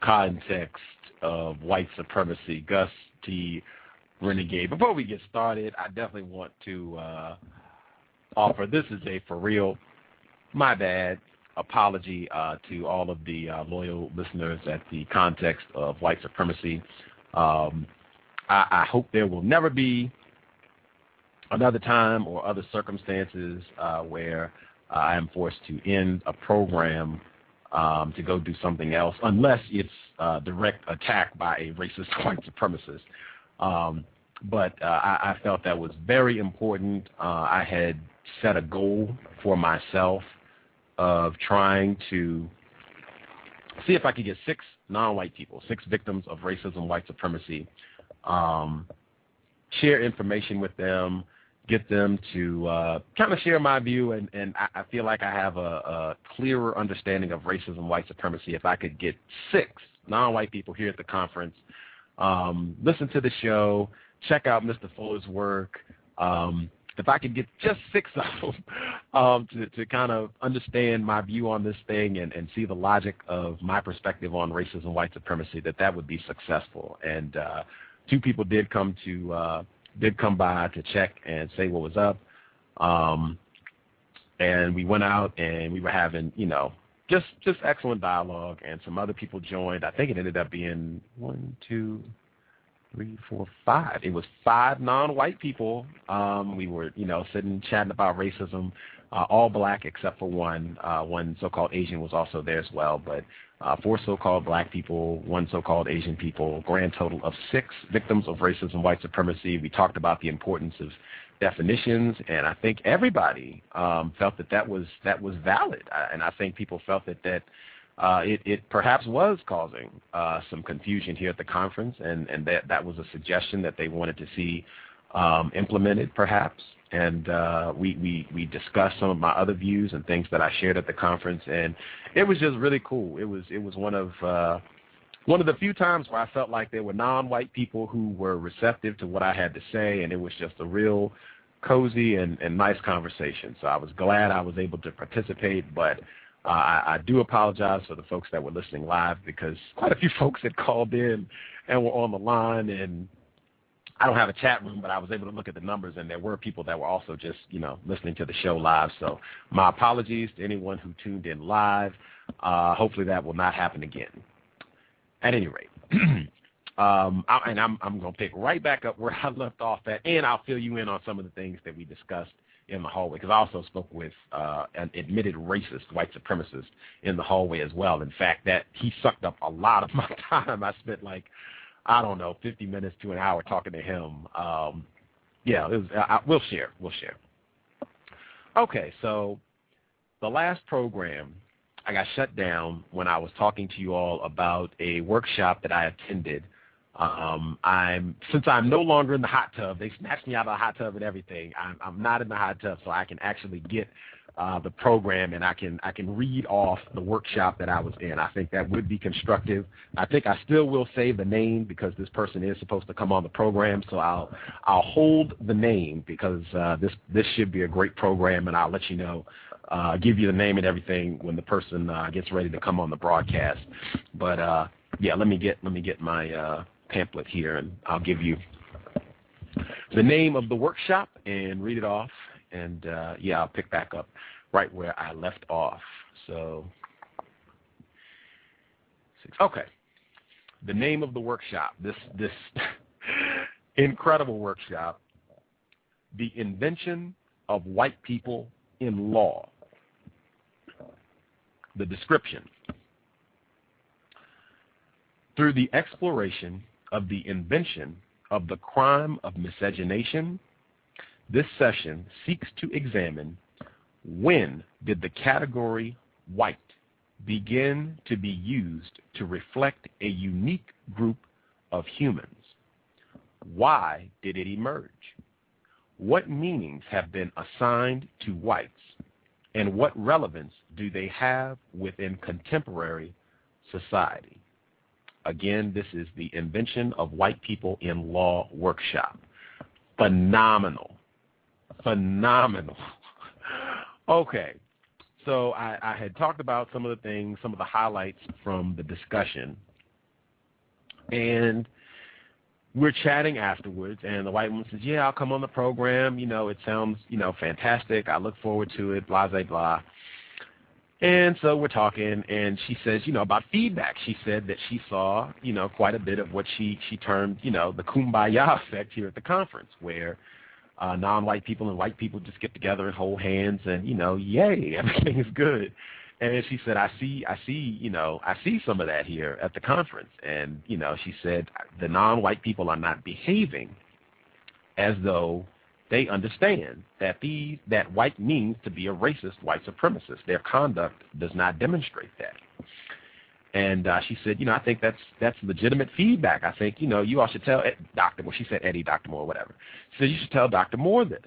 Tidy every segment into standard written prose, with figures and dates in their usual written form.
context of white supremacy. Gus T. Renegade. Before we get started, I definitely want to offer, this is a for real, my bad, apology to all of the loyal listeners at the context of white supremacy. I hope there will never be another time or other circumstances where I am forced to end a program to go do something else, unless it's a direct attack by a racist white supremacist. But I felt that was very important. I had set a goal for myself of trying to see if I could get 6 non-white people, 6 victims of racism, white supremacy, share information with them, get them to kind of share my view, and I feel like I have a clearer understanding of racism, white supremacy if I could get 6 non-white people here at the conference, listen to the show, check out Mr. Fuller's work. If I could get just 6 of them to kind of understand my view on this thing and see the logic of my perspective on racism, white supremacy, that would be successful. And 2 people did come by to check and say what was up. And we went out and we were having, just excellent dialogue, and some other people joined. I think it ended up being 1, 2, 3, 4, 5. It was 5 non-white people. We were, sitting chatting about racism, all black except for one. One so-called Asian was also there as well, but 4 so-called black people, 1 so-called Asian people, grand total of 6 victims of racism, white supremacy. We talked about the importance of definitions, and I think everybody felt that was valid, and I think people felt that it perhaps was causing some confusion here at the conference, and that was a suggestion that they wanted to see implemented perhaps. And we discussed some of my other views and things that I shared at the conference, and it was just really cool. It was one of the few times where I felt like there were non-white people who were receptive to what I had to say, and it was just a real cozy and nice conversation. So I was glad I was able to participate, but I do apologize for the folks that were listening live, because quite a few folks had called in and were on the line, and I don't have a chat room, but I was able to look at the numbers, and there were people that were also just, listening to the show live. So my apologies to anyone who tuned in live. Hopefully that will not happen again. At any rate, I'm going to pick right back up where I left off at, and I'll fill you in on some of the things that we discussed in the hallway, because I also spoke with an admitted racist white supremacist in the hallway as well. In fact, that he sucked up a lot of my time. I spent 50 minutes to an hour talking to him. We'll share. Okay, so the last program, I got shut down when I was talking to you all about a workshop that I attended. Since I'm no longer in the hot tub, they snatched me out of the hot tub and everything. I'm not in the hot tub, so I can actually get the program, and I can read off the workshop that I was in. I think that would be constructive. I think I still will say the name, because this person is supposed to come on the program, so I'll hold the name, because this should be a great program, and I'll let you know, give you the name and everything when the person gets ready to come on the broadcast. But let me get my pamphlet here, and I'll give you the name of the workshop and read it off. And I'll pick back up right where I left off. So, okay. The name of the workshop, this incredible workshop, The Invention of White People in Law. The description: through the exploration of the invention of the crime of miscegenation, this session seeks to examine, when did the category white begin to be used to reflect a unique group of humans? Why did it emerge? What meanings have been assigned to whites, and what relevance do they have within contemporary society? Again, this is the Invention of White People in Law workshop. Phenomenal. Okay, so I had talked about some of the things, some of the highlights from the discussion, And we're chatting afterwards, and the white woman says, yeah, I'll come on the program. You know, it sounds, you know, fantastic. I look forward to it, blah, blah, blah. And so we're talking, and she says, you know, about feedback. She said that she saw, you know, quite a bit of what she termed, you know, the kumbaya effect here at the conference, where non-white people and white people just get together and hold hands and, you know, yay, everything is good. And she said, I see some of that here at the conference. And, you know, she said the non-white people are not behaving as though they understand that that white means to be a racist white supremacist. Their conduct does not demonstrate that. And she said, you know, I think that's legitimate feedback. I think, you know, you all should tell Dr. Moore. She said Dr. Moore, whatever. She said, you should tell Dr. Moore this.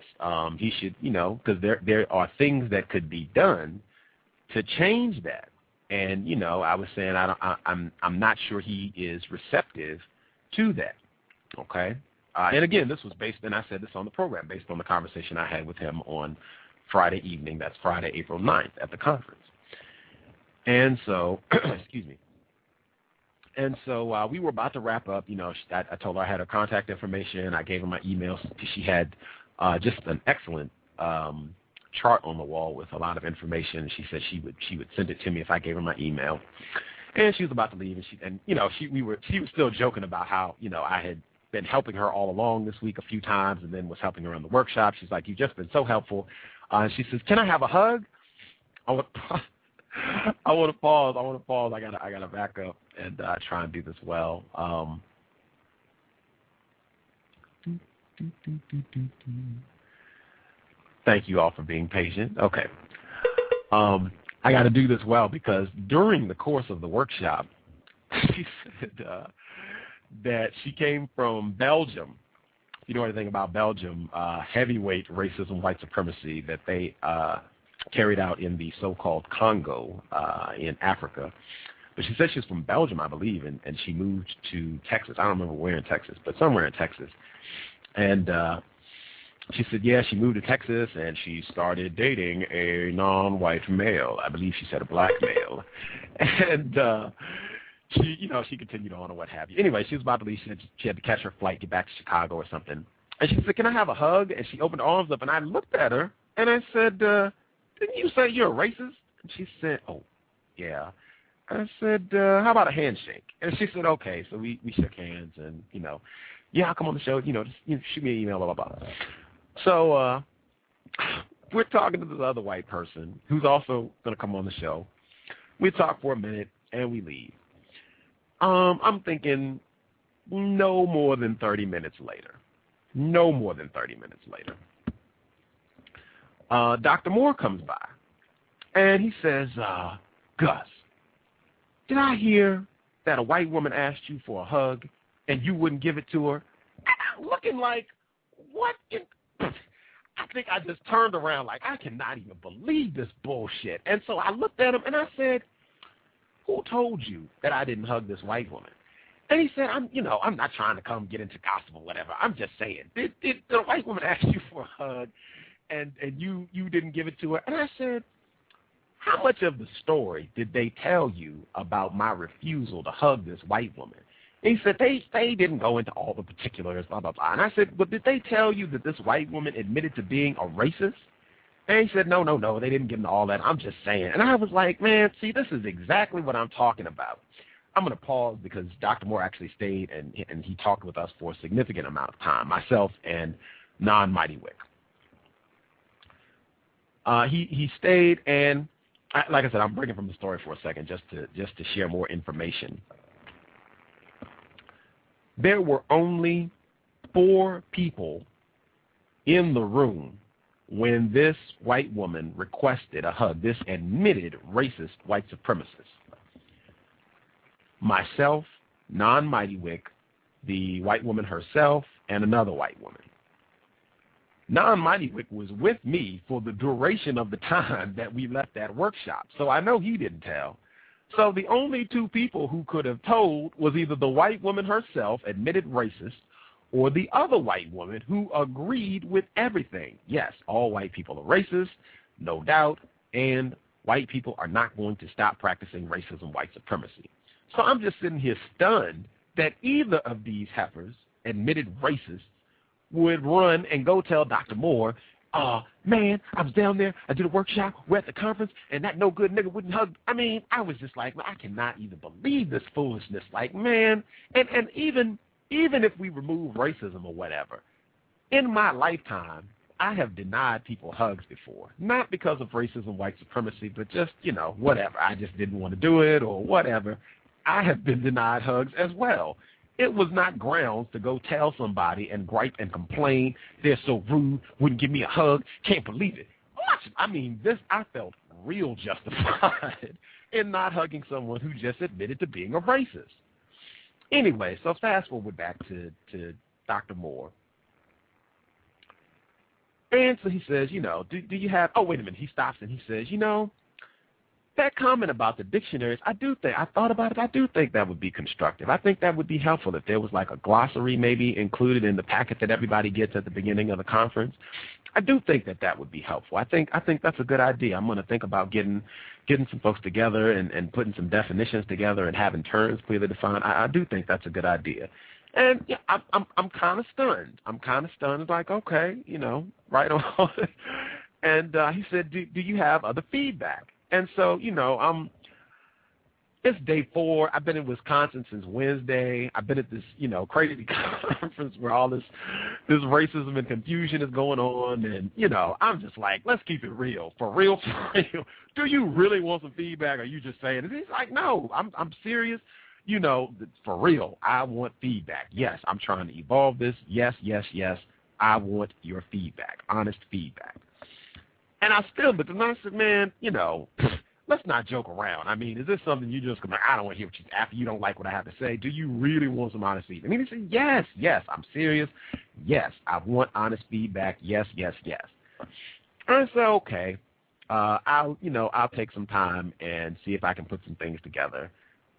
He should, you know, because there are things that could be done to change that. And, you know, I was saying I'm not sure he is receptive to that. Okay. And again, this was based, and I said this on the program, based on the conversation I had with him on Friday evening. That's Friday, April 9th at the conference. And so, excuse me. And so we were about to wrap up. You know, I told her I had her contact information. I gave her my email. She had just an excellent chart on the wall with a lot of information. She said she would send it to me if I gave her my email. And she was about to leave, and you know, she was still joking about how, you know, I had been helping her all along this week a few times, and then was helping her on the workshop. She's like, you've just been so helpful. And she says, can I have a hug? I want to pause. I gotta back up and try and do this well. Thank you all for being patient. Okay. I got to do this well because during the course of the workshop, she said that she came from Belgium. If you know anything about Belgium, heavyweight racism, white supremacy that they carried out in the so-called Congo in Africa. But she said she's from Belgium, I believe, and she moved to Texas. I don't remember where in Texas, but somewhere in Texas. And she said, yeah, she moved to Texas, and she started dating a non-white male. I believe she said a black male. And she continued on or what have you. Anyway, she was about to leave. She had to catch her flight, get back to Chicago or something. And she said, can I have a hug? And she opened her arms up, and I looked at her, and I said, didn't you say you're a racist? And she said, oh, yeah. I said, how about a handshake? And she said, okay. So we shook hands, and, you know, yeah, I'll come on the show. You know, just shoot me an email, blah, blah, blah. So we're talking to this other white person who's also going to come on the show. We talk for a minute, and we leave. I'm thinking no more than 30 minutes later. No more than 30 minutes later. Dr. Moore comes by, and he says, Gus, did I hear that a white woman asked you for a hug and you wouldn't give it to her? And I'm looking like, what in... I think I just turned around like, I cannot even believe this bullshit. And so I looked at him, and I said, who told you that I didn't hug this white woman? And he said, I'm not trying to come get into gossip or whatever. I'm just saying, did the white woman ask you for a hug and you didn't give it to her? And I said, how much of the story did they tell you about my refusal to hug this white woman? And he said, they didn't go into all the particulars, blah, blah, blah. And I said, but did they tell you that this white woman admitted to being a racist? And he said, no, they didn't get into all that. I'm just saying. And I was like, man, see, this is exactly what I'm talking about. I'm going to pause because Dr. Moore actually stayed, and he talked with us for a significant amount of time, myself and Non-Mighty Wick. He stayed, and like I said, I'm breaking from the story for a second just to share more information. There were only 4 people in the room when this white woman requested a hug, this admitted racist white supremacist. Myself, Non-Mighty Wick, the white woman herself, and another white woman. Non-Mighty Wick was with me for the duration of the time that we left that workshop, so I know he didn't tell. So the only 2 people who could have told was either the white woman herself, admitted racist, or the other white woman who agreed with everything. Yes, all white people are racist, no doubt, and white people are not going to stop practicing racism, white supremacy. So I'm just sitting here stunned that either of these heifers, admitted racists, would run and go tell Dr. Moore, man, I was down there, I did a workshop, we're at the conference, and that no good nigga wouldn't hug. I mean, I was just like, I cannot even believe this foolishness. Like, man, and even if we remove racism or whatever, in my lifetime, I have denied people hugs before. Not because of racism, white supremacy, but just, whatever. I just didn't want to do it or whatever. I have been denied hugs as well. It was not grounds to go tell somebody and gripe and complain. They're so rude, wouldn't give me a hug, can't believe it. I felt real justified in not hugging someone who just admitted to being a racist. Anyway, so fast forward back to Dr. Moore. And so he says, do you have, wait a minute, he stops and he says, that comment about the dictionaries, I thought about it, I do think that would be constructive. I think that would be helpful if there was like a glossary maybe included in the packet that everybody gets at the beginning of the conference. I do think that would be helpful. I think that's a good idea. I'm going to think about getting some folks together and putting some definitions together and having terms clearly defined. I do think that's a good idea. And yeah, I'm kind of stunned. Like, okay, right on. And he said, do you have other feedback? And so, it's day 4. I've been in Wisconsin since Wednesday. I've been at this, crazy conference where all this racism and confusion is going on. And, I'm just like, let's keep it real. For real, for real. Do you really want some feedback? Or are you just saying it? He's like, no, I'm serious. For real, I want feedback. Yes, I'm trying to evolve this. Yes. I want your feedback, honest feedback. And I still looked and I said, man, let's not joke around. I mean, is this something you just come, I don't want to hear what after you don't like what I have to say. Do you really want some honest feedback? And he said, yes, I'm serious. Yes, I want honest feedback. Yes. And I said, okay, I'll take some time and see if I can put some things together.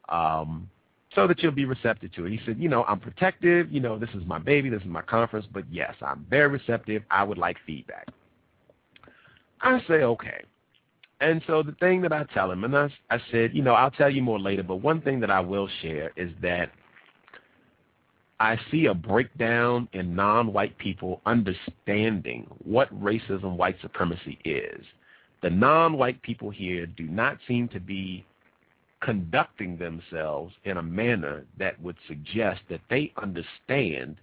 So that you'll be receptive to it. He said, I'm protective, this is my baby, this is my conference, but yes, I'm very receptive. I would like feedback. I say, okay. And so the thing that I tell him, and I said, I'll tell you more later, but one thing that I will share is that I see a breakdown in non-white people understanding what racism, white supremacy is. The non-white people here do not seem to be conducting themselves in a manner that would suggest that they understand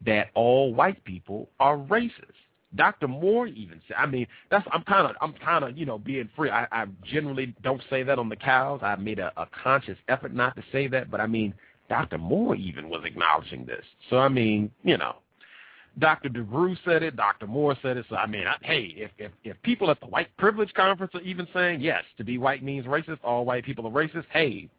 that all white people are racist. Dr. Moore even said, I'm kind of, being free. I generally don't say that on the cows. I made a conscious effort not to say that, but Dr. Moore even was acknowledging this. So, Dr. DeGroote said it, Dr. Moore said it. So, hey, if people at the white privilege conference are even saying, yes, to be white means racist, all white people are racist, hey,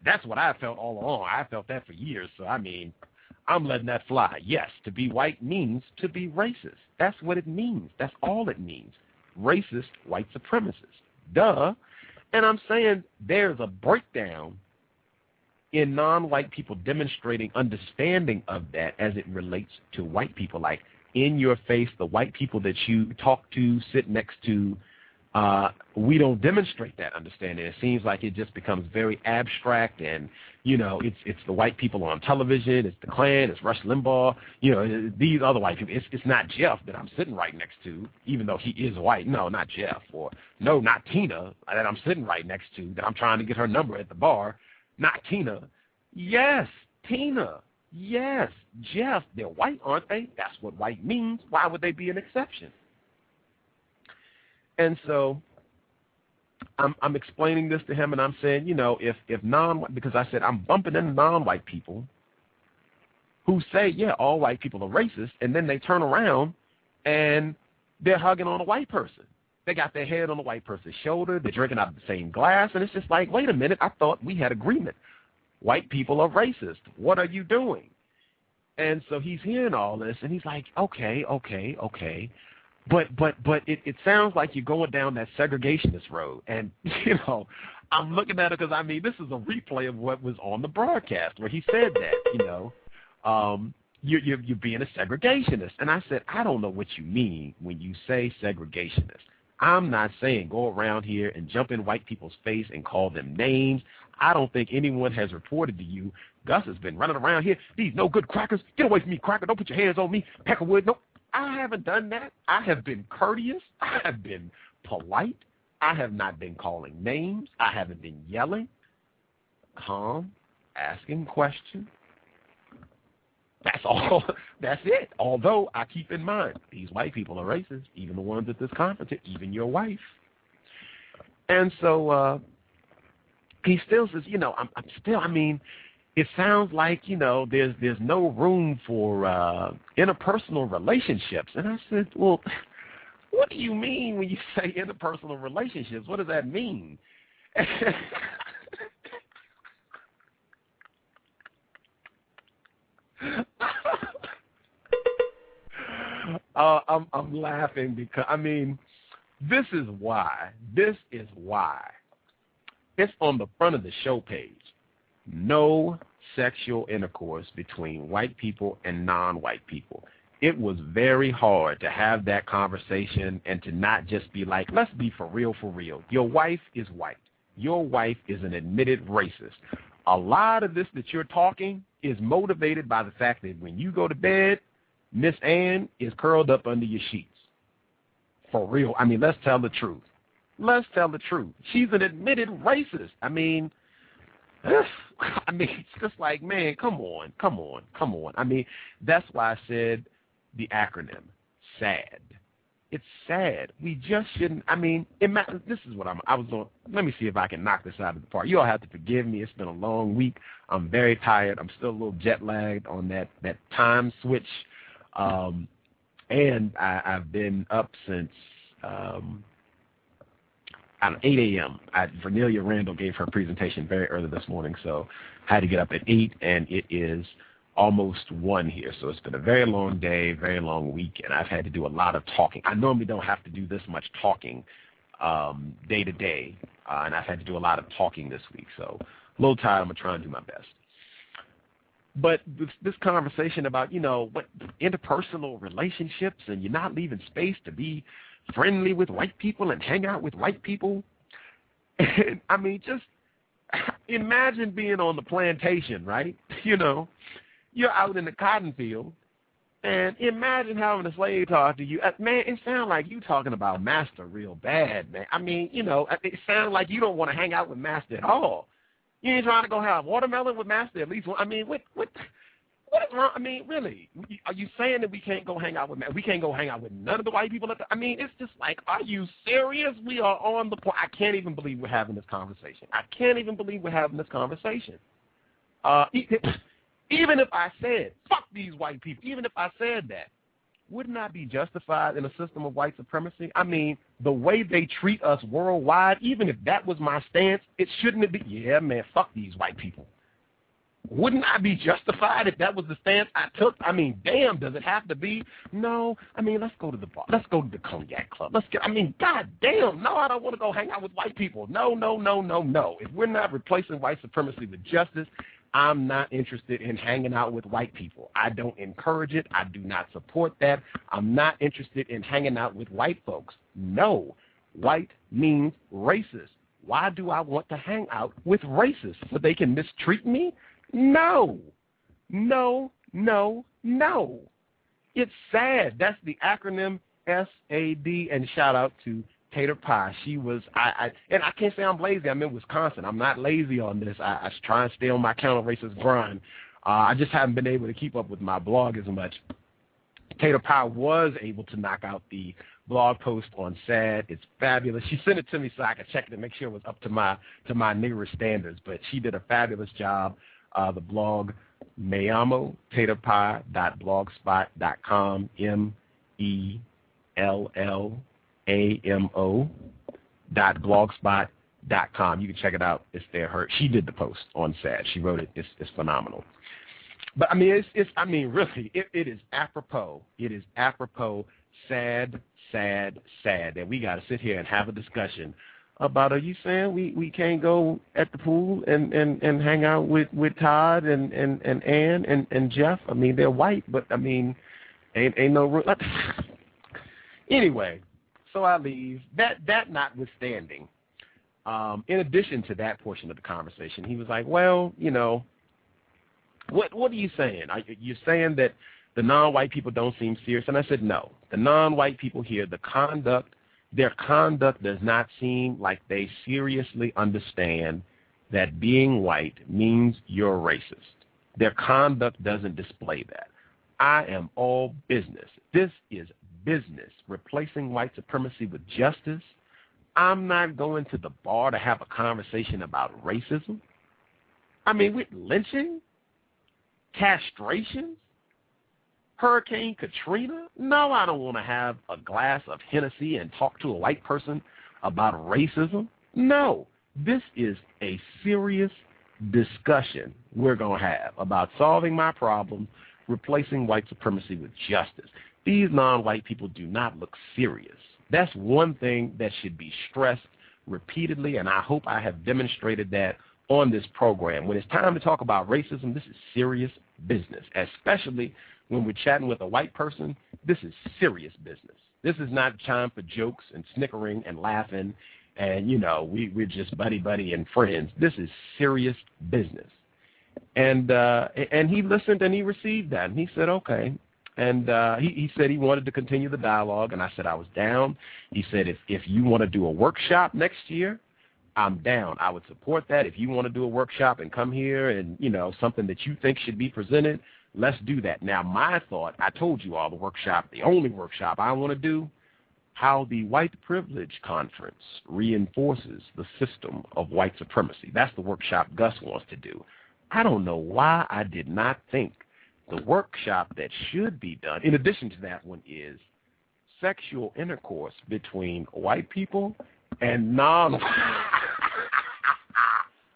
that's what I felt all along. I felt that for years. So, I'm letting that fly. Yes, to be white means to be racist. That's what it means. That's all it means. Racist white supremacist. Duh. And I'm saying there's a breakdown in non-white people demonstrating understanding of that as it relates to white people. Like, in your face, the white people that you talk to, sit next to, we don't demonstrate that understanding. It seems like it just becomes very abstract, and it's the white people on television, it's the Klan, it's Rush Limbaugh, these other white people. It's not Jeff that I'm sitting right next to, even though he is white. No, not Jeff, or no, not Tina that I'm sitting right next to, that I'm trying to get her number at the bar. Not Tina. Yes, Tina. Yes, Jeff. They're white, aren't they? That's what white means. Why would they be an exception? And so I'm explaining this to him, and I'm saying, because I said I'm bumping into non-white people who say, yeah, all white people are racist, and then they turn around and they're hugging on a white person. They got their head on the white person's shoulder. They're drinking out of the same glass, and it's just like, wait a minute, I thought we had agreement. White people are racist. What are you doing? And so he's hearing all this, and he's like, okay. But it sounds like you're going down that segregationist road. And, I'm looking at it because, this is a replay of what was on the broadcast where he said that, you're being a segregationist. And I said, I don't know what you mean when you say segregationist. I'm not saying go around here and jump in white people's face and call them names. I don't think anyone has reported to you Gus has been running around here. These no good crackers. Get away from me, cracker. Don't put your hands on me. Peckerwood. No, I haven't done that. I have been courteous. I have been polite. I have not been calling names. I haven't been yelling. Calm, asking questions. That's all. That's it. Although I keep in mind, these white people are racist, even the ones at this conference, even your wife. And so he still says, I'm still, it sounds like, there's no room for interpersonal relationships. And I said, well, what do you mean when you say interpersonal relationships? What does that mean? I'm laughing because, this is why. It's on the front of the show page. No sexual intercourse between white people and non-white people. It was very hard to have that conversation and to not just be like, let's be for real, for real. Your wife is white. Your wife is an admitted racist. A lot of this that you're talking is motivated by the fact that when you go to bed, Miss Ann is curled up under your sheets. For real. Let's tell the truth. Let's tell the truth. She's an admitted racist. It's just like, man, come on. That's why I said the acronym, SAD. It's sad. We just shouldn't, this is what let me see if I can knock this out of the park. You all have to forgive me. It's been a long week. I'm very tired. I'm still a little jet lagged on that time switch. And I've been up since 8 a.m. Vernelia Randall gave her presentation very early this morning, so I had to get up at 8, and it is almost 1 here. So it's been a very long day, very long week, and I've had to do a lot of talking. I normally don't have to do this much talking day to day, and I've had to do a lot of talking this week. So a little tired. I'm going to try and do my best. But this conversation about, what interpersonal relationships and you're not leaving space to be friendly with white people and hang out with white people. And, just imagine being on the plantation, right? You're out in the cotton field, and imagine having a slave talk to you. Man, it sounds like you talking about master real bad, man. It sounds like you don't want to hang out with master at all. You ain't trying to go have watermelon with master at least. What is wrong? Really? Are you saying that we can't go hang out with we can't go hang out with none of the white people? It's just like, are you serious? We are on the point. I can't even believe we're having this conversation. Even if I said, fuck these white people, even if I said that, wouldn't I be justified in a system of white supremacy? The way they treat us worldwide, even if that was my stance, it shouldn't have been, yeah, man, fuck these white people. Wouldn't I be justified if that was the stance I took? Damn, does it have to be? No, let's go to the bar. Let's go to the cognac club. God damn, no, I don't want to go hang out with white people. No. If we're not replacing white supremacy with justice, I'm not interested in hanging out with white people. I don't encourage it. I do not support that. I'm not interested in hanging out with white folks. No, white means racist. Why do I want to hang out with racists? So they can mistreat me? No. It's SAD. That's the acronym SAD, and shout out to Tater Pie. She was, and I can't say I'm lazy. I'm in Wisconsin. I'm not lazy on this. I try and stay on my counter-racist grind. I just haven't been able to keep up with my blog as much. Tater Pie was able to knock out the blog post on SAD. It's fabulous. She sent it to me so I could check it and make sure it was up to my nearest standards, but she did a fabulous job. The blog, meallamo.blogspot.com, MELLAMO.blogspot.com. You can check it out. It's there. She did the post on SAD. She wrote it. It's phenomenal. But really, it is apropos. It is apropos, sad that we got to sit here and have a discussion about, are you saying we can't go at the pool and hang out with Todd and Ann and Jeff? They're white, but ain't no room. Anyway, so I leave. That notwithstanding, in addition to that portion of the conversation, he was like, well, What are you saying? You're saying that the non-white people don't seem serious? And I said, no. The non-white people here, their conduct does not seem like they seriously understand that being white means you're racist. Their conduct doesn't display that. I am all business. This is business, replacing white supremacy with justice. I'm not going to the bar to have a conversation about racism. I mean, with lynching, castration, Hurricane Katrina? No, I don't want to have a glass of Hennessy and talk to a white person about racism. No, this is a serious discussion we're going to have about solving my problem, replacing white supremacy with justice. These non-white people do not look serious. That's one thing that should be stressed repeatedly, and I hope I have demonstrated that on this program. When it's time to talk about racism, this is serious business, especially when we're chatting with a white person. This is serious business. This is not time for jokes and snickering and laughing and, we're just buddy and friends. This is serious business. And he listened and he received that, and he said, okay. And he said he wanted to continue the dialogue, and I said I was down. He said, if you want to do a workshop next year, I'm down. I would support that. If you want to do a workshop and come here and, something that you think should be presented, let's do that. Now, my thought, I told you all the only workshop I want to do, how the white privilege conference reinforces the system of white supremacy. That's the workshop Gus wants to do. I don't know why I did not think the workshop that should be done, in addition to that one, is sexual intercourse between white people and non-white.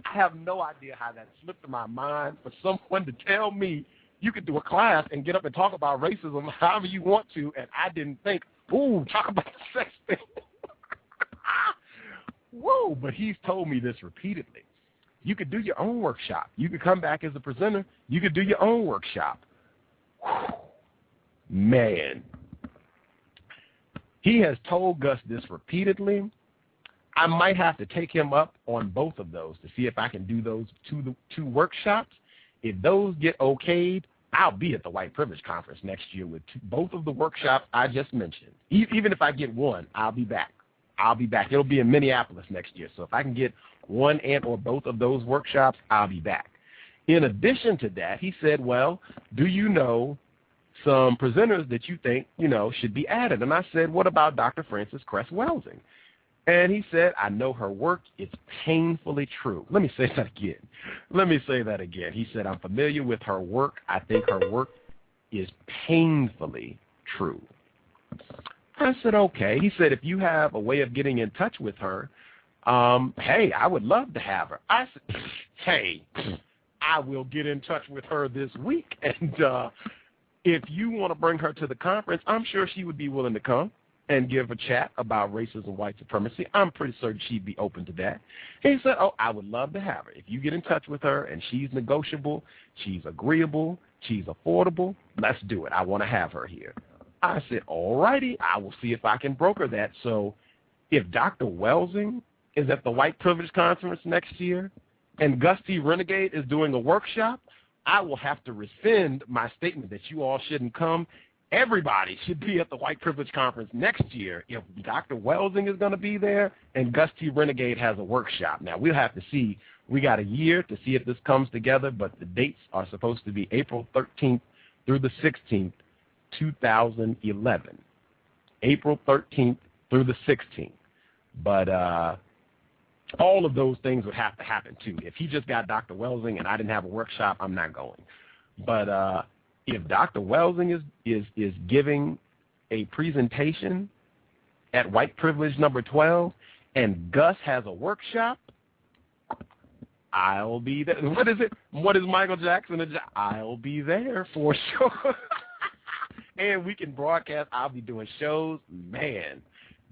I have no idea how that slipped in my mind for someone to tell me you could do a class and get up and talk about racism however you want to, and I didn't think, ooh, talk about the sex thing. Whoa, but he's told me this repeatedly. You could do your own workshop. You could come back as a presenter. You could do your own workshop. Whew. Man. He has told Gus this repeatedly. I might have to take him up on both of those to see if I can do those two workshops. If those get okayed, I'll be at the White Privilege Conference next year with both of the workshops I just mentioned. Even if I get one, I'll be back. It'll be in Minneapolis next year. So if I can get one and or both of those workshops, I'll be back. In addition to that, he said, well, do you know some presenters that you think, should be added? And I said, what about Dr. Frances Cress Welsing? And he said, I know her work. It's painfully true. Let me say that again. He said, I'm familiar with her work. I think her work is painfully true. I said, okay. He said, if you have a way of getting in touch with her, hey, I would love to have her. I said, hey, I will get in touch with her this week. And if you want to bring her to the conference, I'm sure she would be willing to come and give a chat about racism and white supremacy. I'm pretty certain she'd be open to that. And he said, oh, I would love to have her. If you get in touch with her and she's negotiable, she's agreeable, she's affordable, let's do it. I want to have her here. I said, all righty, I will see if I can broker that. So if Dr. Welsing is at the White Privilege Conference next year and Gus T. Renegade is doing a workshop, I will have to rescind my statement that you all shouldn't come. Everybody should be at the White Privilege Conference next year if Dr. Welsing is going to be there and Gus T. Renegade has a workshop. Now, we'll have to see. We got a year to see if this comes together, but the dates are supposed to be April 13th through the 16th, 2011. April 13th through the 16th. But all of those things would have to happen, too. If he just got Dr. Welsing and I didn't have a workshop, I'm not going. But if Dr. Welsing is giving a presentation at White Privilege number 12 and Gus has a workshop, I'll be there. What is it? What is Michael Jackson? I'll be there for sure. And we can broadcast. I'll be doing shows. Man,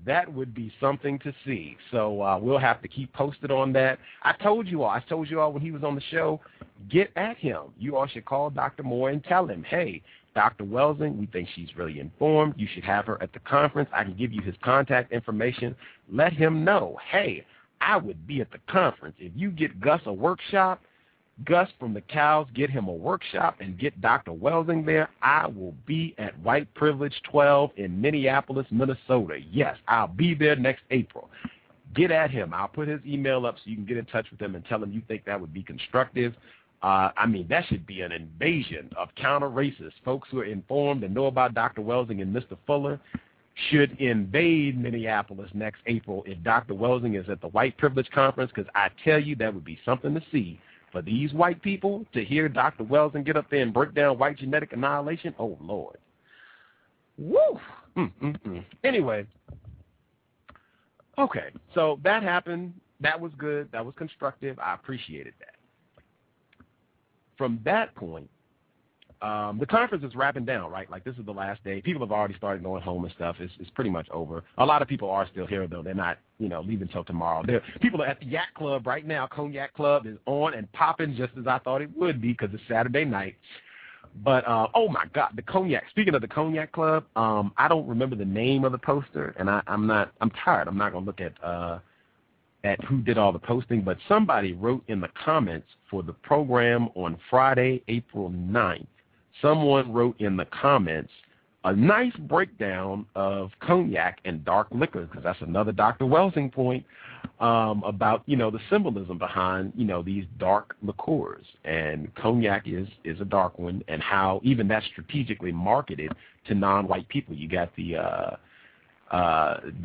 that would be something to see. So we'll have to keep posted on that. I told you all when he was on the show, get at him. You all should call Dr. Moore and tell him, hey, Dr. Welsing, we think she's really informed. You should have her at the conference. I can give you his contact information. Let him know, hey, I would be at the conference. If you get Gus a workshop, Gus from the Cows, get him a workshop and get Dr. Welsing there. I will be at White Privilege 12 in Minneapolis, Minnesota. Yes, I'll be there next April. Get at him. I'll put his email up so you can get in touch with him and tell him you think that would be constructive. I mean, that should be an invasion of counter-racists. Folks who are informed and know about Dr. Welsing and Mr. Fuller should invade Minneapolis next April if Dr. Welsing is at the White Privilege Conference, because I tell you that would be something to see. For these white people to hear Dr. Welsing get up there and break down white genetic annihilation, oh, Lord. Woo! Anyway, okay, so that happened. That was good. That was constructive. I appreciated that. From that point, the conference is wrapping down, right? Like, this is the last day. People have already started going home and stuff. It's pretty much over. A lot of people are still here, though. They're not, leaving until tomorrow. People are at the Yak Club right now. Cognac Club is on and popping just as I thought it would be because it's Saturday night. But, oh, my God, the Cognac. Speaking of the Cognac Club, I don't remember the name of the poster, and I'm tired. I'm not going to look at who did all the posting, but somebody wrote in the comments for the program on Friday, April 9th. Someone wrote in the comments a nice breakdown of cognac and dark liquors, because that's another Dr. Welsing point about, the symbolism behind, these dark liqueurs. And cognac is a dark one, and how even that's strategically marketed to non-white people. You got the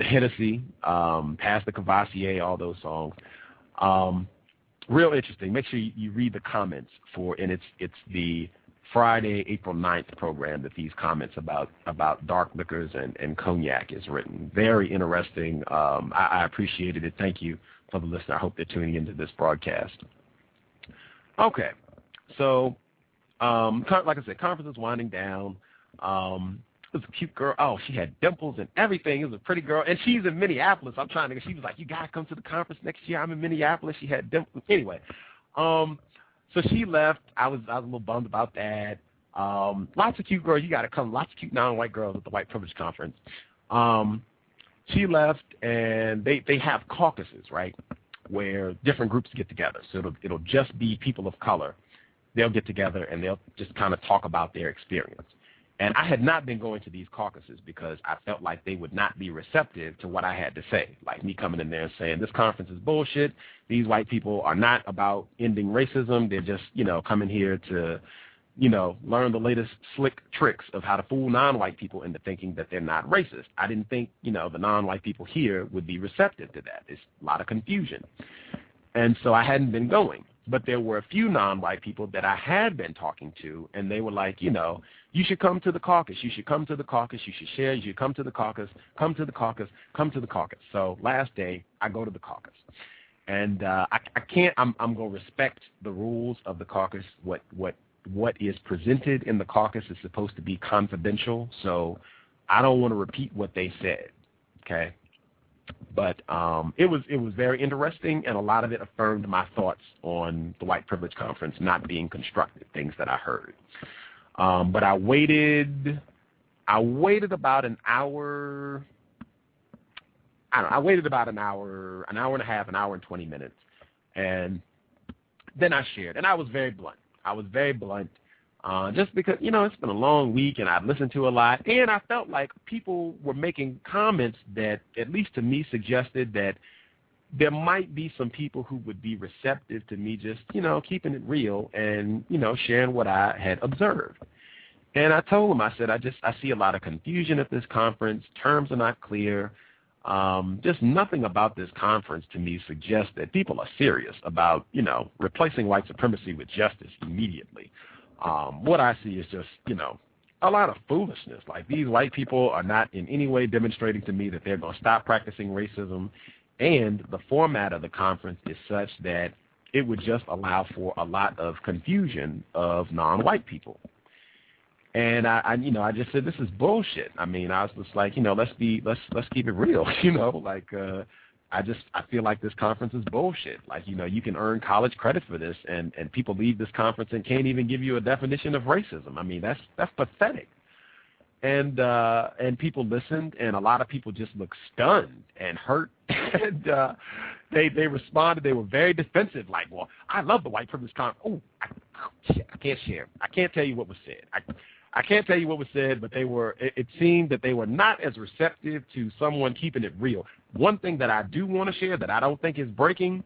Hennessy, Pass the Cavassier, all those songs. Real interesting. Make sure you read the comments and it's the Friday, April 9th program that these comments about dark liquors and cognac is written. Very interesting. I appreciated it. Thank you for the listener. I hope they're tuning into this broadcast. Okay. So, like I said, conference is winding down. It was a cute girl. Oh, she had dimples and everything. It was a pretty girl. And she's in Minneapolis. She was like, you got to come to the conference next year. I'm in Minneapolis. She had dimples. Anyway, so she left. I was a little bummed about that. Lots of cute girls. You got to come. Lots of cute non-white girls at the White Privilege Conference. She left, and they have caucuses, right, where different groups get together. So it'll just be people of color. They'll get together, and they'll just kind of talk about their experience. And I had not been going to these caucuses because I felt like they would not be receptive to what I had to say. Like me coming in there and saying, this conference is bullshit. These white people are not about ending racism. They're just, coming here to, learn the latest slick tricks of how to fool non-white people into thinking that they're not racist. I didn't think, the non-white people here would be receptive to that. There's a lot of confusion. And so I hadn't been going. But there were a few non-white people that I had been talking to, and they were like, you should come to the caucus. You should come to the caucus. You should share. You should come to the caucus. Come to the caucus. Come to the caucus. So last day, I go to the caucus. And I can't, I'm going to respect the rules of the caucus. What is presented in the caucus is supposed to be confidential, so I don't want to repeat what they said, okay? But it was very interesting, and a lot of it affirmed my thoughts on the White Privilege Conference not being constructive, things that I heard. But I waited about an hour. I waited about an hour and a half, an hour and 20 minutes, and then I shared, and I was very blunt. Just because, it's been a long week and I've listened to a lot, and I felt like people were making comments that, at least to me, suggested that there might be some people who would be receptive to me just, keeping it real and, sharing what I had observed. And I told them, I said, I see a lot of confusion at this conference. Terms are not clear. Just nothing about this conference to me suggests that people are serious about, replacing white supremacy with justice immediately. What I see is just, a lot of foolishness. Like, these white people are not in any way demonstrating to me that they're going to stop practicing racism. And the format of the conference is such that it would just allow for a lot of confusion of non-white people. And I just said, this is bullshit. I mean, I was just like, let's keep it real. I feel like this conference is bullshit. Like, you can earn college credit for this, and people leave this conference and can't even give you a definition of racism. I mean, that's pathetic. And people listened, and a lot of people just looked stunned and hurt And they responded. They were very defensive, like, well, I love the white privilege conference. Oh, I can't share. I can't tell you what was said. I can't tell you what was said, but it seemed that they were not as receptive to someone keeping it real. One thing that I do want to share that I don't think is breaking,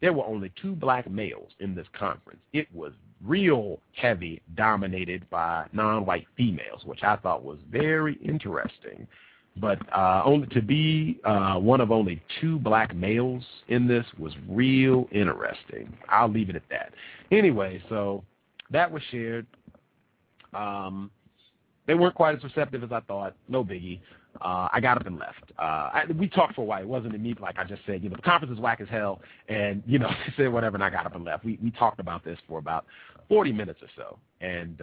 there were only 2 black males in this conference. It was real heavy, dominated by non-white females, which I thought was very interesting. But only to be one of only 2 black males in this was real interesting. I'll leave it at that. Anyway, so that was shared. They weren't quite as receptive as I thought. No biggie. I got up and left. We talked for a while. It wasn't me, like I just said, the conference is whack as hell, and, they said whatever, and I got up and left. We talked about this for about 40 minutes or so, and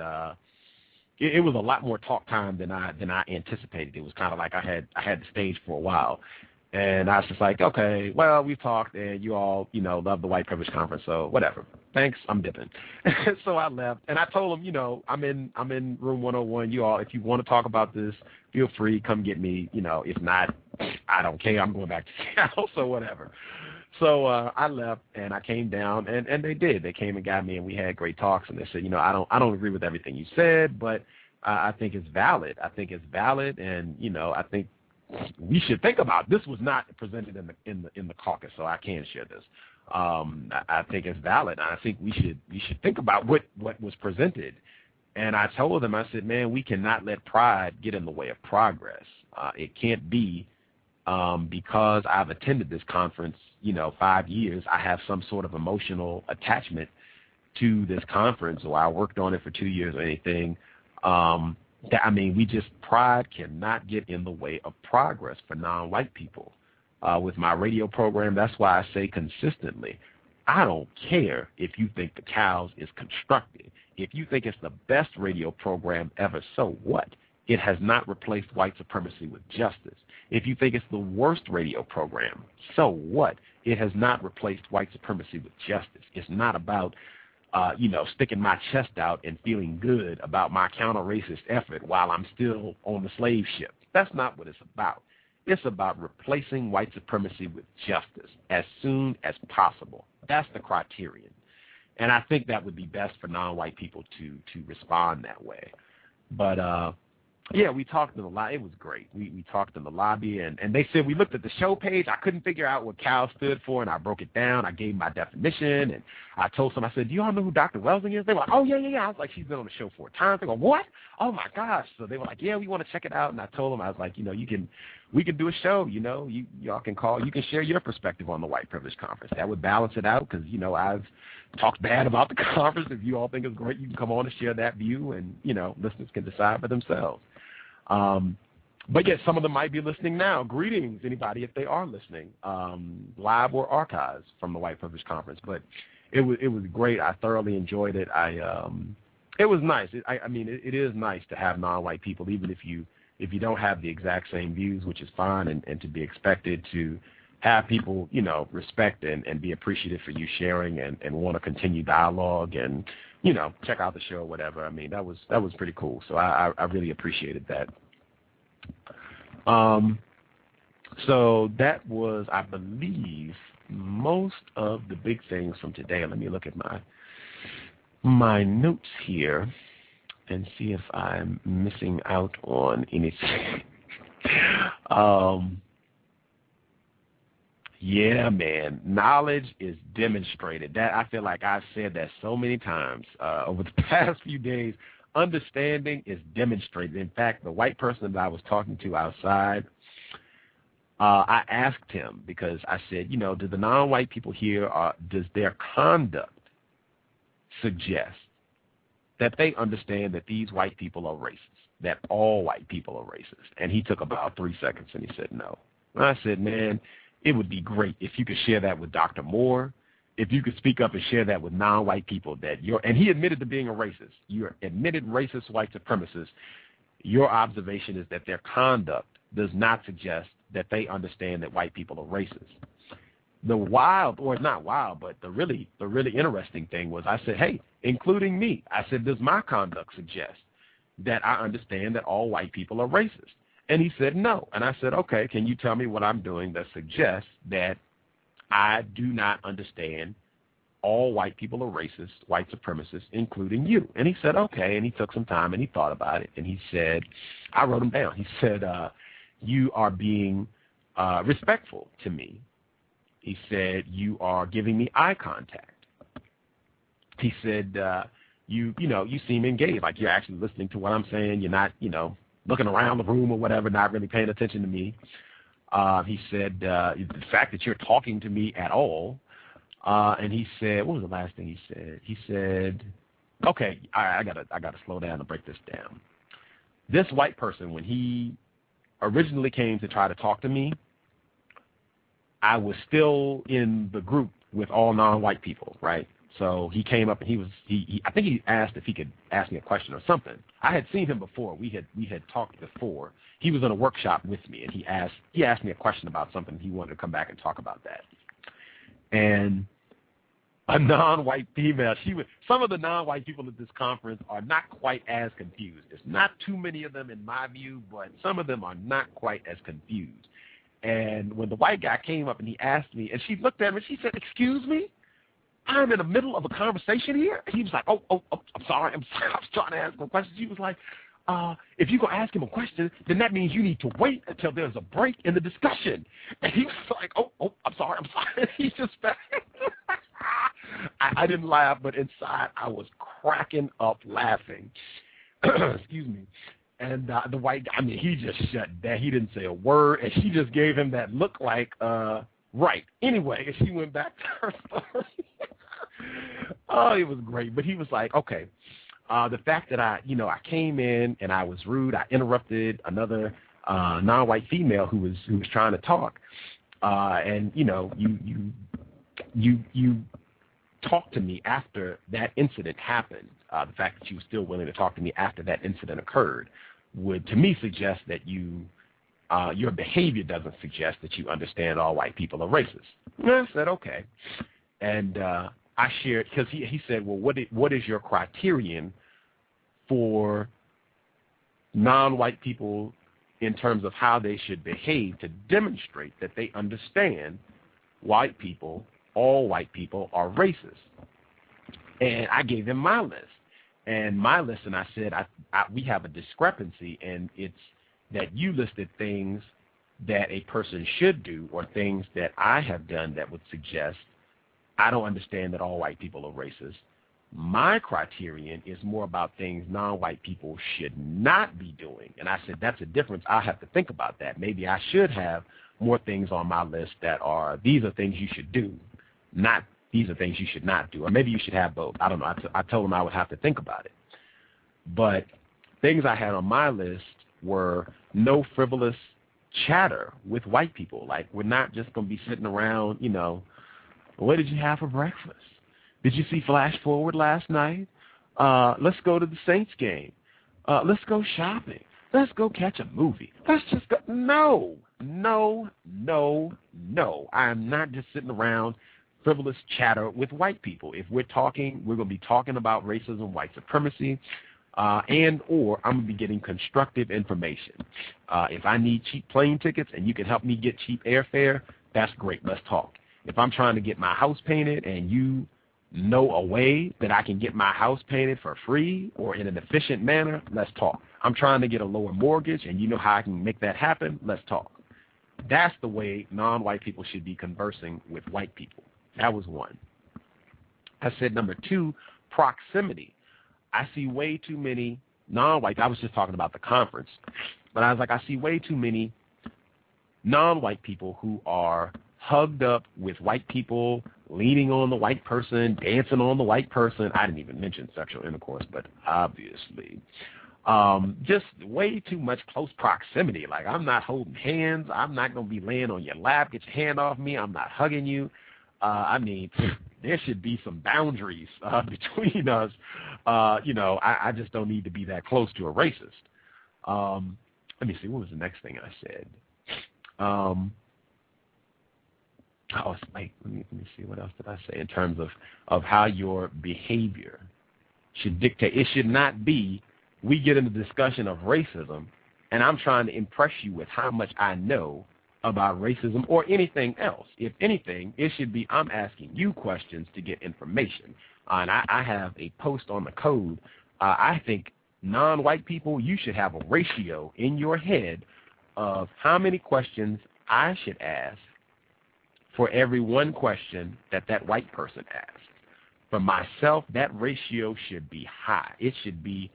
it was a lot more talk time than I anticipated. It was kind of like I had the stage for a while, and I was just like, okay, well, we've talked, and you all, love the white privilege conference, so whatever. Thanks, I'm dipping. So I left, and I told them, I'm in room 101. You all, if you want to talk about this, feel free, come get me. If not, I don't care. I'm going back to Seattle, so whatever. So I left, and I came down, and they did. They came and got me, and we had great talks, and they said, I don't agree with everything you said, but I think it's valid. I think it's valid, and, I think we should think about this. Was not presented in the caucus, so I can share this. I think it's valid. I think we should think about what was presented. And I told them, I said, man, we cannot let pride get in the way of progress. It can't be because I've attended this conference, 5 years, I have some sort of emotional attachment to this conference, or I worked on it for 2 years or anything. Pride cannot get in the way of progress for non-white people. With my radio program, that's why I say consistently, I don't care if you think the C.O.W.S is constructive. If you think it's the best radio program ever, so what? It has not replaced white supremacy with justice. If you think it's the worst radio program, so what? It has not replaced white supremacy with justice. It's not about sticking my chest out and feeling good about my counter-racist effort while I'm still on the slave ship. That's not what it's about. It's about replacing white supremacy with justice as soon as possible. That's the criterion. And I think that would be best for non-white people to respond that way. But, yeah, we talked in the lobby. It was great. We talked in the lobby, and they said we looked at the show page. I couldn't figure out what C.O.W.S stood for, and I broke it down. I gave my definition, and I told them, I said, do you all know who Dr. Welsing is? They were like, oh, yeah. I was like, she's been on the show 4 times. They go, what? Oh, my gosh. So they were like, yeah, we want to check it out. And I told them, I was like, we can do a show, y'all can call. You can share your perspective on the white privilege conference. That would balance it out because, I've talked bad about the conference. If you all think it's great, you can come on and share that view, and, listeners can decide for themselves. But yes, some of them might be listening now. Greetings, anybody, if they are listening, live or archives from the White Privilege Conference. But it was great. I thoroughly enjoyed it. It was nice. It is nice to have non-white people, even if you don't have the exact same views, which is fine and to be expected, to have people, respect and be appreciative for you sharing and want to continue dialogue and, check out the show or whatever. That was pretty cool. So I really appreciated that. So that was, I believe, most of the big things from today. Let me look at my notes here and see if I'm missing out on anything. Yeah, man, knowledge is demonstrated. That, I feel like I've said that so many times over the past few days. Understanding is demonstrated. In fact, the white person that I was talking to outside, I asked him, because I said, do the non-white people here, does their conduct suggest that they understand that these white people are racist, that all white people are racist? And he took about 3 seconds and he said no. And I said, man, it would be great if you could share that with Dr. Moore, if you could speak up and share that with non-white people, and he admitted to being a racist. You're admitted racist white supremacist. Your observation is that their conduct does not suggest that they understand that white people are racist. The wild, or not wild, but the really interesting thing was, I said, hey, including me, I said, does my conduct suggest that I understand that all white people are racist? And he said, no. And I said, okay, can you tell me what I'm doing that suggests that I do not understand all white people are racist, white supremacists, including you? And he said, okay. And he took some time and he thought about it. And he said, I wrote him down. He said, you are being respectful to me. He said, you are giving me eye contact. He said, you seem engaged, like you're actually listening to what I'm saying. You're not, looking around the room or whatever, not really paying attention to me. He said, the fact that you're talking to me at all. And he said, what was the last thing he said? He said, okay, I gotta slow down and break this down. This white person, when he originally came to try to talk to me, I was still in the group with all non-white people, right? So he came up and I think he asked if he could ask me a question or something. I had seen him before. We had talked before. He was in a workshop with me, and he asked me a question about something. He wanted to come back and talk about that. And a non-white female, some of the non-white people at this conference are not quite as confused. There's not too many of them in my view, but some of them are not quite as confused. And when the white guy came up and he asked me, and she looked at me and she said, excuse me? I'm in the middle of a conversation here. And he was like, oh, I'm sorry. I was trying to ask him a question. She was like, if you're going to ask him a question, then that means you need to wait until there's a break in the discussion. And he was like, oh, I'm sorry. He just I didn't laugh, but inside I was cracking up laughing. Excuse me. And the white guy, he just shut down. He didn't say a word, and she just gave him that look like, right. Anyway, and she went back to her story. Oh, it was great. But he was like, okay, the fact that I came in and I was rude, I interrupted another non-white female who was trying to talk, and you talked to me after that incident happened. The fact that you were still willing to talk to me after that incident occurred would, to me, suggest that your behavior doesn't suggest that you understand all white people are racist. And I said, okay. And I shared, because he said, well, what is your criterion for non-white people in terms of how they should behave to demonstrate that they understand white people, all white people are racist? And I gave him my list. And my list, and I said, we have a discrepancy, and it's that you listed things that a person should do or things that I have done that would suggest I don't understand that all white people are racist. My criterion is more about things non-white people should not be doing. And I said, that's a difference. I'll have to think about that. Maybe I should have more things on my list that are, these are things you should do, not these are things you should not do. Or maybe you should have both. I don't know. I told him I would have to think about it. But things I had on my list were no frivolous chatter with white people. Like, we're not just going to be sitting around, what did you have for breakfast? Did you see Flash Forward last night? Let's go to the Saints game. Let's go shopping. Let's go catch a movie. Let's just go. No. I'm not just sitting around frivolous chatter with white people. If we're talking, we're going to be talking about racism, white supremacy, and or I'm going to be getting constructive information. If I need cheap plane tickets and you can help me get cheap airfare, that's great. Let's talk. If I'm trying to get my house painted and you know a way that I can get my house painted for free or in an efficient manner, let's talk. I'm trying to get a lower mortgage and you know how I can make that happen, let's talk. That's the way non-white people should be conversing with white people. That was one. I said number two, proximity. I see way too many non-white, I was just talking about the conference, but I was like, I see way too many non-white people who are hugged up with white people, leaning on the white person, dancing on the white person. I didn't even mention sexual intercourse, but obviously. Just way too much close proximity. Like, I'm not holding hands. I'm not going to be laying on your lap. Get your hand off me. I'm not hugging you. There should be some boundaries between us. I just don't need to be that close to a racist. Let me see. What was the next thing I said? Let me see. What else did I say in terms of how your behavior should dictate? It should not be, we get into discussion of racism, and I'm trying to impress you with how much I know about racism or anything else. If anything, it should be I'm asking you questions to get information. And I have a post on the code. I think non-white people, you should have a ratio in your head of how many questions I should ask for every one question that white person asks. For myself, that ratio should be high. It should be,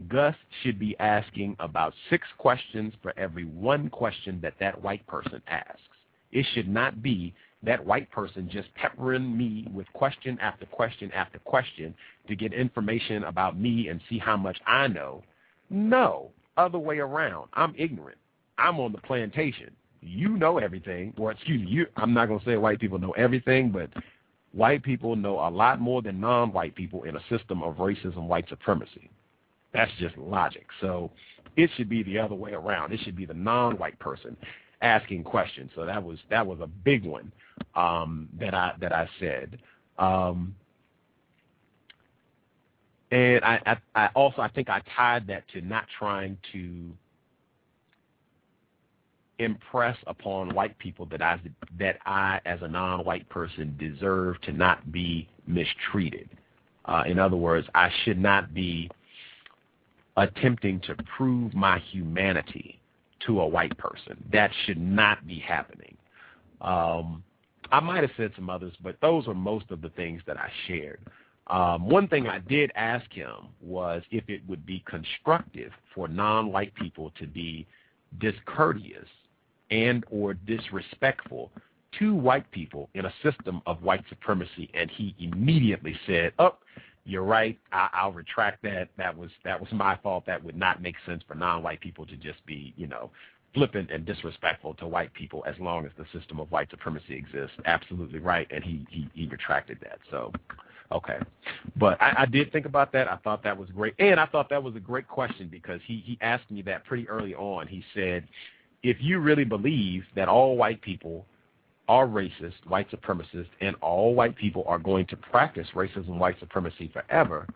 Gus should be asking about 6 questions for every one question that white person asks. It should not be that white person just peppering me with question after question after question to get information about me and see how much I know. No, other way around. I'm ignorant. I'm on the plantation. You know everything, or excuse me, I'm not going to say white people know everything, but white people know a lot more than non-white people in a system of racism, white supremacy. That's just logic. So it should be the other way around. It should be the non-white person asking questions. So that was a big one that I said. And I also think I tied that to not trying to impress upon white people that I as a non-white person deserve to not be mistreated. In other words, I should not be attempting to prove my humanity to a white person. That should not be happening. I might have said some others, but those are most of the things that I shared. One thing I did ask him was if it would be constructive for non-white people to be discourteous and or disrespectful to white people in a system of white supremacy, and he immediately said, "Oh, you're right. I'll retract that. That was my fault. That would not make sense for non-white people to just be, flippant and disrespectful to white people as long as the system of white supremacy exists." Absolutely right, and he retracted that. So, okay. But I did think about that. I thought that was great, and I thought that was a great question because he asked me that pretty early on. He said, if you really believe that all white people are racist, white supremacists, and all white people are going to practice racism, white supremacy forever,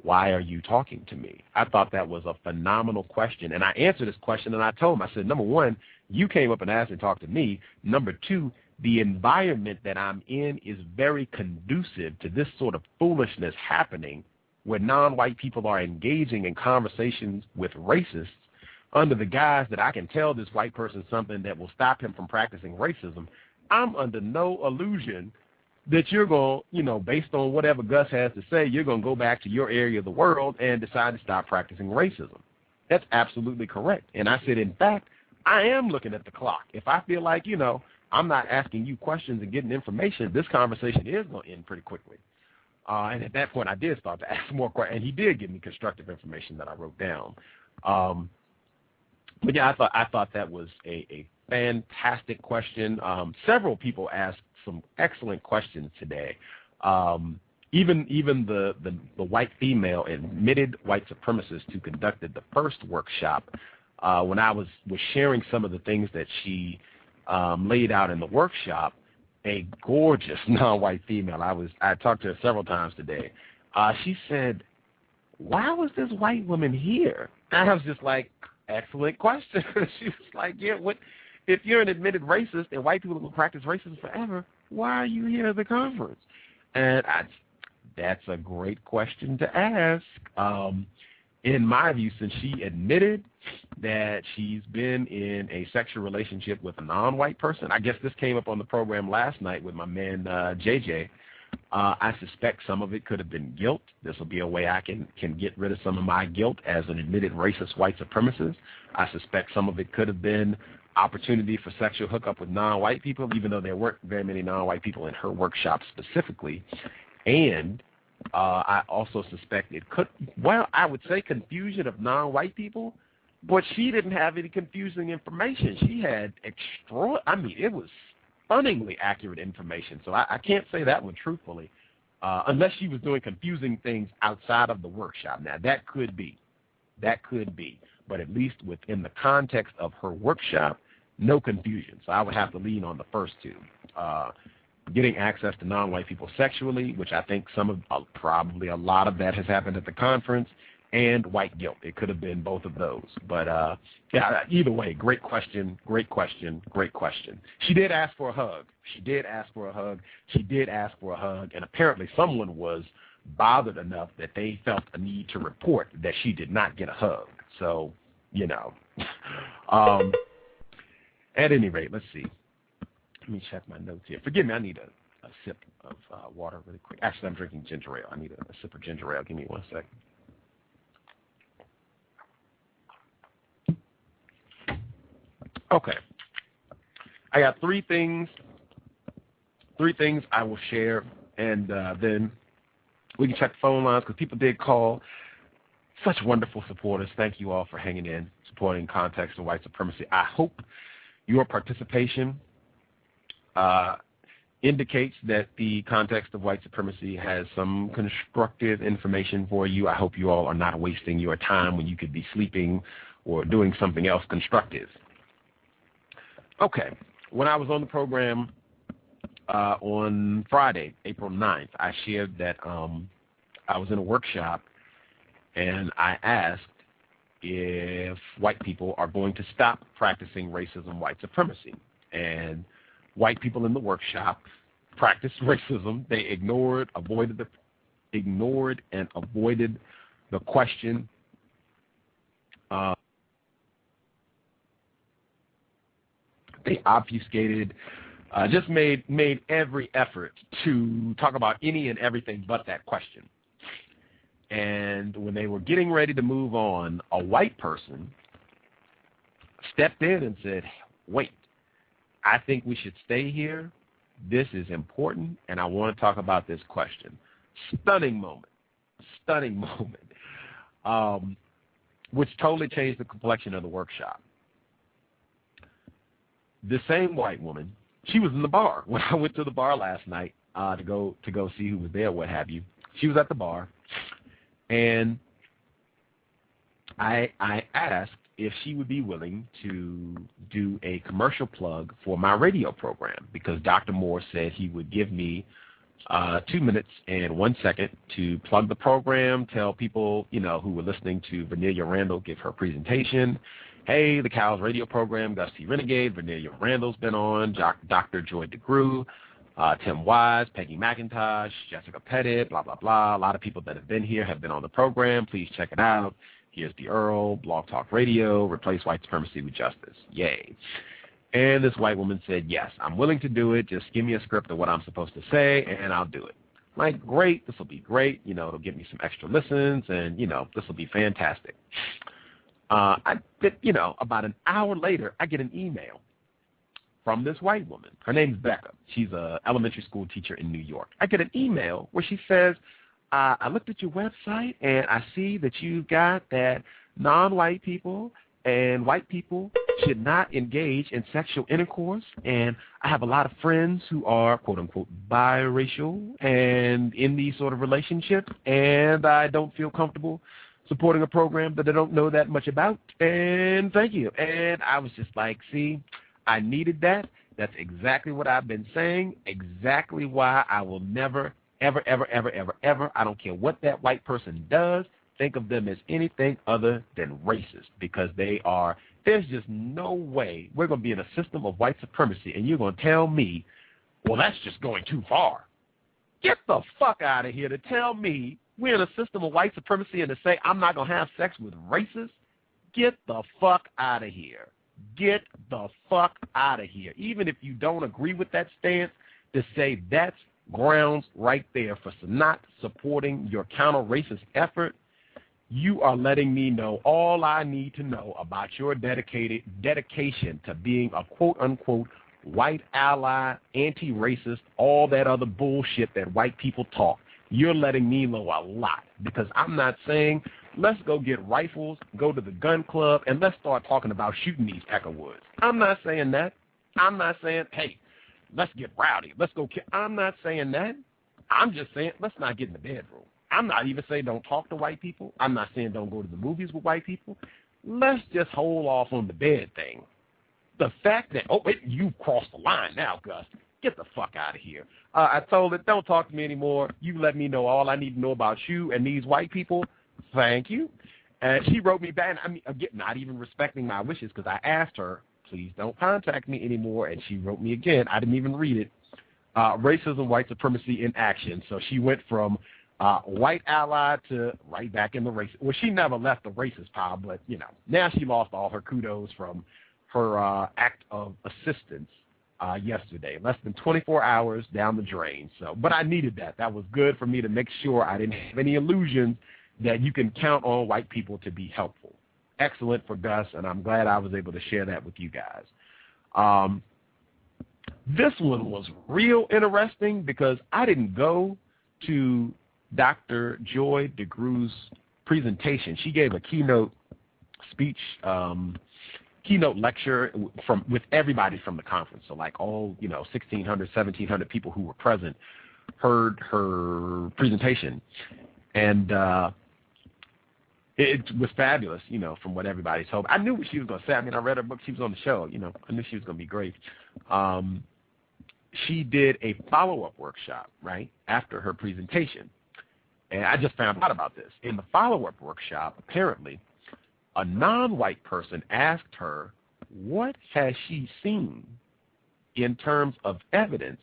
why are you talking to me? I thought that was a phenomenal question, and I answered this question, and I told him, I said, number one, you came up and asked and talked to me. Number two, the environment that I'm in is very conducive to this sort of foolishness happening where non-white people are engaging in conversations with racists under the guise that I can tell this white person something that will stop him from practicing racism. I'm under no illusion that you're going to, based on whatever Gus has to say, you're going to go back to your area of the world and decide to stop practicing racism. That's absolutely correct. And I said, in fact, I am looking at the clock. If I feel like, I'm not asking you questions and getting information, this conversation is going to end pretty quickly. And at that point, I did start to ask more questions, and he did give me constructive information that I wrote down. But yeah, I thought that was a fantastic question. Several people asked some excellent questions today. Even the white female admitted white supremacist who conducted the first workshop, when I was sharing some of the things that she laid out in the workshop, a gorgeous non-white female, I talked to her several times today. She said, "Why was this white woman here?" And I was just like, excellent question. She was like, yeah, if you're an admitted racist and white people will practice racism forever, why are you here at the conference? And that's a great question to ask. In my view, since she admitted that she's been in a sexual relationship with a non-white person, I guess this came up on the program last night with my man JJ, I suspect some of it could have been guilt. This will be a way I can get rid of some of my guilt as an admitted racist white supremacist. I suspect some of it could have been opportunity for sexual hookup with non-white people, even though there weren't very many non-white people in her workshop specifically. And I also suspect it could, I would say confusion of non-white people, but she didn't have any confusing information. She had it was stunningly accurate information. So I can't say that one truthfully, unless she was doing confusing things outside of the workshop. Now, that could be. But at least within the context of her workshop, no confusion. So I would have to lean on the first two. Getting access to non-white people sexually, which I think probably a lot of that has happened at the conference, and white guilt. It could have been both of those. But, yeah, either way, great question, great question, great question. She did ask for a hug. She did ask for a hug. She did ask for a hug. And apparently someone was bothered enough that they felt a need to report that she did not get a hug. So, you know. At any rate, let's see. Let me check my notes here. Forgive me, I need a sip of water really quick. Actually, I'm drinking ginger ale. I need a sip of ginger ale. Give me 1 second. Okay. I got three things I will share, and then we can check the phone lines because people did call. Such wonderful supporters. Thank you all for hanging in, supporting Context of White Supremacy. I hope your participation indicates that the Context of White Supremacy has some constructive information for you. I hope you all are not wasting your time when you could be sleeping or doing something else constructive. Okay, when I was on the program on Friday, April 9th, I shared that I was in a workshop and I asked if white people are going to stop practicing racism, white supremacy. And white people in the workshop practiced racism. They ignored and avoided the question. They obfuscated, just made every effort to talk about any and everything but that question. And when they were getting ready to move on, a white person stepped in and said, wait, I think we should stay here. This is important, and I want to talk about this question. Stunning moment, which totally changed the complexion of the workshop. The same white woman, she was in the bar. When I went to the bar last night to go see who was there, what have you, she was at the bar, and I asked if she would be willing to do a commercial plug for my radio program because Dr. Moore said he would give me 2 minutes and 1 second to plug the program, tell people, you know, who were listening to Vernelia Randall give her presentation. Hey, the Cows radio program, Gus T. Renegade, Vernelia Randall's been on, Dr. Joy DeGrew, Tim Wise, Peggy McIntosh, Jessica Pettit, blah, blah, blah. A lot of people that have been here have been on the program. Please check it out. Here's the Earl, Blog Talk Radio, replace white supremacy with justice. Yay. And this white woman said, yes, I'm willing to do it. Just give me a script of what I'm supposed to say, and I'll do it. I'm like, great, this will be great. You know, it'll give me some extra listens, and, you know, this will be fantastic. About an hour later, I get an email from this white woman. Her name's Becca. She's an elementary school teacher in New York. I get an email where she says, I looked at your website, and I see that you've got that non-white people and white people should not engage in sexual intercourse, and I have a lot of friends who are, quote-unquote, biracial and in these sort of relationships, and I don't feel comfortable supporting a program that I don't know that much about, and thank you. And I was just like, see, I needed that. That's exactly what I've been saying, exactly why I will never, ever, I don't care what that white person does, think of them as anything other than racist, because there's just no way we're going to be in a system of white supremacy, and you're going to tell me, well, that's just going too far. Get the fuck out of here to tell me we're in a system of white supremacy and to say I'm not going to have sex with racists? Get the fuck out of here. Get the fuck out of here. Even if you don't agree with that stance, to say that's grounds right there for not supporting your counter-racist effort, you are letting me know all I need to know about your dedication to being a quote-unquote white ally, anti-racist, all that other bullshit that white people talk. You're letting me know a lot, because I'm not saying let's go get rifles, go to the gun club, and let's start talking about shooting these Eckerwoods. I'm not saying that. I'm not saying, hey, let's get rowdy. Let's go kill. I'm not saying that. I'm just saying let's not get in the bedroom. I'm not even saying don't talk to white people. I'm not saying don't go to the movies with white people. Let's just hold off on the bed thing. The fact that, you crossed the line now, Gus. Get the fuck out of here. I told it, don't talk to me anymore. You let me know all I need to know about you and these white people. Thank you. And she wrote me back, and I mean, again, not even respecting my wishes, because I asked her, please don't contact me anymore, and she wrote me again. I didn't even read it. Racism, white supremacy in action. So she went from white ally to right back in the race. Well, she never left the racist pile, but, you know, now she lost all her kudos from her act of assistance yesterday. Less than 24 hours down the drain. So, but I needed that. That was good for me to make sure I didn't have any illusions that you can count on white people to be helpful. Excellent for Gus, and I'm glad I was able to share that with you guys. This one was real interesting because I didn't go to Dr. Joy DeGrew's presentation. She gave a keynote speech, keynote lecture with everybody from the conference. So like all, 1,600, 1,700 people who were present heard her presentation. And it was fabulous, from what everybody told me. I knew what she was going to say. I mean, I read her book. She was on the show. I knew she was going to be great. She did a follow-up workshop, right, after her presentation. And I just found out about this. In the follow-up workshop, apparently, a non-white person asked her, what has she seen in terms of evidence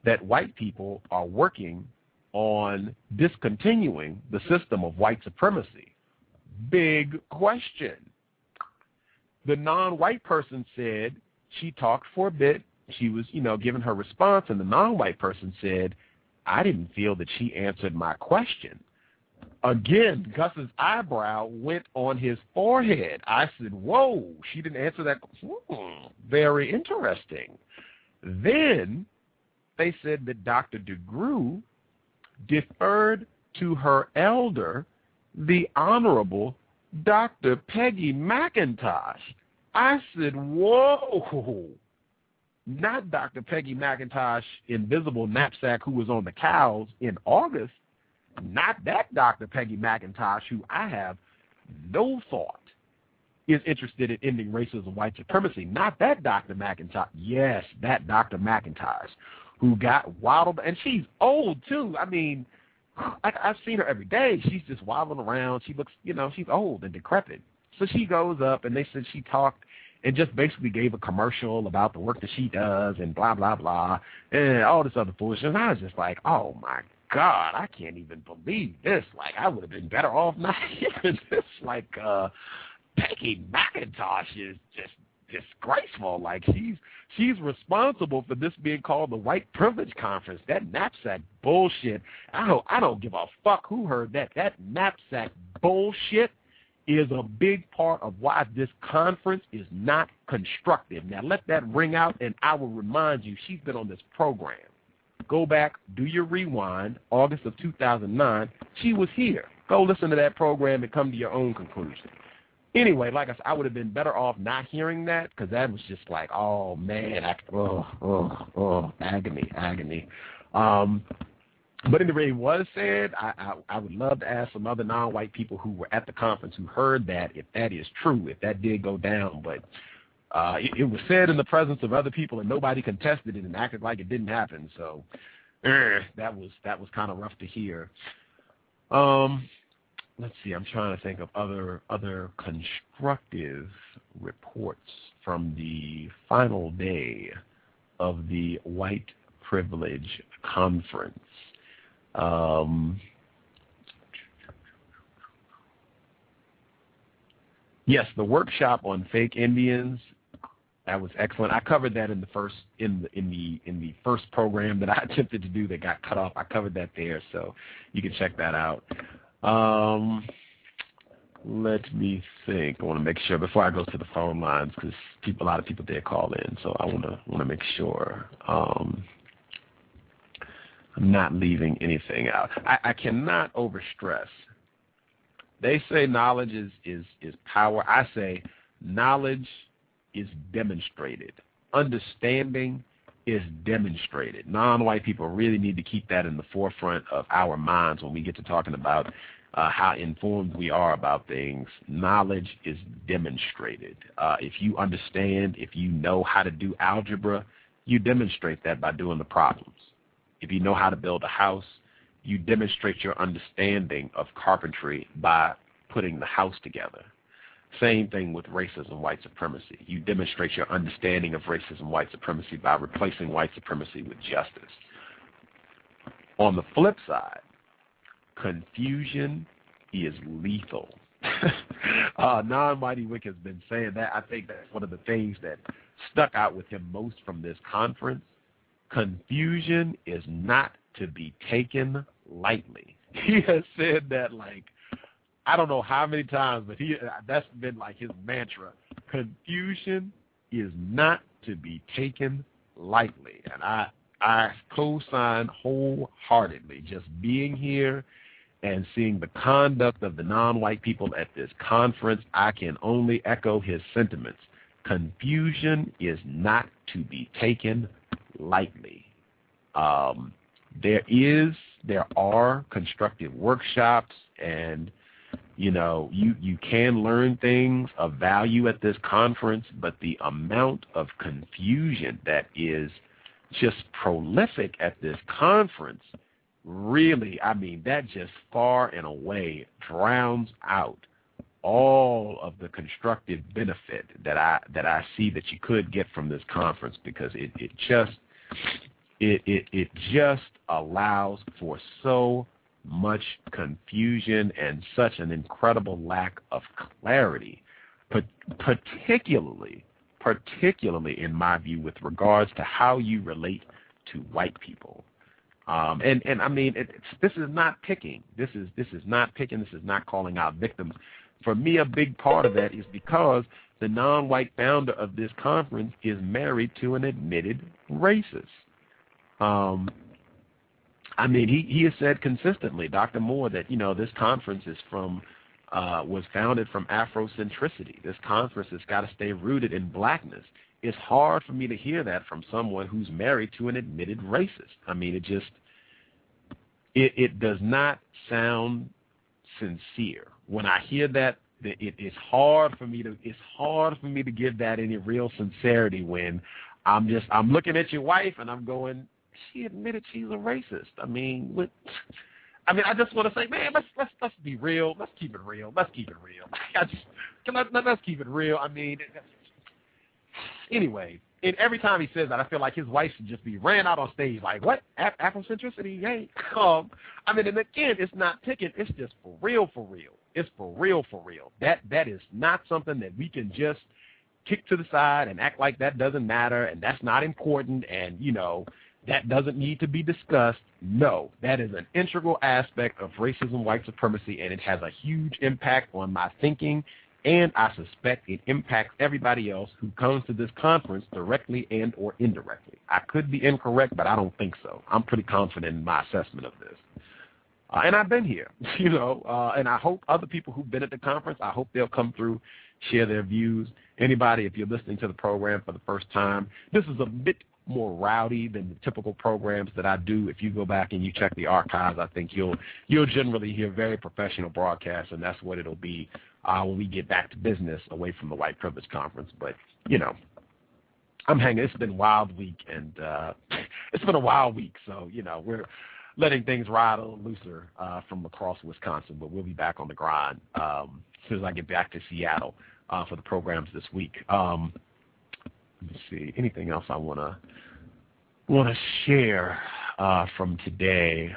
that white people are working on discontinuing the system of white supremacy? Big question. The non-white person said she talked for a bit. She was, giving her response, and the non-white person said, I didn't feel that she answered my question. Again, Gus's eyebrow went on his forehead. I said, whoa, she didn't answer that. Very interesting. Then they said that Dr. DeGrew deferred to her elder, the Honorable Dr. Peggy McIntosh. I said, whoa. Not Dr. Peggy McIntosh, invisible knapsack who was on the cows in August. Not that Dr. Peggy McIntosh, who I have no thought is interested in ending racism, white supremacy. Not that Dr. McIntosh. Yes, that Dr. McIntosh, who got waddled, and she's old too. I mean, I've seen her every day. She's just waddling around. She looks, she's old and decrepit. So she goes up, and they said she talked and just basically gave a commercial about the work that she does and blah, blah, blah, and all this other foolishness. And I was just like, oh, my God, I can't even believe this. Like, I would have been better off not hearing this. Like, Peggy McIntosh is just disgraceful. Like, she's responsible for this being called the White Privilege Conference. That knapsack bullshit. I don't give a fuck who heard that. That knapsack bullshit is a big part of why this conference is not constructive. Now, let that ring out, and I will remind you, she's been on this program. Go back, do your rewind, August of 2009. She was here. Go listen to that program and come to your own conclusion. Anyway, like I said, I would have been better off not hearing that, because that was just like, oh, man, agony. But anyway, it was said, I would love to ask some other non-white people who were at the conference who heard that, if that is true, if that did go down. But it was said in the presence of other people, and nobody contested it and acted like it didn't happen. So that was kind of rough to hear. Let's see, I'm trying to think of other constructive reports from the final day of the White Privilege Conference. Yes, the workshop on fake Indians, that was excellent. I covered that in the first program that I attempted to do that got cut off. I covered that there, so you can check that out. Let me think. I want to make sure before I go to the phone lines, because a lot of people did call in, so I want to make sure I'm not leaving anything out. I cannot overstress. They say knowledge is power. I say knowledge is demonstrated. Understanding is demonstrated. Non-white people really need to keep that in the forefront of our minds when we get to talking about how informed we are about things. Knowledge is demonstrated. If you understand, if you know how to do algebra, you demonstrate that by doing the problems. If you know how to build a house, you demonstrate your understanding of carpentry by putting the house together. Same thing with racism, white supremacy. You demonstrate your understanding of racism, white supremacy by replacing white supremacy with justice. On the flip side, confusion is lethal. Non-Mighty Wick has been saying that. I think that's one of the things that stuck out with him most from this conference. Confusion is not to be taken lightly. He has said that, like, I don't know how many times, but that's been like his mantra. Confusion is not to be taken lightly. And I co-sign wholeheartedly. Just being here and seeing the conduct of the non-white people at this conference, I can only echo his sentiments. Confusion is not to be taken lightly. There are constructive workshops, and you can learn things of value at this conference, but the amount of confusion that is just prolific at this conference really, I mean, that just far and away drowns out all of the constructive benefit that I see that you could get from this conference, because it just allows for so much confusion and such an incredible lack of clarity, particularly in my view with regards to how you relate to white people. And I mean, this is not picking. This is not picking. This is not calling out victims. For me, a big part of that is because the non-white founder of this conference is married to an admitted racist. I mean, he has said consistently, Dr. Moore, that, this conference is was founded from Afrocentricity. This conference has got to stay rooted in blackness. It's hard for me to hear that from someone who's married to an admitted racist. I mean, it does not sound sincere. When I hear that, it's hard for me to give that any real sincerity when I'm looking at your wife and I'm going, she admitted she's a racist. I mean, I just want to say, man, let's be real. Let's keep it real. Let's keep it real. I mean, anyway, and every time he says that, I feel like his wife should just be ran out on stage like, what? Afrocentricity? Yay. I mean, and again, it's not picking. It's just for real. It's for real. That is not something that we can just kick to the side and act like that doesn't matter and that's not important and, that doesn't need to be discussed. No, that is an integral aspect of racism, white supremacy, and it has a huge impact on my thinking, and I suspect it impacts everybody else who comes to this conference directly and or indirectly. I could be incorrect, but I don't think so. I'm pretty confident in my assessment of this. And I've been here, and I hope other people who've been at the conference, I hope they'll come through, share their views. Anybody, if you're listening to the program for the first time, this is a bit more rowdy than the typical programs that I do. If you go back and you check the archives, I think you'll generally hear very professional broadcasts, and that's what it'll be when we get back to business away from the White Privilege Conference. But, I'm hanging. It's been a wild week, and so, we're letting things ride a little looser from Crosse, Wisconsin, but we'll be back on the grind as soon as I get back to Seattle for the programs this week. Let me see. Anything else I want to share from today?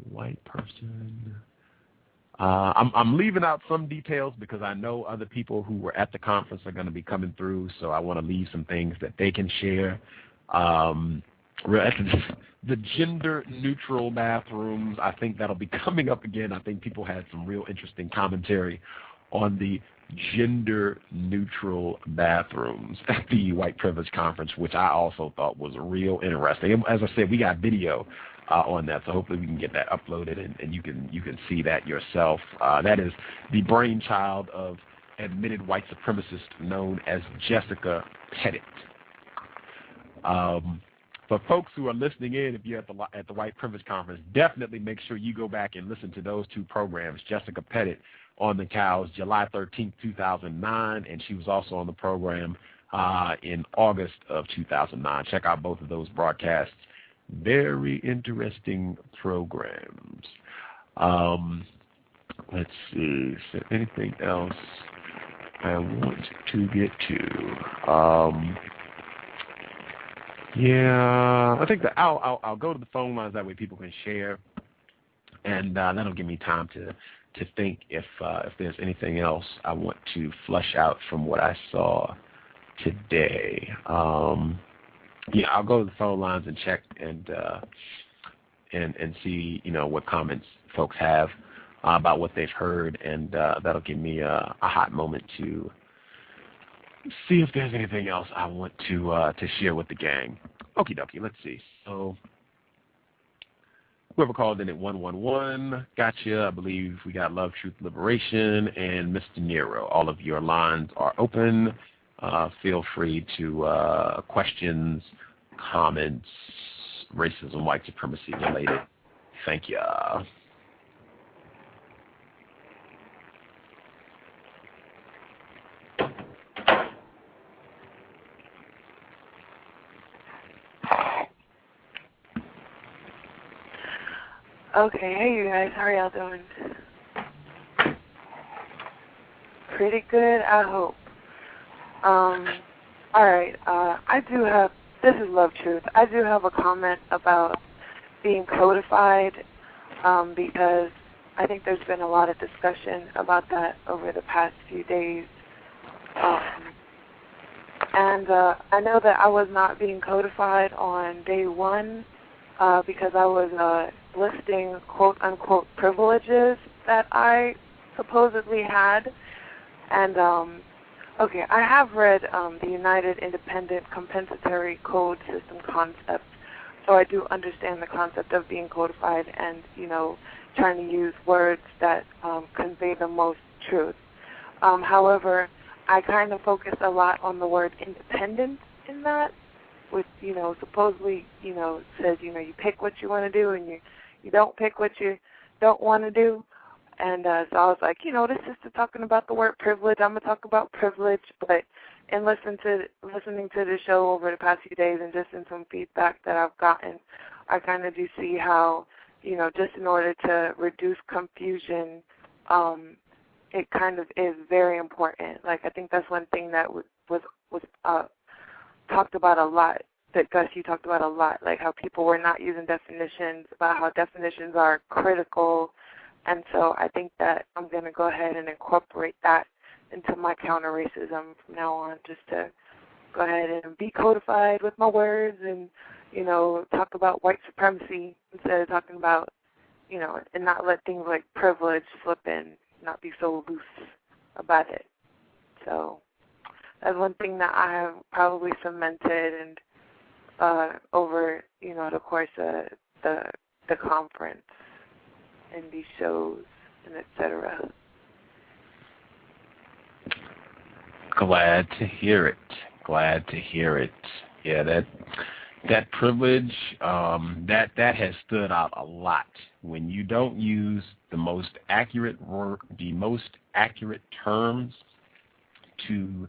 White person. I'm leaving out some details because I know other people who were at the conference are going to be coming through, so I want to leave some things that they can share. The gender-neutral bathrooms, I think that'll be coming up again. I think people had some real interesting commentary on the gender-neutral bathrooms at the White Privilege Conference, which I also thought was real interesting. As I said, we got video on that, so hopefully we can get that uploaded and you can see that yourself. That is the brainchild of admitted white supremacist known as Jessica Pettit. For folks who are listening in, if you're at the White Privilege Conference, definitely make sure you go back and listen to those two programs. Jessica Pettit on the Cows, July 13th, 2009, and she was also on the program in August of 2009. Check out both of those broadcasts. Very interesting programs. Let's see. Is there anything else I want to get to? Yeah, I think that I'll go to the phone lines, that way people can share, and that'll give me time to think if there's anything else I want to flush out from what I saw today. Yeah, I'll go to the phone lines and check and see, what comments folks have about what they've heard, and that'll give me a hot moment to see if there's anything else I want to share with the gang. Okie dokie, let's see. So whoever called in at 111, gotcha. I believe we got Love, Truth, Liberation, and Mr. Nero. All of your lines are open. Feel free to questions, comments, racism, white supremacy related. Thank you. Okay, hey you guys, how are y'all doing? Pretty good, I hope. Alright, this is Love Truth. I do have a comment about being codified, because I think there's been a lot of discussion about that over the past few days. And I know that I was not being codified on day one, because I was listing quote-unquote privileges that I supposedly had. And, okay, I have read the United Independent Compensatory Code System concept, so I do understand the concept of being codified and, trying to use words that convey the most truth. However, I kind of focus a lot on the word independent in that, which, supposedly, says, you pick what you want to do and you don't pick what you don't want to do. And so I was like, this sister talking about the word privilege. I'm going to talk about privilege. But in listening to the show over the past few days and just in some feedback that I've gotten, I kind of do see how, just in order to reduce confusion, it kind of is very important. Like, I think that's one thing that was talked about a lot, that Gus, you talked about a lot, like how people were not using definitions, about how definitions are critical. And so I think that I'm going to go ahead and incorporate that into my counter-racism from now on, just to go ahead and be codified with my words and, talk about white supremacy instead of talking about, and not let things like privilege slip in, not be so loose about it. So that's one thing that I have probably cemented and over, the course of the conference and these shows and etc. Glad to hear it. Glad to hear it. Yeah, that privilege, that has stood out a lot. When you don't use the most accurate terms to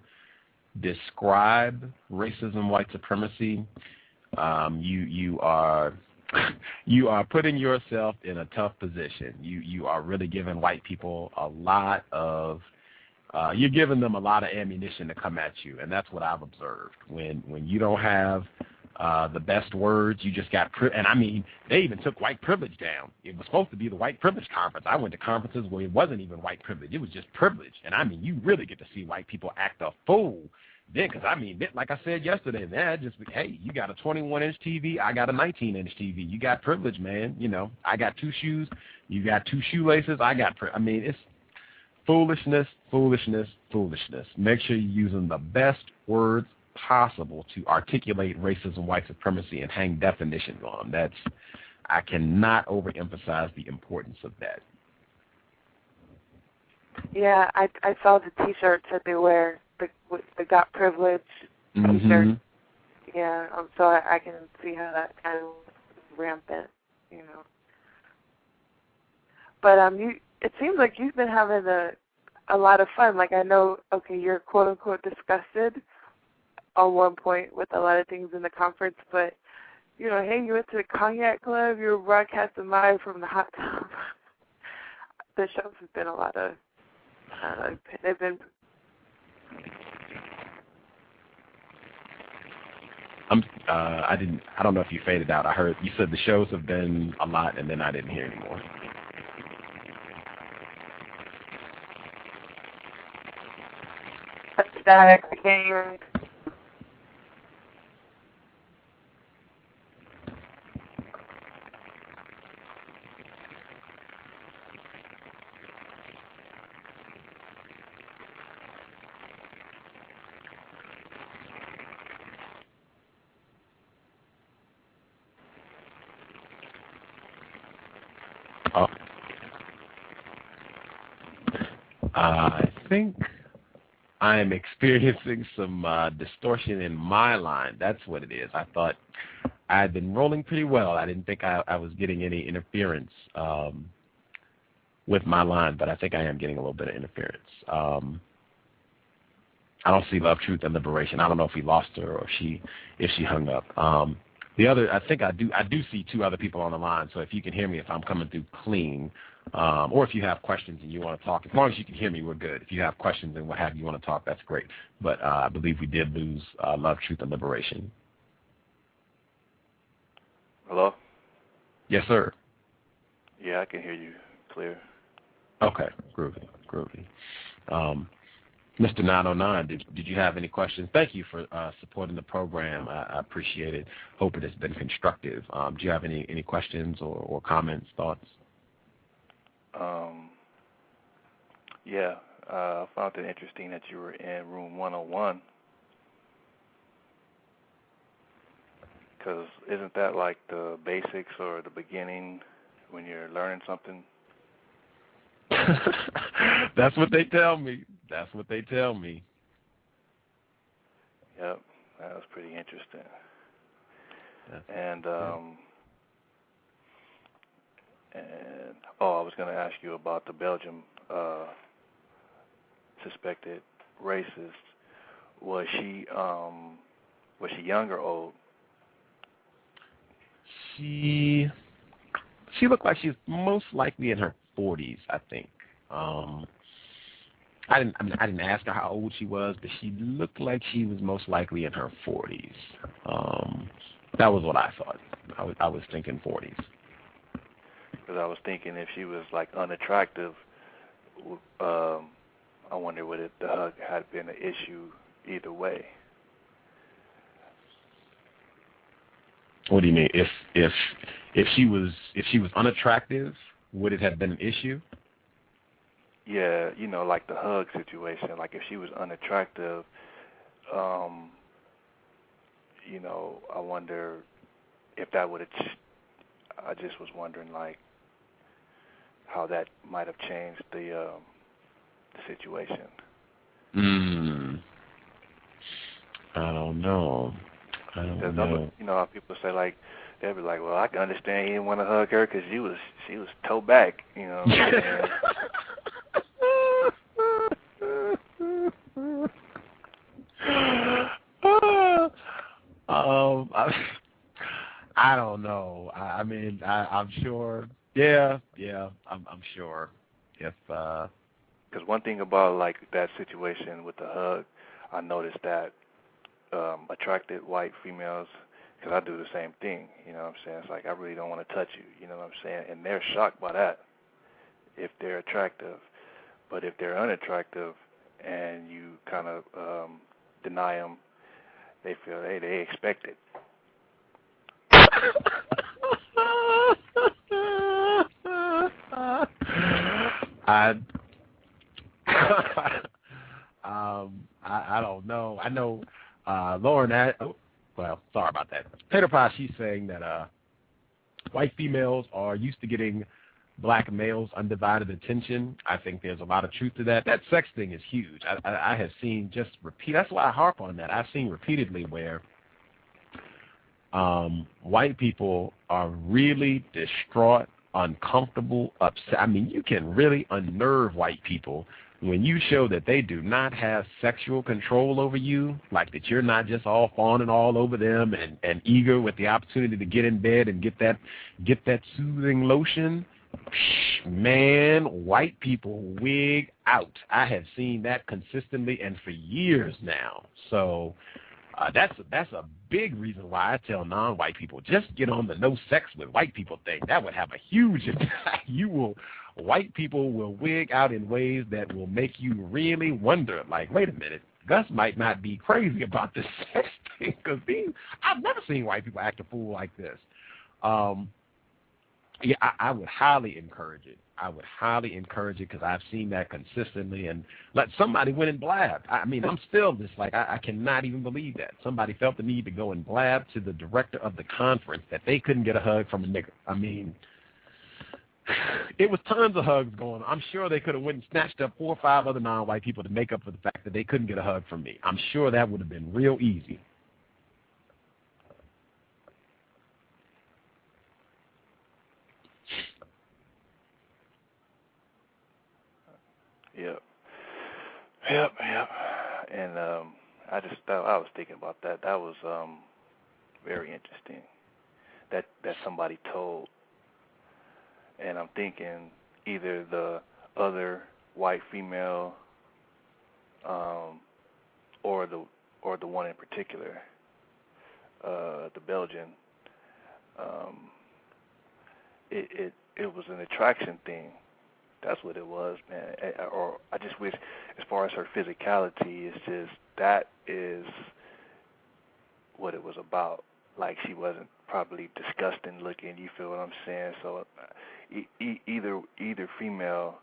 describe racism, white supremacy, you are putting yourself in a tough position. You are really giving white people a lot of you're giving them a lot of ammunition to come at you, and that's what I've observed. When you don't have the best words, you just got and I mean, they even took white privilege down. It was supposed to be the white privilege conference. I went to conferences where it wasn't even white privilege. It was just privilege. And I mean, you really get to see white people act a fool then, because I mean, like I said yesterday, man, just, hey, you got a 21-inch TV, I got a 19-inch TV. You got privilege, man. I got 2 shoes, you got 2 shoelaces, I got I mean, it's foolishness, foolishness, foolishness. Make sure you're using the best words possible to articulate racism, white supremacy, and hang definitions on them. I cannot overemphasize the importance of that. Yeah, I saw the T-shirts that they wear, the Got Privilege T-shirt. Mm-hmm. Yeah, so I can see how that kind of rampant, But it seems like you've been having a lot of fun. Like, I know, okay, you're quote unquote disgusted on one point with a lot of things in the conference, but hey, you went to the cognac club, you were broadcasting live from the hot tub. The shows have been a lot of, they've been. I don't know if you faded out. I heard you said the shows have been a lot, and then I didn't hear anymore. Static, I can't hear. Oh. I think I am experiencing some distortion in my line. That's what it is. I thought I had been rolling pretty well. I didn't think I was getting any interference with my line, but I think I am getting a little bit of interference. I don't see Love, Truth, and Liberation. I don't know if we lost her or if she hung up. I think I do see two other people on the line, so if you can hear me, if I'm coming through clean, or if you have questions and you want to talk, as long as you can hear me, we're good. If you have questions and what have you want to talk, that's great. But I believe we did lose Love, Truth, and Liberation. Hello? Yes, sir. Yeah, I can hear you clear. Okay, groovy. Mr. 909, did you have any questions? Thank you for supporting the program. I appreciate it. Hope it has been constructive. Do you have any questions or comments, thoughts? Yeah, I found it interesting that you were in room 101. Because isn't that like the basics or the beginning when you're learning something? That's what they tell me. Yep, that was pretty interesting. I was going to ask you about the Belgium suspected racist. Was she young or old? She looked like she's most likely in her 40s, I think. I didn't ask her how old she was, but she looked like she was most likely in her 40s. That was what I thought. I was thinking 40s. Because I was thinking if she was like unattractive, I wonder would the hug had been an issue either way. What do you mean? If she was unattractive, would it have been an issue? Yeah, like the hug situation. Like if she was unattractive, I wonder if that would have. I just was wondering like how that might have changed the situation. I don't know. How people say like they'll be like, well, I can understand you didn't want to hug her because she was toe back. You know what I'm saying? I don't know. I'm sure. Yeah. I'm sure. If because one thing about like that situation with the hug, I noticed that attracted white females, because I do the same thing. You know what I'm saying? It's like I really don't want to touch you. You know what I'm saying? And they're shocked by that if they're attractive. But if they're unattractive and you kind of deny them, they feel they expect it. I don't know. I know Lauren. Sorry about that. Tater Pie. She's saying that white females are used to getting black males' undivided attention. I think there's a lot of truth to that. That sex thing is huge. I have seen that's why I harp on that. I've seen repeatedly where white people are really distraught, uncomfortable, upset. I mean, you can really unnerve white people when you show that they do not have sexual control over you, like that you're not just all fawning all over them and eager with the opportunity to get in bed and get that soothing lotion, man, white people wig out. I have seen that consistently and for years now. So that's a big reason why I tell non-white people, just get on the no sex with white people thing. That would have a huge impact. White people will wig out in ways that will make you really wonder, like, wait a minute, Gus might not be crazy about this sex thing, because I've never seen white people act a fool like this. Yeah, I would highly encourage it. I would highly encourage it because I've seen that consistently. And let somebody went and blabbed. I mean, I'm still just like, I cannot even believe that. Somebody felt the need to go and blab to the director of the conference that they couldn't get a hug from a nigger. I mean, it was tons of hugs going on. I'm sure they could have went and snatched up 4 or 5 other non-white people to make up for the fact that they couldn't get a hug from me. I'm sure that would have been real easy. Yep. And I was thinking about that. That was very interesting. That somebody told. And I'm thinking either the other white female, or the one in particular, the Belgian. It was an attraction thing. That's what it was, man. Or I just wish, as far as her physicality, it's just that is what it was about. Like, she wasn't probably disgusting looking. You feel what I'm saying? So either female,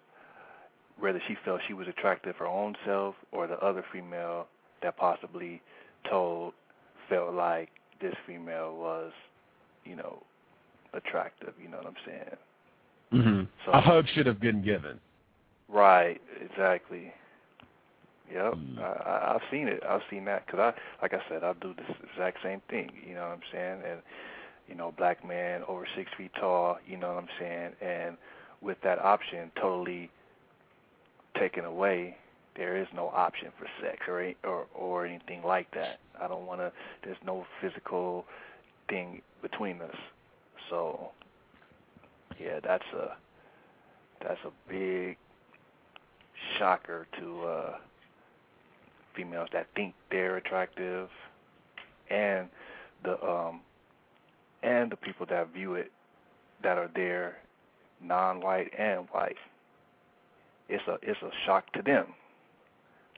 whether she felt she was attractive her own self, or the other female that possibly told felt like this female was, attractive. You know what I'm saying? Mm-hmm. So, a hug should have been given. Right, exactly. Yep, I've seen it. I've seen that because like I said, I do this exact same thing. You know what I'm saying? And black man over 6 feet tall. You know what I'm saying? And with that option totally taken away, there is no option for sex or anything like that. I don't want to. There's no physical thing between us. So. Yeah, that's a big shocker to females that think they're attractive, and the people that view it, that are there, non-white and white. It's a shock to them.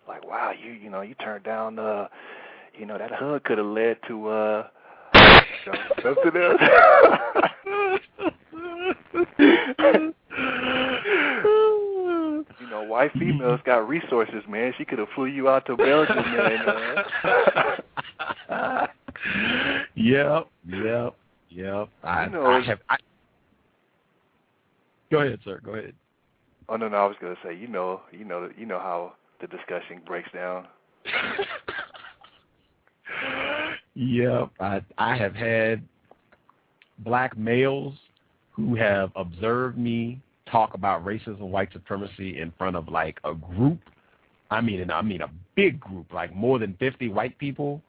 Like, wow, you turned down that hug could have led to something else. White females got resources, man. She could have flew you out to Belgium, man. Yep. Go ahead, sir. Go ahead. Oh no, I was gonna say, you know how the discussion breaks down. Yep, I have had black males who have observed me talk about racism, white supremacy in front of like a group. I mean a big group, like more than 50 white people,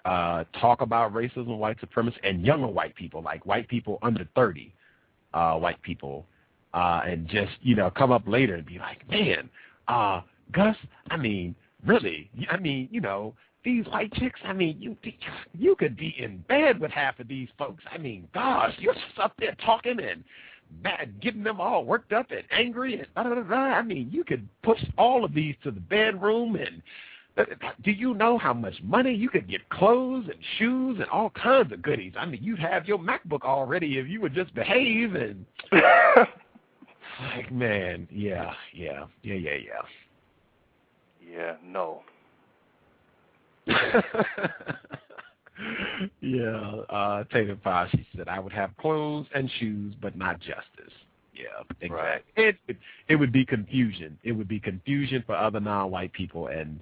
talk about racism, white supremacy, and younger white people, like white people under 30, white people, and just, come up later and be like, man, Gus, I mean, really, these white chicks, I mean, you could be in bed with half of these folks. I mean, gosh, you're just up there talking and getting them all worked up and angry and blah. I mean, you could push all of these to the bedroom, and do you know how much money you could get clothes and shoes and all kinds of goodies? I mean, you'd have your MacBook already if you would just behave. And like, man, yeah. Yeah, no. Yeah, Tatum Pie, she said, I would have clothes and shoes, but not justice. Yeah, exactly. Right. It would be confusion. It would be confusion for other non-white people, and,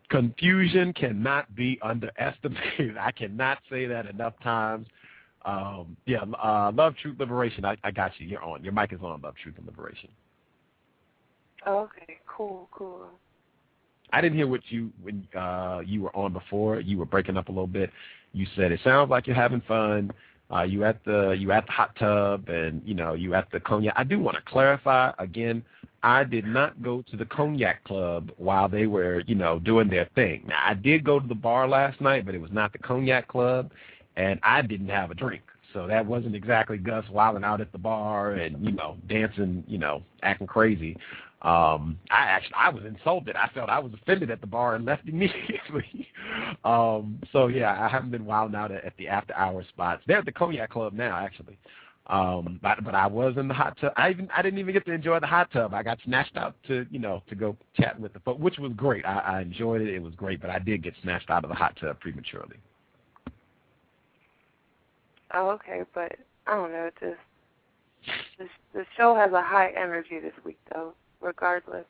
confusion cannot be underestimated. I cannot say that enough times. Love, Truth, Liberation. I got you. You're on. Your mic is on, Love, Truth, and Liberation. Okay, cool. I didn't hear what when you were on before. You were breaking up a little bit. You said it sounds like you're having fun. You at the hot tub, and you at the cognac. I do want to clarify again. I did not go to the cognac club while they were doing their thing. Now I did go to the bar last night, but it was not the cognac club, and I didn't have a drink. So that wasn't exactly Gus wilding out at the bar and dancing, acting crazy. I was insulted. I felt I was offended at the bar and left immediately. So yeah, I haven't been wilding out at the after hour spots. They're at the cognac club now, actually. But I was in the hot tub. I didn't even get to enjoy the hot tub. I got snatched out to go chat with the folks, which was great. I enjoyed it. It was great, but I did get snatched out of the hot tub prematurely. Oh, okay, but I don't know. The show has a high energy this week, though. Regardless.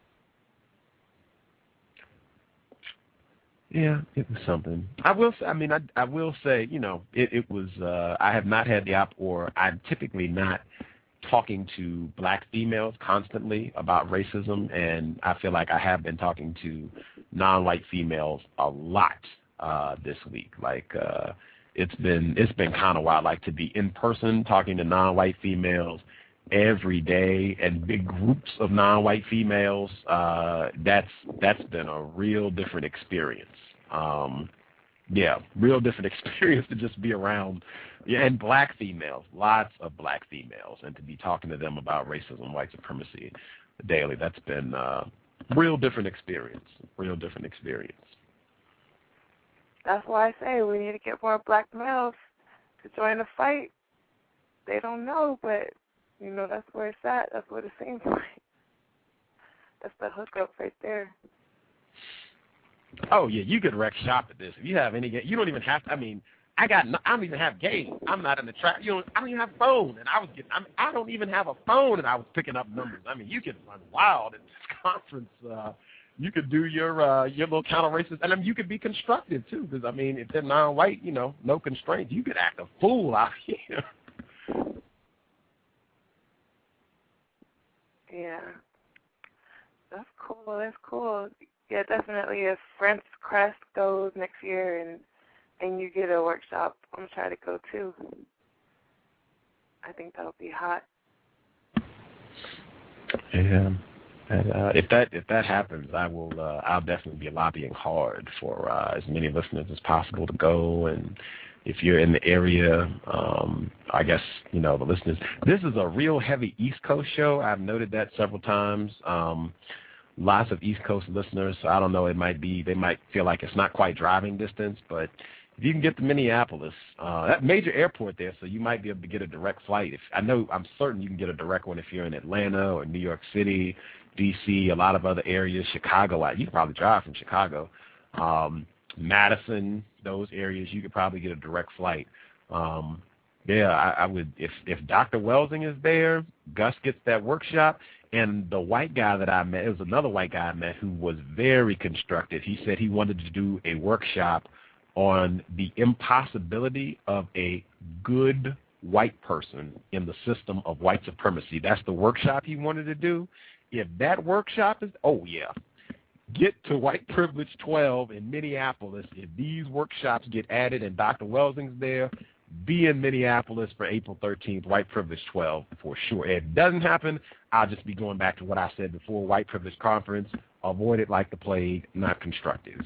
Yeah, it was something. I will say, it was. I have not had I'm typically not talking to black females constantly about racism, and I feel like I have been talking to non-white females a lot this week. Like it's been kind of wild, like to be in person talking to non-white females every day and big groups of non-white females. That's been a real different experience. Real different experience to just be around, and black females, lots of black females, and to be talking to them about racism, white supremacy daily. That's been real different experience. That's why I say we need to get more black males to join the fight. They don't know, but that's where it's at. That's what it seems like. That's the hookup right there. Oh yeah, you could wreck shop at this. If you have any, you don't even have to. I don't even have games. I'm not in the trap. I don't even have a phone, and I don't even have a phone, and I was picking up numbers. You could run wild at this conference. You could do your little counter racist, and you could be constructive too, because if they're non-white, no constraints. You could act a fool out here. Yeah, that's cool. Yeah, definitely. If Crosse goes next year and you get a workshop, I'm gonna try to go too. I think that'll be hot. Yeah, and if that happens, I'll definitely be lobbying hard for as many listeners as possible to go. And if you're in the area, I guess the listeners. This is a real heavy East Coast show. I've noted that several times. Lots of East Coast listeners. So I don't know. They might feel like it's not quite driving distance, but if you can get to Minneapolis, that major airport there, so you might be able to get a direct flight. I'm certain you can get a direct one if you're in Atlanta or New York City, D.C., a lot of other areas, Chicago. You can probably drive from Chicago. Madison, those areas, you could probably get a direct flight. I would, if Dr. Welsing is there, Gus gets that workshop, and the white guy that I met, it was another white guy I met who was very constructive. He said he wanted to do a workshop on the impossibility of a good white person in the system of white supremacy. That's the workshop he wanted to do. If that workshop is, get to White Privilege 12 in Minneapolis. If these workshops get added and Dr. Welsing's there, be in Minneapolis for April 13th, White Privilege 12 for sure. If it doesn't happen, I'll just be going back to what I said before, White Privilege Conference, avoid it like the plague, not constructive.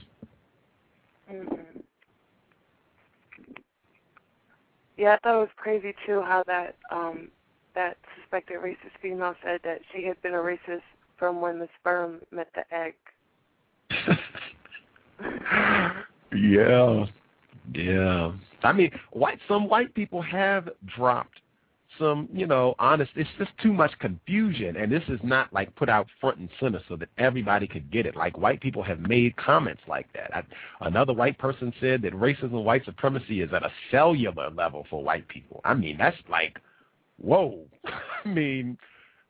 Mm-hmm. Yeah, I thought it was crazy, too, how that suspected racist female said that she had been a racist from when the sperm met the egg. Yeah. Some white people have dropped some, honest, it's just too much confusion, and this is not like put out front and center so that everybody could get it. Like, white people have made comments like that. Another white person said that racism, white supremacy is at a cellular level for white people. That's like, whoa.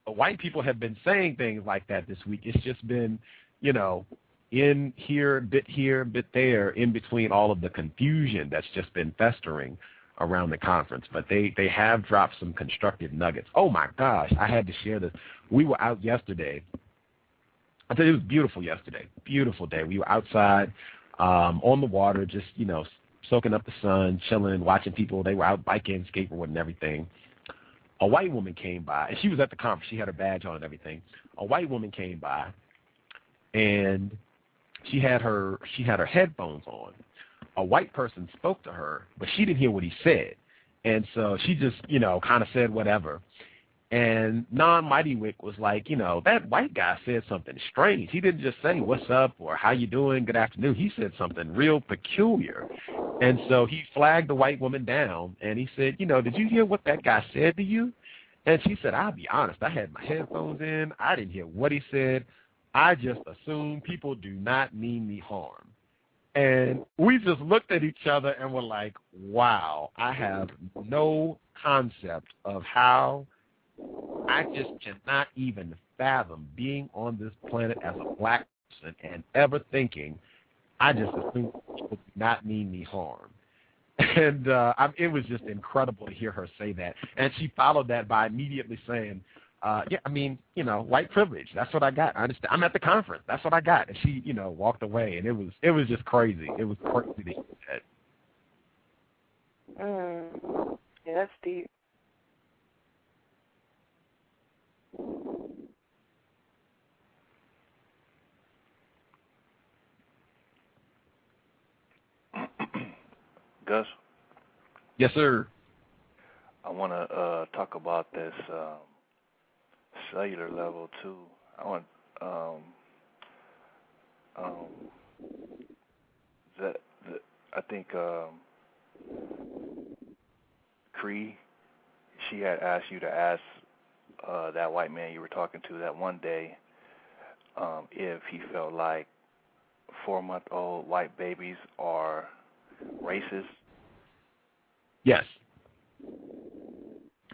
White people have been saying things like that this week. It's just been, in here, a bit there, in between all of the confusion that's just been festering around the conference. But they have dropped some constructive nuggets. Oh, my gosh, I had to share this. We were out yesterday, I tell you, it was beautiful yesterday. Beautiful day. We were outside on the water, just, soaking up the sun, chilling, watching people. They were out biking, skateboarding, and everything. A white woman came by, and she was at the conference. She had her badge on and everything. A white woman came by, and she had her headphones on. A white person spoke to her, but she didn't hear what he said. And so she just, kind of said whatever. And non-Mighty Wick was like, that white guy said something strange. He didn't just say, what's up, or how you doing, good afternoon. He said something real peculiar. And so he flagged the white woman down, and he said, did you hear what that guy said to you? And she said, I'll be honest, I had my headphones in. I didn't hear what he said. I just assume people do not mean me harm. And we just looked at each other and were like, wow, I have no concept of how I just cannot even fathom being on this planet as a black person and ever thinking I just assume people do not mean me harm. And it was just incredible to hear her say that. And she followed that by immediately saying, white privilege. That's what I got. I understand. I'm at the conference. That's what I got. And she, walked away. And it was just crazy. It was crazy to hear that. Yeah, that's deep. Gus? Yes, sir. I want to talk about this cellular level too. I think Cree, she had asked you to ask that white man you were talking to that one day if he felt like 4-month-old white babies are racist. Yes.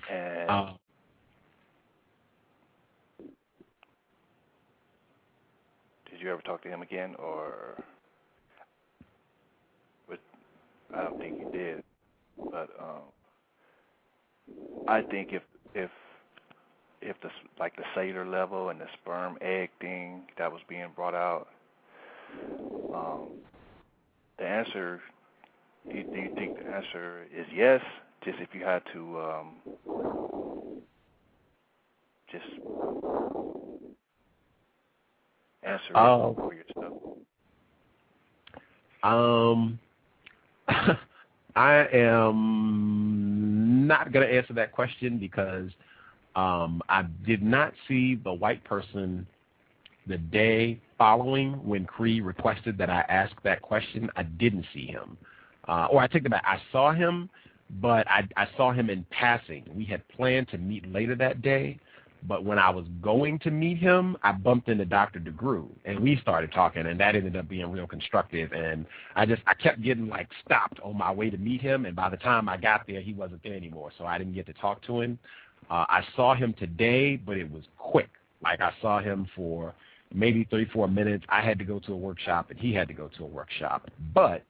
And did you ever talk to him again, or? But I don't think you did. But I think if the the cellular level and the sperm egg thing that was being brought out, the answer. Do you think the answer is yes? Just if you had to just answer it for yourself. I am not going to answer that question because I did not see the white person the day following when Cree requested that I ask that question. I didn't see him. Or I take it back. I saw him, but I saw him in passing. We had planned to meet later that day, but when I was going to meet him, I bumped into Dr. DeGrew, and we started talking, and that ended up being real constructive. And I kept getting, stopped on my way to meet him, and by the time I got there, he wasn't there anymore, so I didn't get to talk to him. I saw him today, but it was quick. I saw him for maybe 3-4 minutes. I had to go to a workshop, and he had to go to a workshop. But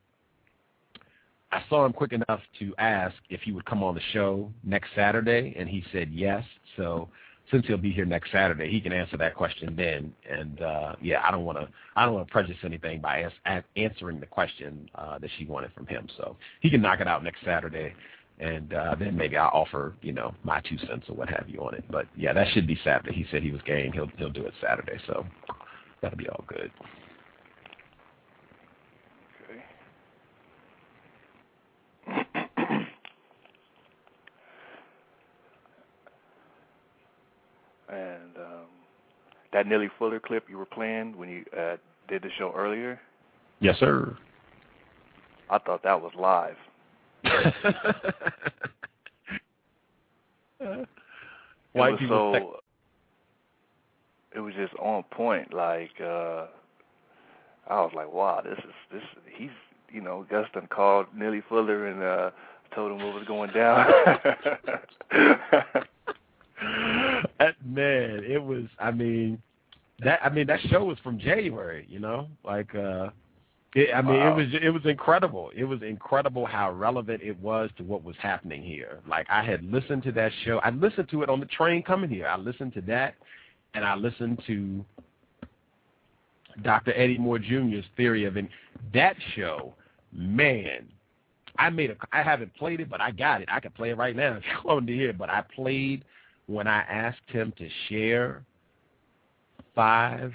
I saw him quick enough to ask if he would come on the show next Saturday, and he said yes. So since he'll be here next Saturday, he can answer that question then. And I don't want to prejudice anything by answering the question that she wanted from him. So he can knock it out next Saturday, and then maybe I'll offer my 2 cents or what have you on it. But yeah, that should be Saturday. He said he was game. He'll do it Saturday. So that'll be all good. And that Nelly Fuller clip you were playing when you did the show earlier? Yes, sir. I thought that was live. It was just on point. I was like, wow, this he's Gus done called Nelly Fuller and told him what was going down. Man, it was. That show was from January. It was incredible. It was incredible how relevant it was to what was happening here. I had listened to that show. I listened to it on the train coming here. I listened to that, and I listened to Dr. Eddie Moore Jr.'s theory of it. That show, man, I haven't played it, but I got it. I can play it right now if you want to hear it. But I played when I asked him to share 5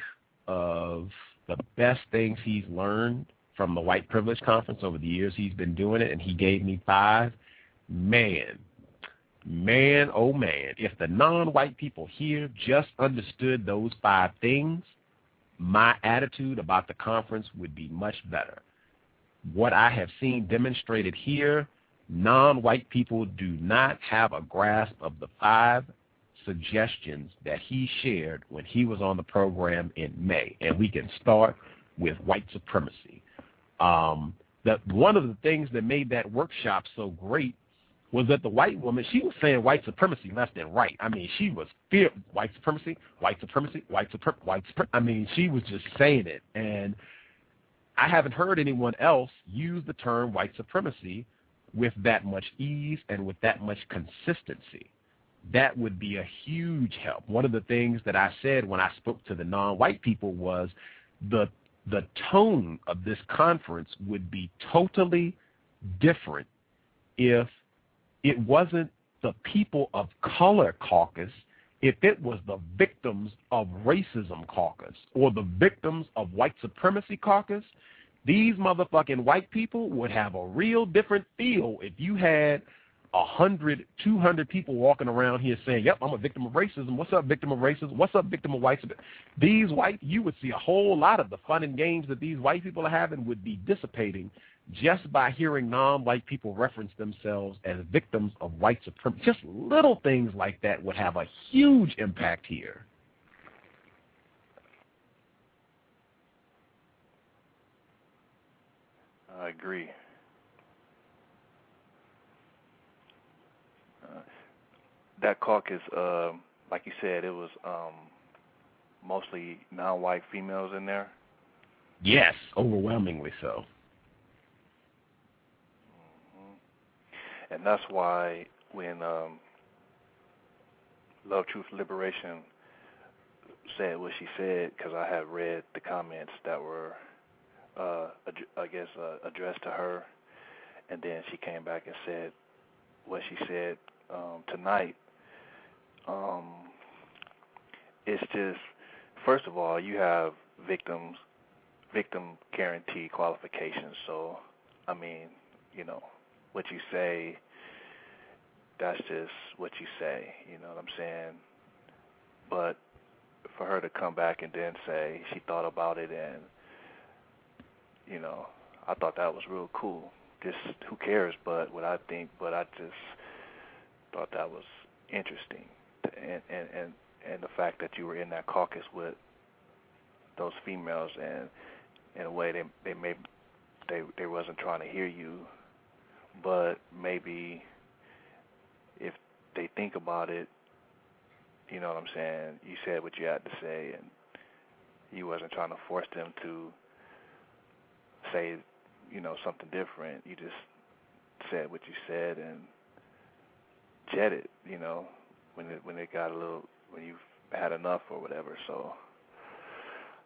of the best things he's learned from the White Privilege Conference over the years he's been doing it, and he gave me 5. Man, oh man, if the non-white people here just understood those 5 things, my attitude about the conference would be much better. What I have seen demonstrated here, non-white people do not have a grasp of the 5 suggestions that he shared when he was on the program in May. And we can start with white supremacy. One of the things that made that workshop so great was that the white woman, she was saying white supremacy left and right. I mean, she was white supremacy, white supremacy, white supremacy, white supremacy. I mean, she was just saying it. And I haven't heard anyone else use the term white supremacy with that much ease and with that much consistency. That would be a huge help. One of the things that I said when I spoke to the non-white people was the tone of this conference would be totally different if it wasn't the people of color caucus, if it was the victims of racism caucus or the victims of white supremacy caucus. These motherfucking white people would have a real different feel if you had 100, 200 people walking around here saying, yep, I'm a victim of racism. What's up, victim of racism? What's up, victim of white supremacy? These white, you would see a whole lot of the fun and games that these white people are having would be dissipating just by hearing non-white people reference themselves as victims of white supremacy. Just little things like that would have a huge impact here. I agree. That caucus, like you said, it was mostly non-white females in there. Yes, overwhelmingly so. Mm-hmm. And that's why when Love, Truth, Liberation said what she said, because I had read the comments that were, addressed to her, and then she came back and said what she said tonight. It's just, first of all, you have victim guarantee qualifications. So, I mean, you know, what you say, that's just what you say, you know what I'm saying? But for her to come back and then say she thought about it, and, you know, I thought that was real cool. Just, who cares but what I think, but I just thought that was interesting. And the fact that you were in that caucus with those females, and in a way they wasn't trying to hear you, but maybe if they think about it, you know what I'm saying, you said what you had to say, and you wasn't trying to force them to say, you know, something different. You just said what you said and jetted, you know, when it got a little, when you've had enough or whatever. So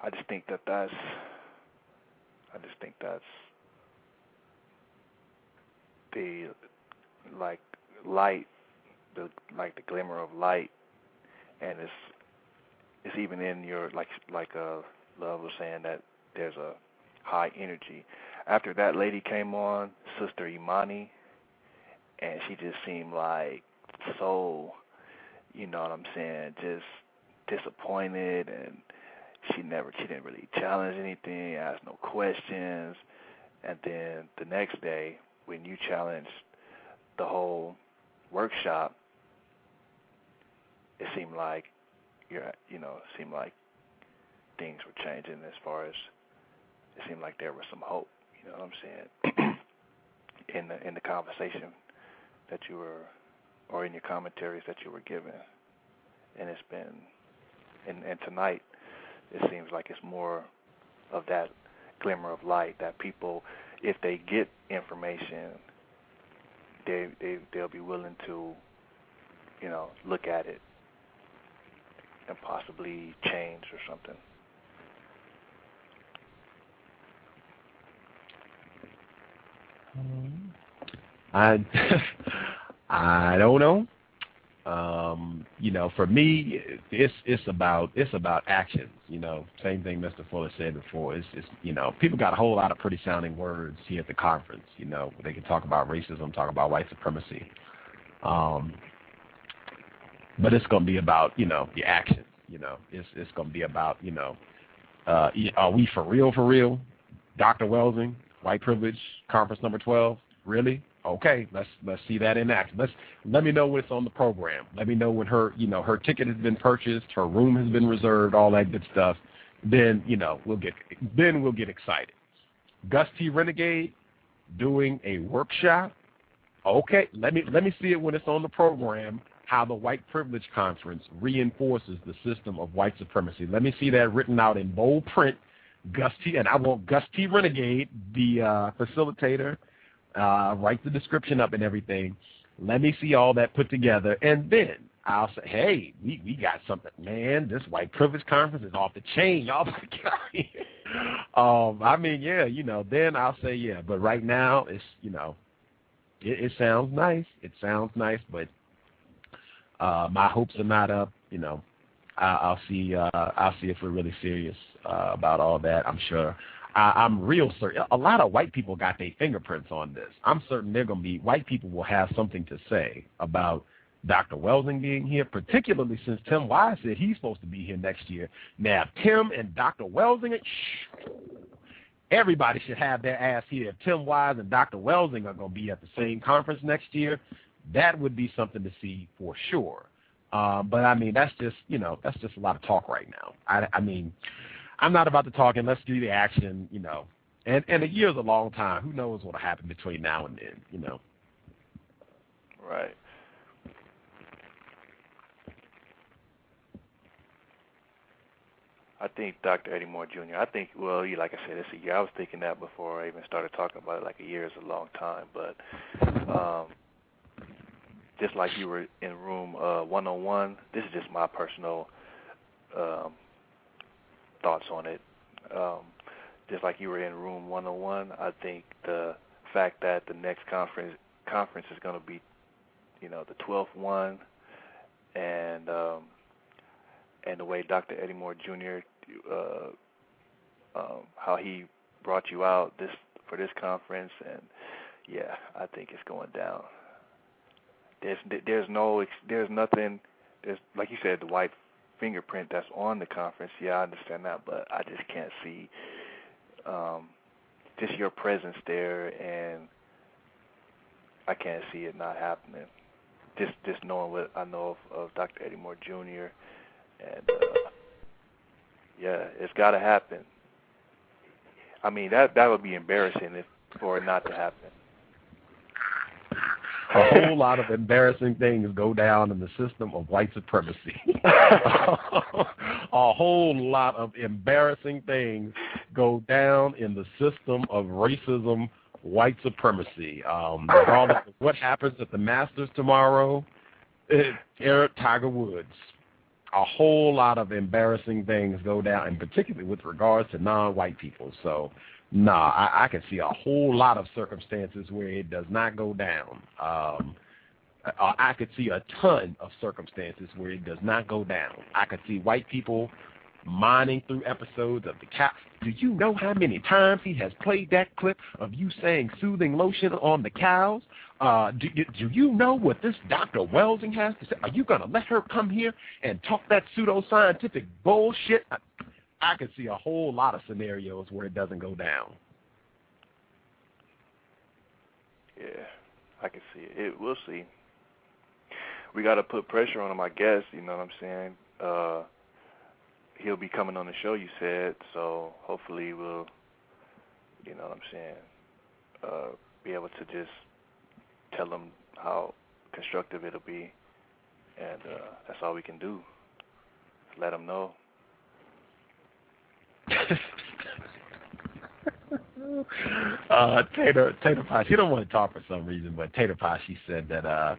I just think that's the light, the glimmer of light, and it's even in your like Love was saying, that there's a high energy. After that lady came on, Sister Imani, and she just seemed like so, you know what I'm saying, just disappointed, and she didn't really challenge anything, asked no questions. And then the next day, when you challenged the whole workshop, it seemed like things were changing, as far as it seemed like there was some hope, you know what I'm saying, in the conversation that you were, or in your commentaries that you were giving. And it's been, and tonight, it seems like it's more of that glimmer of light, that people, if they get information, they'll be willing to, you know, look at it and possibly change or something. I I don't know. For me, it's about actions. Same thing Mr. Fuller said before. It's people got a whole lot of pretty sounding words here at the conference. They can talk about racism, talk about white supremacy, but it's going to be about the actions. It's going to be about are we for real? For real? Dr. Welsing, white privilege, conference number 12. Really? Okay, let's see that in action. Let me know when it's on the program. Let me know when her ticket has been purchased, her room has been reserved, all that good stuff. Then we'll get excited. Gus T. Renegade doing a workshop. Okay, let me see it when it's on the program. How the white privilege conference reinforces the system of white supremacy. Let me see that written out in bold print. Gus T. And I want Gus T. Renegade, the facilitator. Write the description up and everything. Let me see all that put together, and then I'll say, hey, we got something, man. This white privilege conference is off the chain, y'all. Then I'll say, yeah. But right now, it's it sounds nice. It sounds nice, but my hopes are not up. I'll see if we're really serious about all that. I'm sure. I'm real certain. A lot of white people got their fingerprints on this. I'm certain white people will have something to say about Dr. Welsing being here, particularly since Tim Wise said he's supposed to be here next year. Now, if Tim and Dr. Welsing, everybody should have their ass here. If Tim Wise and Dr. Welsing are going to be at the same conference next year, that would be something to see for sure. But that's just a lot of talk right now. I'm not about to talk, and let's do the action, And a year's a long time. Who knows what'll happen between now and then, Right. I think Dr. Eddie Moore Jr. Like I said, it's a year. I was thinking that before I even started talking about it. Like a year is a long time, but just like you were in room 101. This is just my personal thoughts on it. Just like you were in room 101, I think the fact that the next conference is going to be, the 12th one, and the way Dr. Eddie Moore Jr. How he brought you out for this conference, and yeah, I think it's going down. There's nothing. There's, like you said, the white fingerprint that's on the conference. Yeah, I understand that, but I just can't see just your presence there, and I can't see it not happening. Just knowing what I know of Dr. Eddie Moore Jr. and yeah, it's got to happen. That would be embarrassing for it not to happen. A whole lot of embarrassing things go down in the system of white supremacy. A whole lot of embarrassing things go down in the system of racism, white supremacy. Regardless of what happens at the Masters tomorrow, Tiger Woods. A whole lot of embarrassing things go down, and particularly with regards to non-white people. So, I can see a whole lot of circumstances where it does not go down. I could see a ton of circumstances where it does not go down. I could see white people mining through episodes of the cow. Do you know how many times he has played that clip of you saying soothing lotion on the cows? Do you know what this Dr. Welsing has to say? Are you going to let her come here and talk that pseudoscientific bullshit? I could see a whole lot of scenarios where it doesn't go down. Yeah, I can see it. We'll see. We got to put pressure on him, I guess. You know what I'm saying? He'll be coming on the show, you said, so hopefully we'll, you know what I'm saying, be able to just tell him how constructive it'll be, and that's all we can do. Let him know. Tater Pie, she don't want to talk for some reason, but Tater Pie, she said that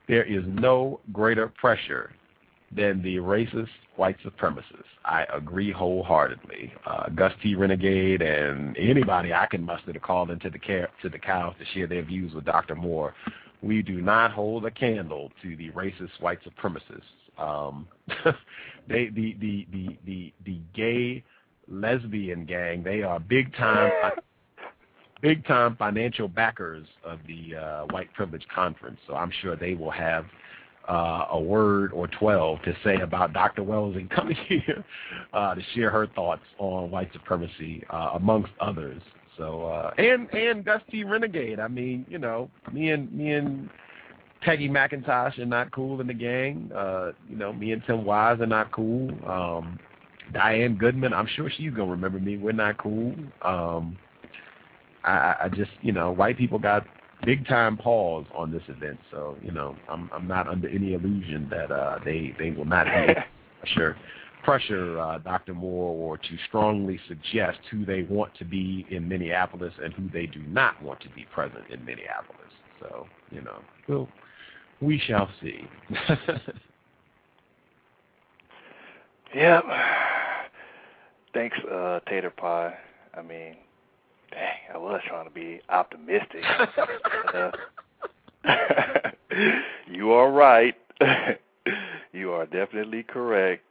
there is no greater pressure than the racist white supremacists. I agree wholeheartedly. Gus T. Renegade and anybody I can muster to call into the cows to share their views with Dr. Moore. We do not hold a candle to the racist white supremacists. The gay lesbian gang, they are big time financial backers of the white privilege conference. So I'm sure they will have a word or 12 to say about Dr. Welsing coming here to share her thoughts on white supremacy, amongst others. So and Gus T. Renegade. I mean, you know, me and Peggy McIntosh are not cool in the gang. You know, me and Tim Wise are not cool. Diane Goodman, I'm sure she's gonna remember me. We're not cool. I just, you know, white people got big time paws on this event, so you know, I'm not under any illusion that they will not be pressure Dr. Moore or to strongly suggest who they want to be in Minneapolis and who they do not want to be present in Minneapolis. So you know, we shall see. Yep. Thanks, Tater Pie. I mean, dang, I was trying to be optimistic. You are right. You are definitely correct.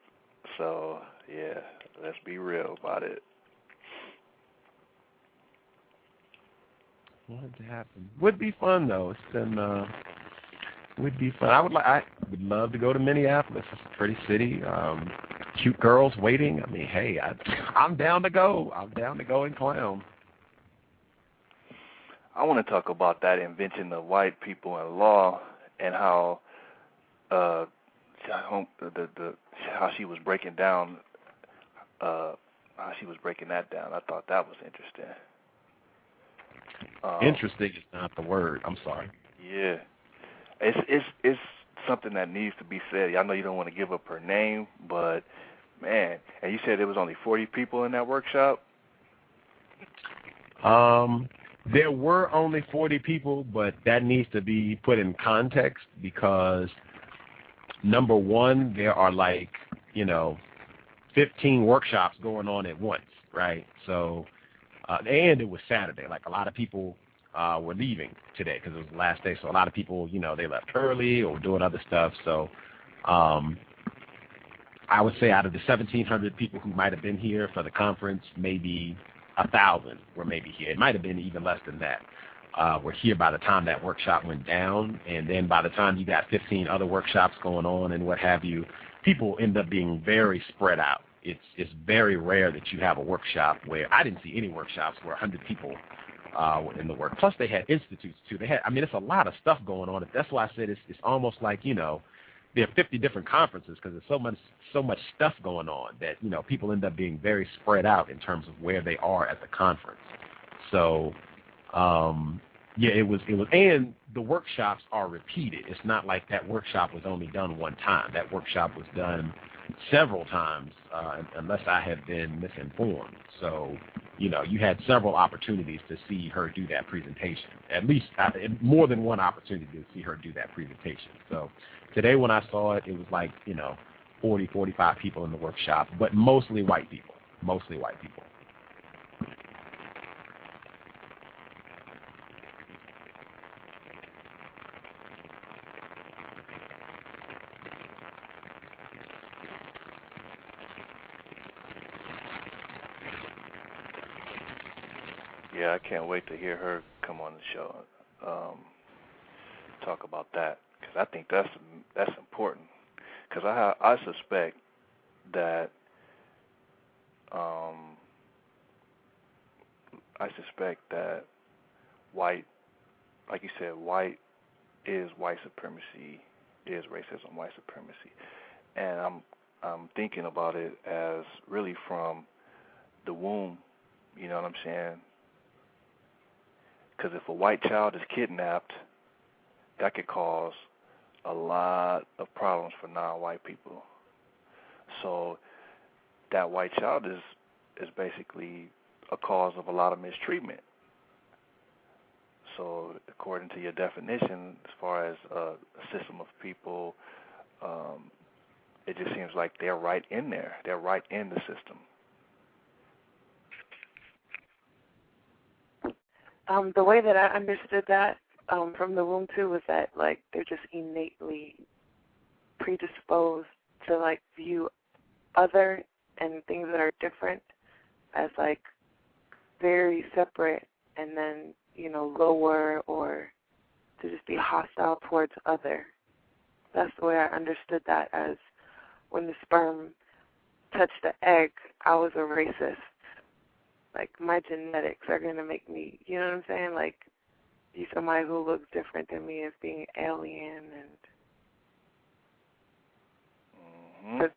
So, yeah, let's be real about it. What happened? Would be fun though. It's been would be fun. I would love to go to Minneapolis. It's a pretty city. Cute girls waiting. I mean, hey, I'm down to go. I'm down to go and clown. I want to talk about that invention of white people in law and how how she was breaking down how she was breaking that down. I thought that was interesting. Interesting is not the word. I'm sorry. Yeah, it's something that needs to be said. I know you don't want to give up her name, but man, and you said there was only 40 people in that workshop. There were only 40 people, but that needs to be put in context because, number one, there are 15 workshops going on at once, right? So, and it was Saturday. Like a lot of people were leaving today because it was the last day. So a lot of people, they left early or doing other stuff. So I would say out of the 1,700 people who might have been here for the conference, maybe 1,000 were maybe here. It might have been even less than that. Were here by the time that workshop went down, and then by the time you got 15 other workshops going on and what have you, people end up being very spread out. It's very rare that you have a workshop where I didn't see any workshops where 100 people were in the work. Plus they had institutes too. It's a lot of stuff going on. That's why I said it's almost like there are 50 different conferences because there's so much stuff going on that people end up being very spread out in terms of where they are at the conference. So it was, and the workshops are repeated. It's not like that workshop was only done one time. That workshop was done several times, unless I have been misinformed. So, you had several opportunities to see her do that presentation. At least more than one opportunity to see her do that presentation. So today when I saw it, it was like, 40, 45 people in the workshop, but mostly white people. Yeah, I can't wait to hear her come on the show, talk about that, because I think that's important. Because I suspect that white, like you said, white is white supremacy, is racism, white supremacy, and I'm thinking about it as really from the womb. You know what I'm saying? Because if a white child is kidnapped, that could cause a lot of problems for non-white people. So that white child is basically a cause of a lot of mistreatment. So according to your definition, as far as a system of people it just seems like they're right in there. They're right in the system. The way that I understood that from the womb too was that like they're just innately predisposed to like view other and things that are different as like very separate, and then lower, or to just be hostile towards other. That's the way I understood that, as when the sperm touched the egg, I was a racist. Like, my genetics are going to make me, you know what I'm saying? Like, be somebody who looks different than me as being alien. And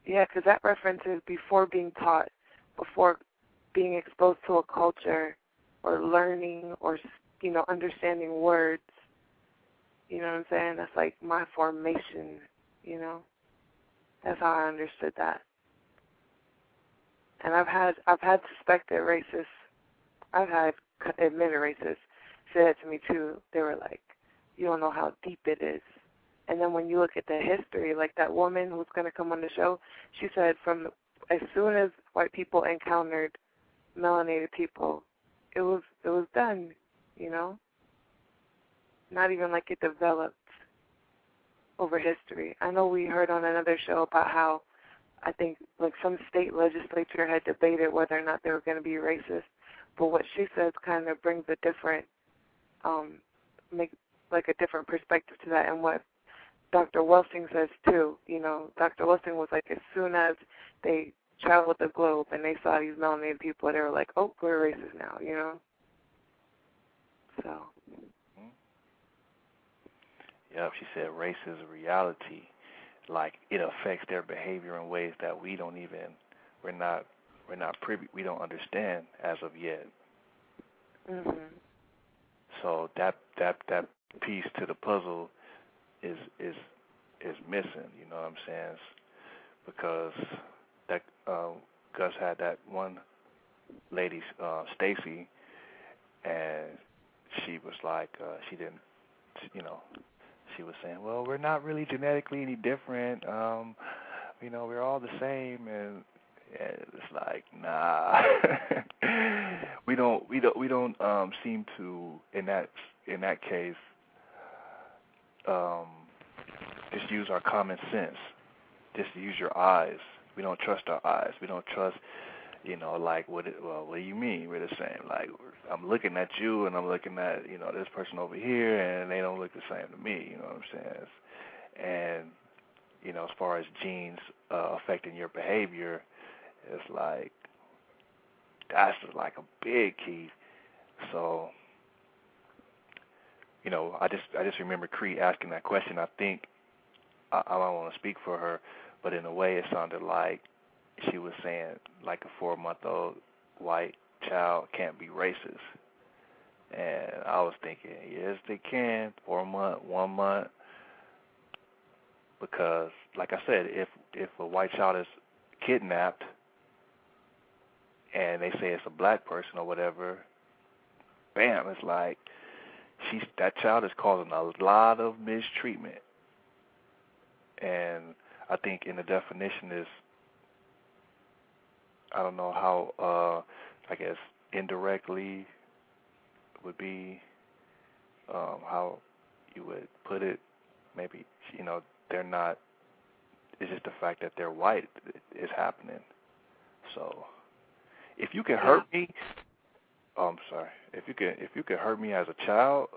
because that reference is before being taught, before being exposed to a culture or learning or, understanding words. You know what I'm saying? That's like my formation, That's how I understood that. And I've had suspected racists, I've had admitted racists say that to me too. They were like, you don't know how deep it is. And then when you look at the history, like that woman who's going to come on the show, she said as soon as white people encountered melanated people, it was done, Not even like it developed over history. I know we heard on another show about how I think like some state legislature had debated whether or not they were going to be racist, but what she says kind of brings a different, make like a different perspective to that, and what Dr. Welsing says too. Dr. Welsing was like, as soon as they traveled the globe and they saw these melanated people, they were like, oh, we're racist now, So. Yep, she said race is a reality. Like, it affects their behavior in ways that we're not privy, we don't understand as of yet. Mhm. So that piece to the puzzle is missing. You know what I'm saying? Because that Gus had that one lady, Stacy, and she was like, she didn't, she was saying, well, we're not really genetically any different. We're all the same, and it's like, nah. we don't seem to in that case just use our common sense. Just use your eyes. We don't trust our eyes. We don't trust, like what do you mean we're the same? Like, I'm looking at you and I'm looking at, this person over here, and they don't look the same to me, you know what I'm saying? And, as far as genes affecting your behavior, it's like, that's like a big key. So, I just remember Cree asking that question. I think, I don't want to speak for her, but in a way it sounded like she was saying like a 4-month-old white child can't be racist. And I was thinking, yes, they can, 1 month. Because, like I said, if a white child is kidnapped and they say it's a black person or whatever, bam, it's like that child is causing a lot of mistreatment. And I think in the definition is, I don't know how, I guess indirectly would be how you would put it. Maybe, they're not, it's just the fact that they're white is happening. So if you can hurt me, I'm sorry, if you can hurt me as a child,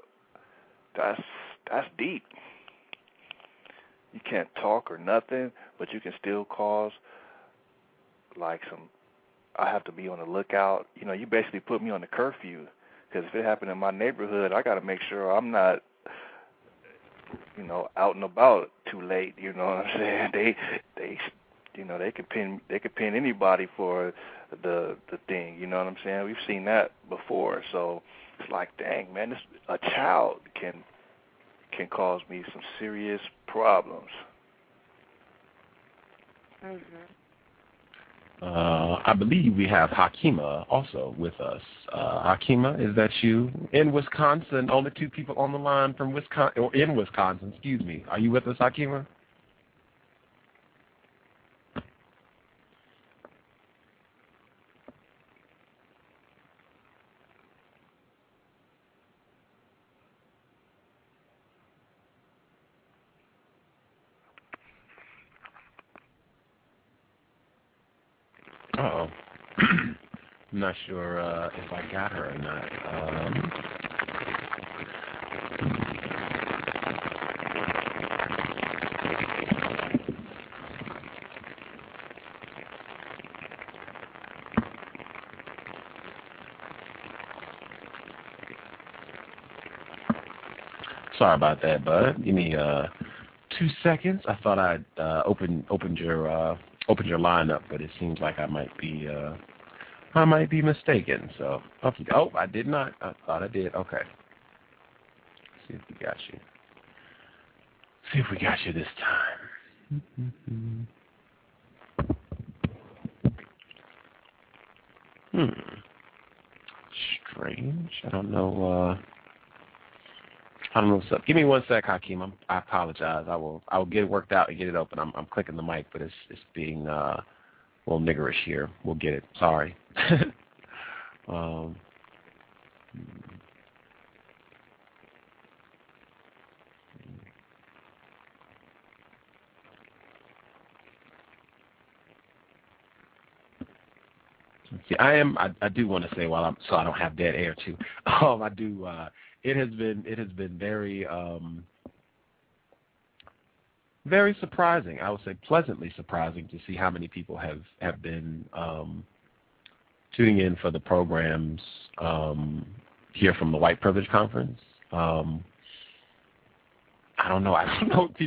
that's deep. You can't talk or nothing, but you can still cause like I have to be on the lookout. You basically put me on the curfew, because if it happened in my neighborhood, I got to make sure I'm not, out and about too late. You know what I'm saying? They could pin anybody for the thing. You know what I'm saying? We've seen that before. So it's like, dang, man, a child can cause me some serious problems. Mhm. I believe we have Hakima also with us. Hakima, is that you? In Wisconsin, only 2 people on the line from Wisconsin, or in Wisconsin, excuse me. Are you with us, Hakima? Uh-oh. I'm not sure if I got her or not. Sorry about that, bud. Give me 2 seconds. I thought I'd opened your line up, but it seems like I might be mistaken. So, okay. Oh, I did not. I thought I did. Okay. See if we got you. See if we got you this time. Strange. I don't know what's up. Give me 1 sec, Hakeem. I apologize. I will get it worked out and get it open. I'm clicking the mic, but it's being a little niggerish here. We'll get it. Sorry. See, I do want to say so I don't have dead air too. I do. It has been very surprising. I would say pleasantly surprising to see how many people have been tuning in for the programs here from the White Privilege Conference. I don't know if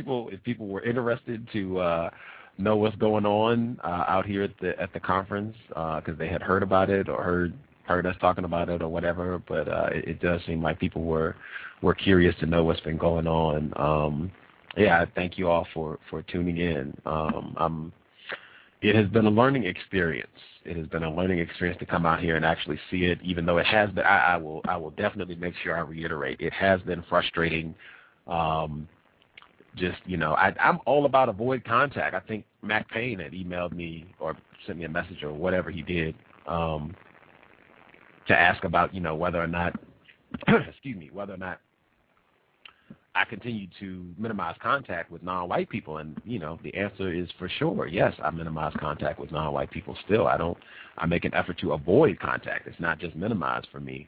people were interested to know what's going on out here at the conference because they had heard about it or heard us talking about it or whatever. But it does seem like people were curious to know what's been going on. Yeah, thank you all for tuning in. It has been a learning experience. It has been a learning experience to come out here and actually see it, even though it has been. I will definitely make sure I reiterate. It has been frustrating. I'm all about avoid contact. I think Mac Payne had emailed me or sent me a message or whatever he did to ask about, whether or not, whether or not I continue to minimize contact with non-white people. And, the answer is for sure, yes, I minimize contact with non-white people still. I make an effort to avoid contact. It's not just minimize for me.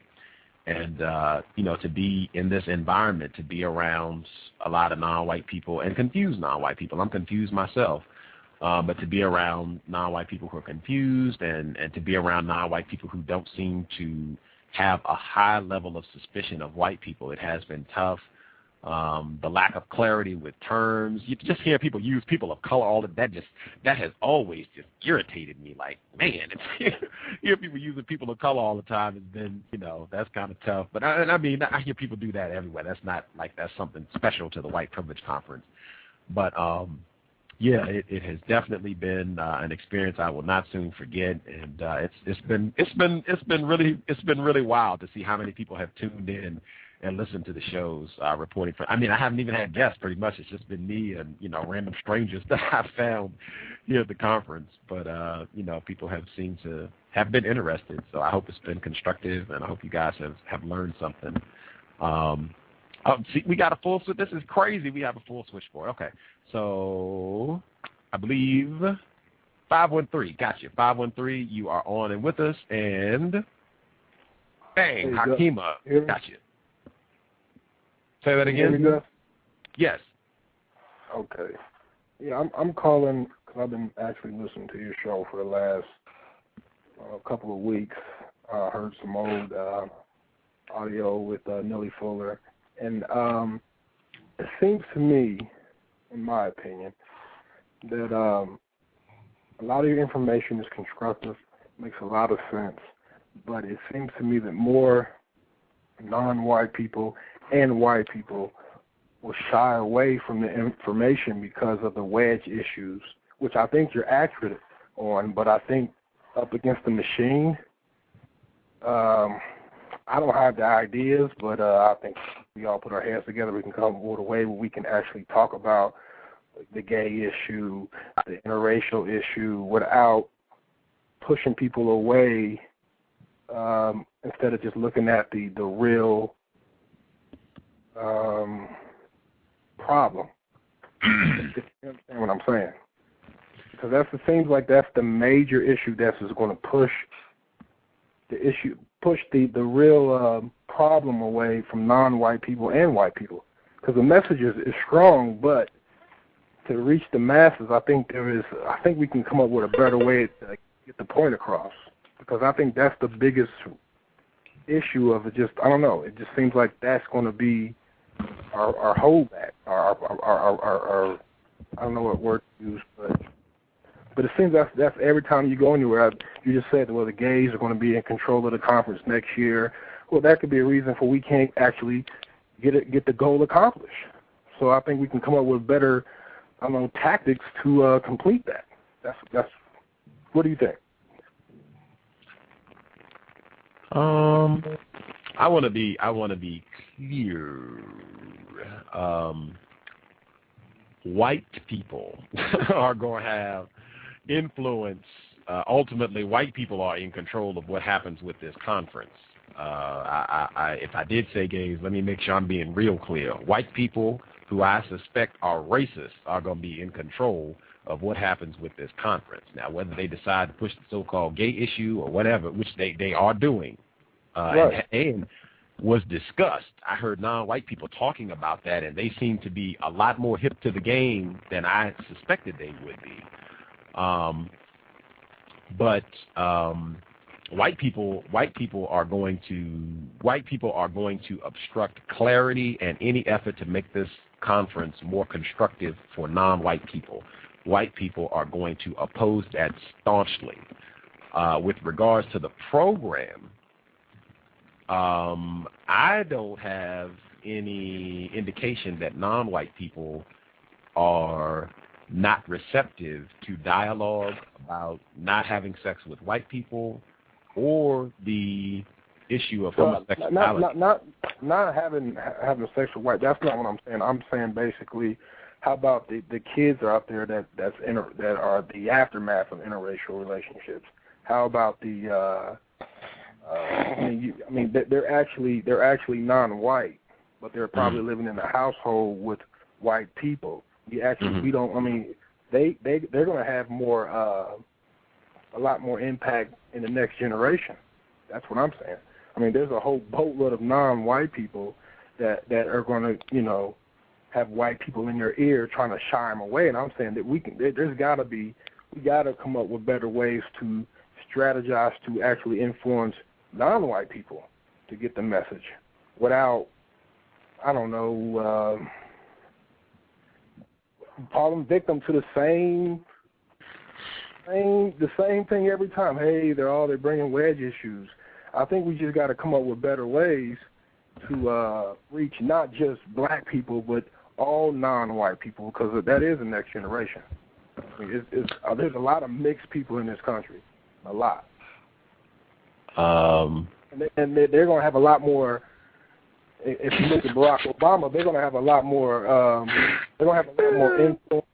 And, to be in this environment, to be around a lot of non-white people and confused non-white people. I'm confused myself. But to be around non-white people who are confused and to be around non-white people who don't seem to have a high level of suspicion of white people, it has been tough. The lack of clarity with terms. You just hear people use people of color, that has always just irritated me. Like, man, hear people using people of color all the time has been, that's kind of tough. But I hear people do that everywhere. That's not like that's something special to the White Privilege Conference. But yeah, it has definitely been an experience I will not soon forget, and it's been really wild to see how many people have tuned in and listened to the shows reporting from. I haven't even had guests. Pretty much, it's just been me and random strangers that I found here at the conference. But people have seemed to have been interested. So I hope it's been constructive, and I hope you guys have learned something. See, we got a full switch. This is crazy. We have a full switchboard. Okay, so I believe 513. Gotcha. 513. You are on and with us, and bang, Hakima. Gotcha. Say that again. Yes. Okay. Yeah, I'm calling because I've been actually listening to your show for the last couple of weeks. I heard some old audio with Nellie Fuller, and it seems to me, in my opinion, that a lot of your information is constructive, makes a lot of sense, but it seems to me that more non-white people and white people will shy away from the information because of the wedge issues, which I think you're accurate on, but I think up against the machine, I don't have the ideas, but I think we all put our heads together, we can come up with a way where we can actually talk about the gay issue, the interracial issue, without pushing people away instead of just looking at the real problem. You understand what I'm saying? Because it seems like that's the major issue that's just going to push the real problem away from non-white people and white people. Because the message is strong, but to reach the masses, I think we can come up with a better way to get the point across. Because I think that's the biggest issue of it. Just, I don't know. It just seems like that's going to be our holdback. Our I don't know what word to use, but it seems that's every time you go anywhere. You just said, well, the gays are going to be in control of the conference next year. Well, that could be a reason for we can't actually get the goal accomplished. So I think we can come up with better, tactics to complete that. That's. What do you think? I want to be clear. White people are going to have influence. Ultimately, white people are in control of what happens with this conference. If I did say gays, let me make sure I'm being real clear. White people who I suspect are racist are going to be in control of what happens with this conference. Now, whether they decide to push the so-called gay issue or whatever, which they are doing, right. and was discussed. I heard non-white people talking about that, and they seem to be a lot more hip to the game than I suspected they would be. But white people are going to obstruct clarity and any effort to make this conference more constructive for non-white people. White people are going to oppose that staunchly. With regards to the program, I don't have any indication that non-white people are not receptive to dialogue about not having sex with white people or the issue of homosexuality. Not having sex with white. That's not what I'm saying. I'm saying basically, how about the kids are out there that are the aftermath of interracial relationships? How about the they're actually non-white, but they're probably living in a household with white people. They're going to have a lot more impact in the next generation. That's what I'm saying. There's a whole boatload of non-white people that are going to, have white people in their ear trying to shy them away. And I'm saying that we got to come up with better ways to strategize to actually influence non-white people to get the message without, falling victim to the same thing every time. Hey, they're bringing wedge issues. I think we just got to come up with better ways to reach not just black people but all non-white people, because that is the next generation. There's a lot of mixed people in this country, a lot. And they're going to have a lot more. If you look at Barack Obama, they're going to have a lot more. They're going to have a lot more influence.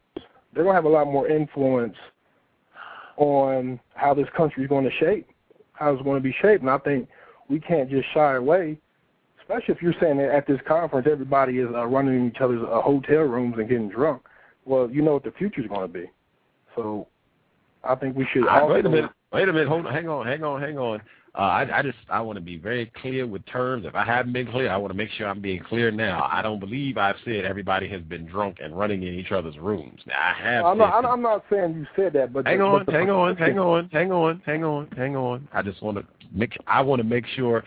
They're going to have a lot more influence on how this country is going to shape, how it's going to be shaped. And I think we can't just shy away, especially if you're saying that at this conference everybody is running in each other's hotel rooms and getting drunk. Well, you know what the future is going to be. So I think we should. Wait a minute. Hold on. Hang on. I want to be very clear with terms. If I haven't been clear, I want to make sure I'm being clear now. I don't believe I've said everybody has been drunk and running in each other's rooms. Now, I have. I'm not saying you said that, but hang on. I just want to make sure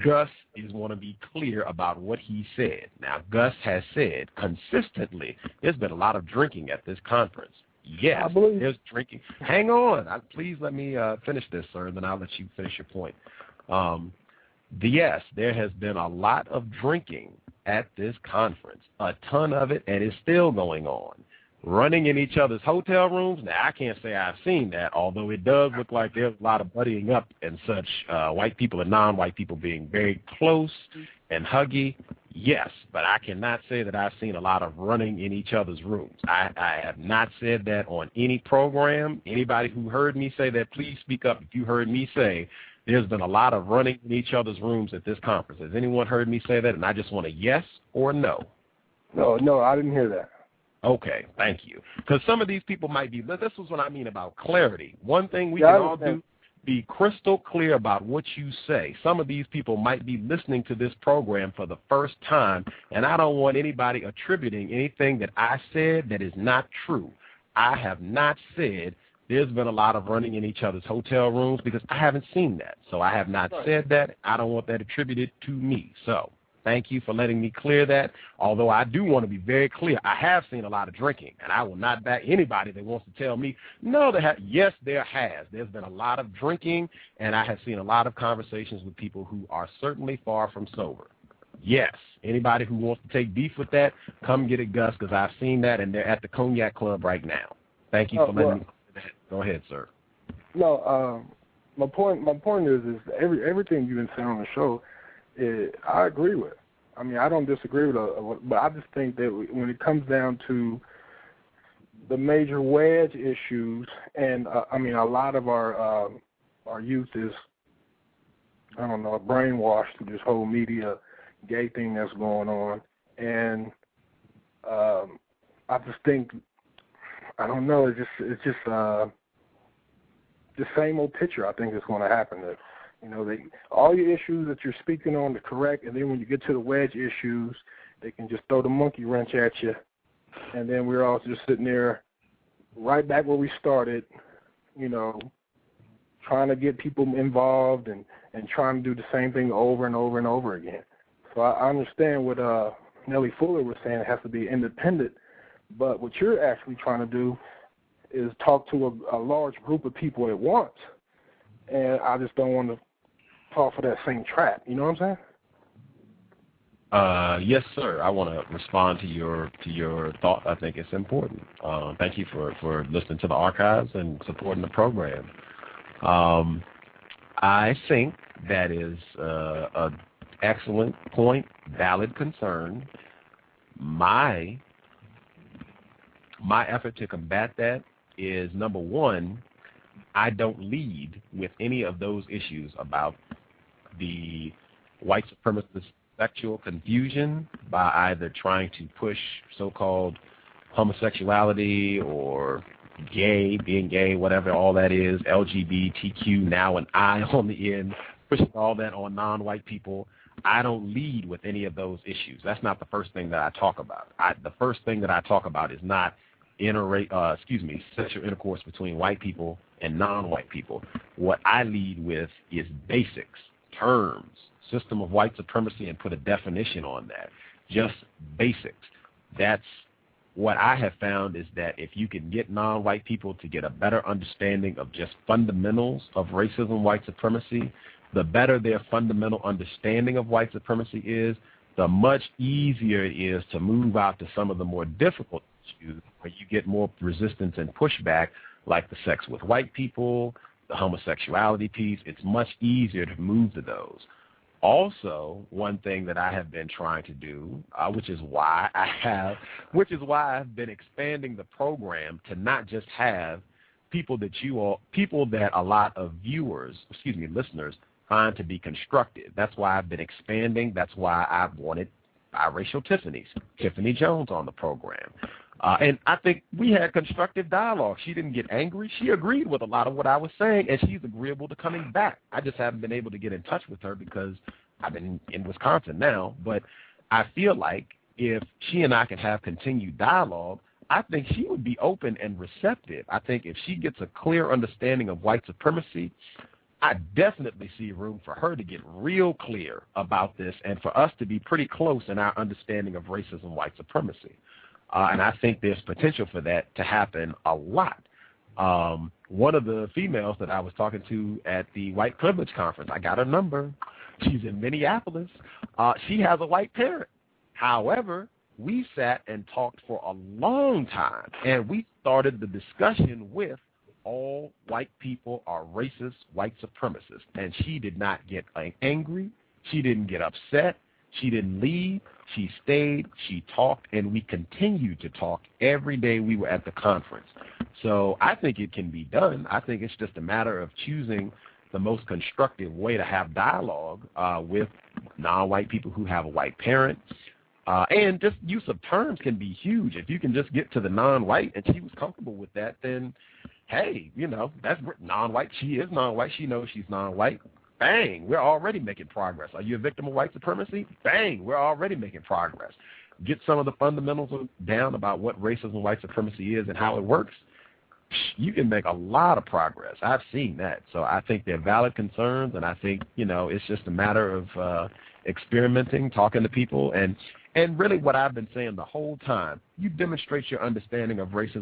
Gus want to be clear about what he said. Now, Gus has said consistently there's been a lot of drinking at this conference. Yes, there's drinking. Hang on. Please let me finish this, sir, and then I'll let you finish your point. Yes, there has been a lot of drinking at this conference, a ton of it, and it's still going on. Running in each other's hotel rooms, now I can't say I've seen that, although it does look like there's a lot of buddying up and such, white people and non-white people being very close and huggy. Yes, but I cannot say that I've seen a lot of running in each other's rooms. I have not said that on any program. Anybody who heard me say that, please speak up if you heard me say there's been a lot of running in each other's rooms at this conference. Has anyone heard me say that? And I just want a yes or no. No, I didn't hear that. Okay, thank you. Because some of these people might be, this is what I mean about clarity. One thing we can all do, be crystal clear about what you say. Some of these people might be listening to this program for the first time, and I don't want anybody attributing anything that I said that is not true. I have not said there's been a lot of running in each other's hotel rooms because I haven't seen that. So I have not said that. I don't want that attributed to me. So thank you for letting me clear that, although I do want to be very clear. I have seen a lot of drinking, and I will not back anybody that wants to tell me, no, yes, there has. There's been a lot of drinking, and I have seen a lot of conversations with people who are certainly far from sober. Yes, anybody who wants to take beef with that, come get it, Gus, because I've seen that, and they're at the Cognac Club right now. Thank you for letting me clear that. Go ahead, sir. No, my point is everything you've been saying on the show, I agree with. I mean, I don't disagree with it, but I just think that when it comes down to the major wedge issues, and I mean, a lot of our youth is, I don't know, brainwashed through this whole media gay thing that's going on, and I just think, I don't know, it's just the same old picture. I think is going to happen. That, you know, all your issues that you're speaking on are correct, and then when you get to the wedge issues, they can just throw the monkey wrench at you, and then we're all just sitting there right back where we started, you know, trying to get people involved and trying to do the same thing over and over and over again. So I understand what Nellie Fuller was saying. It has to be independent, but what you're actually trying to do is talk to a large group of people at once, and I just don't want to fall for that same trap. You know what I'm saying? Yes, sir. I want to respond to your thought. I think it's important. Thank you for listening to the archives and supporting the program. I think that is an excellent point, valid concern. My effort to combat that is, number one, I don't lead with any of those issues about the white supremacist sexual confusion by either trying to push so-called homosexuality or being gay, whatever all that is, LGBTQ, now an I on the end, pushing all that on non-white people. I don't lead with any of those issues. That's not the first thing that I talk about. The first thing that I talk about is not sexual intercourse between white people and non-white people. What I lead with is basics, terms, system of white supremacy, and put a definition on that. Just basics. That's what I have found, is that if you can get non-white people to get a better understanding of just fundamentals of racism, white supremacy, the better their fundamental understanding of white supremacy is, the much easier it is to move out to some of the more difficult issues where you get more resistance and pushback, like the sex with white people, the homosexuality piece. It's much easier to move to those. Also, one thing that I have been trying to do, which is why I've been expanding the program to not just have people that a lot of listeners find to be constructive. That's why I've been expanding. That's why I've wanted biracial Tiffany Jones on the program. And I think we had constructive dialogue. She didn't get angry. She agreed with a lot of what I was saying, and she's agreeable to coming back. I just haven't been able to get in touch with her because I've been in Wisconsin now. But I feel like if she and I can have continued dialogue, I think she would be open and receptive. I think if she gets a clear understanding of white supremacy, I definitely see room for her to get real clear about this and for us to be pretty close in our understanding of racism, white supremacy. And I think there's potential for that to happen a lot. One of the females that I was talking to at the White Privilege Conference, I got her number. She's in Minneapolis. She has a white parent. However, we sat and talked for a long time, and we started the discussion with all white people are racist, white supremacists. And she did not get angry. She didn't get upset. She didn't leave. She stayed. She talked, and we continued to talk every day we were at the conference. So I think it can be done. I think it's just a matter of choosing the most constructive way to have dialogue with non-white people who have a white parent, And just use of terms can be huge. If you can just get to the non-white and she was comfortable with that, then, hey, that's non-white. She is non-white. She knows she's non-white. Bang, we're already making progress. Are you a victim of white supremacy? Bang, we're already making progress. Get some of the fundamentals down about what racism and white supremacy is and how it works. You can make a lot of progress. I've seen that. So I think they're valid concerns, and I think, it's just a matter of experimenting, talking to people, and really what I've been saying the whole time, you demonstrate your understanding of white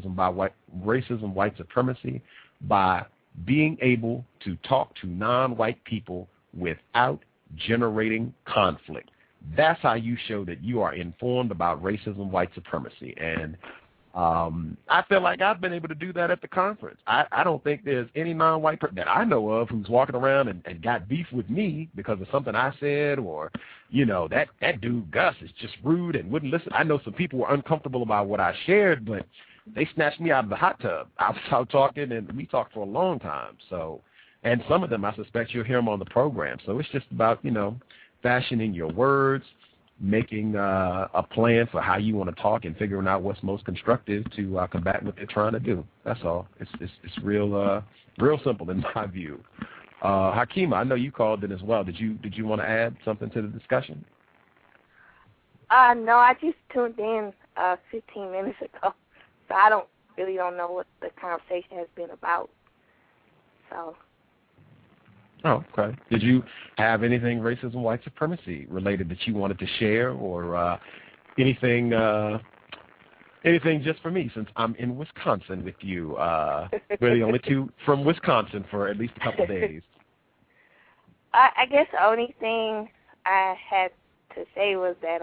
supremacy by being able to talk to non-white people without generating conflict. That's how you show that you are informed about racism, white supremacy. And I feel like I've been able to do that at the conference. I don't think there's any non-white person that I know of who's walking around and got beef with me because of something I said, or, that dude Gus is just rude and wouldn't listen. I know some people were uncomfortable about what I shared, but they snatched me out of the hot tub. I was out talking, and we talked for a long time. So, and some of them, I suspect you'll hear them on the program. So it's just about, fashioning your words, making a plan for how you want to talk, and figuring out what's most constructive to combat what they're trying to do. That's all. It's real simple in my view. Hakima, I know you called in as well. Did you want to add something to the discussion? No, I just tuned in 15 minutes ago, so I don't know what the conversation has been about. So. Oh, okay. Did you have anything racism, white supremacy related that you wanted to share, or anything just for me, since I'm in Wisconsin with you? We're the only two from Wisconsin for at least a couple of days. I guess the only thing I had to say was that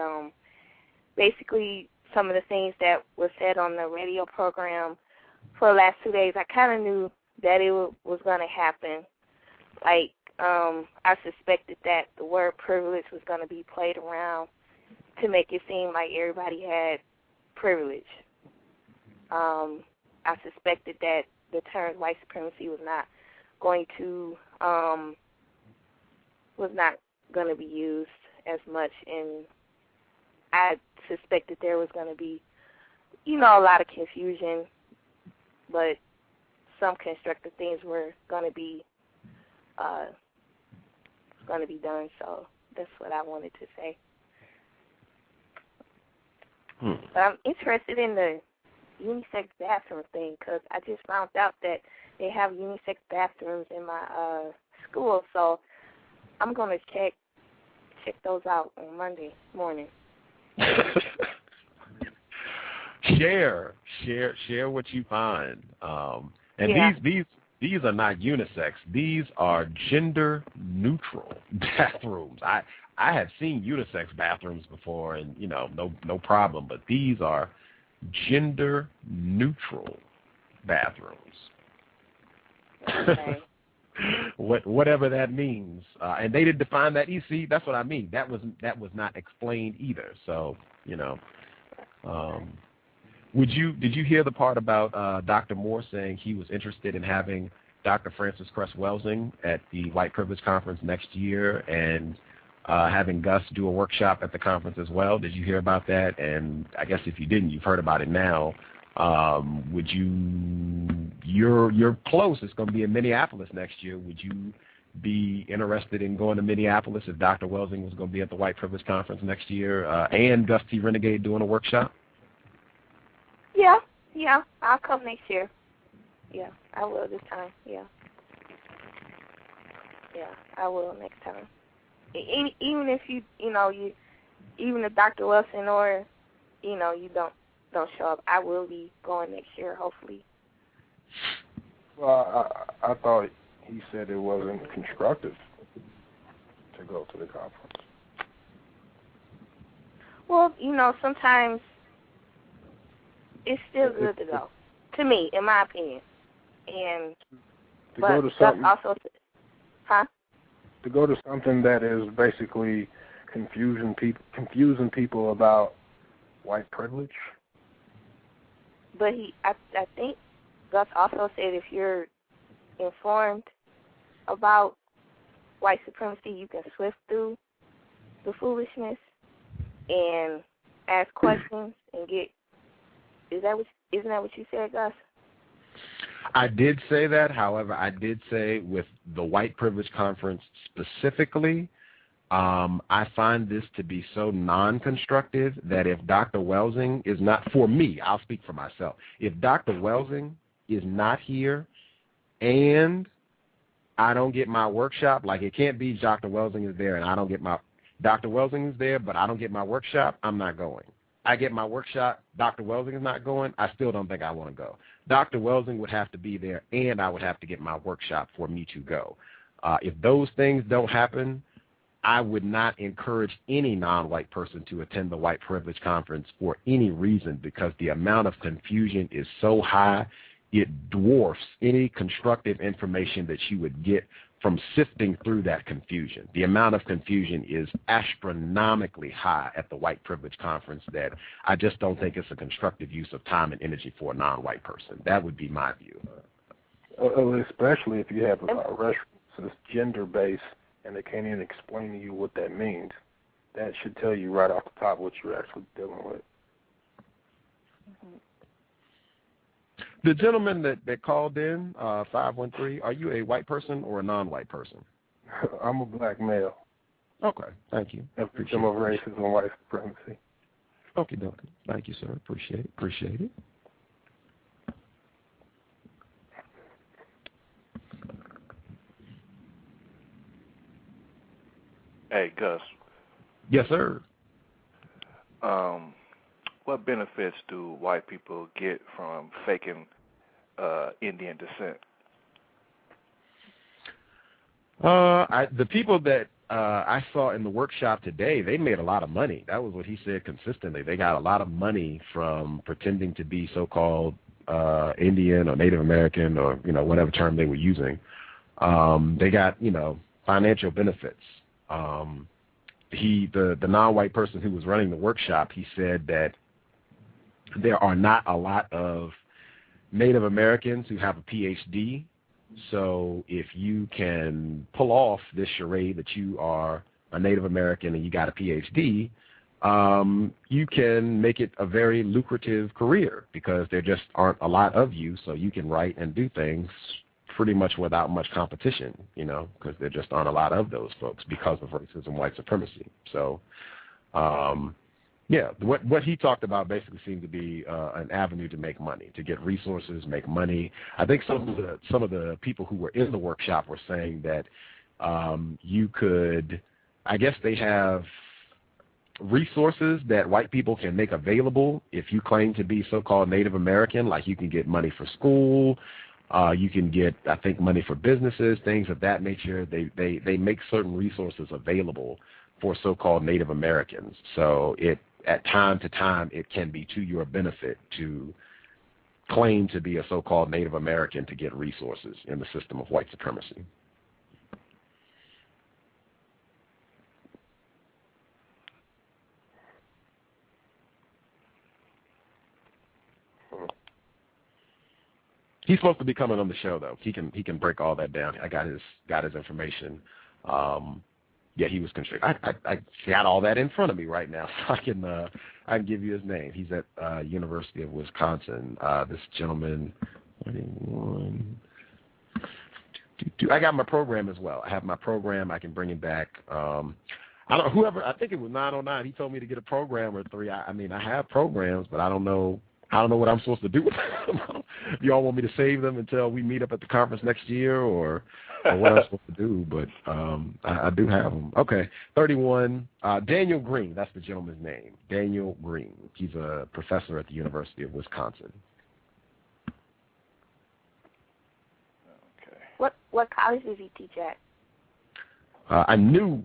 basically some of the things that were said on the radio program for the last 2 days, I kind of knew that it was going to happen. Like, I suspected that the word privilege was going to be played around to make it seem like everybody had privilege. I suspected that the term white supremacy was not going to be used as much, and I suspected there was going to be, a lot of confusion, but some constructive things were going to be done. So that's what I wanted to say. But I'm interested in the unisex bathroom thing, because I just found out that they have unisex bathrooms in my school. So I'm going to check those out on Monday morning. Share what you find. And yeah. These are not unisex. These are gender neutral bathrooms. I have seen unisex bathrooms before, and no problem. But these are gender neutral bathrooms. Okay. Whatever that means, and they didn't define that. You see, that's what I mean. That was not explained either. So did you hear the part about Dr. Moore saying he was interested in having Dr. Frances Cress Welsing at the White Privilege Conference next year, and having Gus do a workshop at the conference as well? Did you hear about that? And I guess if you didn't, you've heard about it now. Would you're close. It's going to be in Minneapolis next year. Would you be interested in going to Minneapolis if Dr. Welsing was going to be at the White Privilege Conference next year, and Gus T. Renegade doing a workshop? Yeah, I'll come next year. Yeah, I will this time. Yeah, I will next time. Even if even if Dr. Wilson or you don't show up, I will be going next year, hopefully. Well, I thought he said it wasn't constructive to go to the conference. Well, sometimes it's still good to go, to me, in my opinion. And to go to something, also, to go to something that is basically confusing people about white privilege. But I think Gus also said if you're informed about white supremacy, you can swift through the foolishness. And ask questions and get. Isn't that what you said, Gus? I did say that. However, I did say with the White Privilege Conference specifically, I find this to be so non-constructive that if Dr. Welsing is not, for me, I'll speak for myself, if Dr. Welsing is not here and I don't get my workshop, like it can't be Dr. Welsing is there and I don't get my, Dr. Welsing is there but I don't get my workshop, I'm not going. I get my workshop, Dr. Welsing is not going, I still don't think I want to go. Dr. Welsing would have to be there and I would have to get my workshop for me to go. If those things don't happen, I would not encourage any non-white person to attend the White Privilege Conference for any reason because the amount of confusion is so high, it dwarfs any constructive information that you would get from sifting through that confusion. The amount of confusion is astronomically high at the White Privilege Conference that I just don't think it's a constructive use of time and energy for a non-white person. That would be my view. Especially if you have a reference that's gender-based and they can't even explain to you what that means. That should tell you right off the top what you're actually dealing with. Mm-hmm. The gentleman that called in, 513, are you a white person or a non-white person? I'm a black male. Okay, thank you. A victim of racism and white supremacy. Okay, dokie. Thank you, sir. Appreciate it. Hey, Gus. Yes, sir. What benefits do white people get from faking Indian descent? The people that I saw in the workshop today, they made a lot of money. That was what he said consistently. They got a lot of money from pretending to be so-called Indian or Native American or, whatever term they were using. They got, financial benefits. The non-white person who was running the workshop, he said that there are not a lot of Native Americans who have a PhD. So if you can pull off this charade that you are a Native American and you got a PhD, you can make it a very lucrative career because there just aren't a lot of you, so you can write and do things pretty much without much competition, because there just aren't a lot of those folks because of racism, white supremacy. So, what he talked about basically seemed to be an avenue to make money, to get resources, make money. I think some of the people who were in the workshop were saying that you could, I guess they have resources that white people can make available if you claim to be so-called Native American, like you can get money for school. You can get, I think, money for businesses, things of that nature. They make certain resources available for so-called Native Americans. So at time to time, it can be to your benefit to claim to be a so-called Native American to get resources in the system of white supremacy. He's supposed to be coming on the show, though. He can break all that down. I got his information. He was constricted. I got all that in front of me right now, so I can give you his name. He's at University of Wisconsin. This gentleman. I got my program as well. I have my program. I can bring him back. I think it was 909. He told me to get a program or 3. I have programs, but I don't know what I'm supposed to do with them. If y'all want me to save them until we meet up at the conference next year or what I'm supposed to do, but I do have them. Okay, 31, Daniel Green, that's the gentleman's name, Daniel Green. He's a professor at the University of Wisconsin. Okay. What college does he teach at? I knew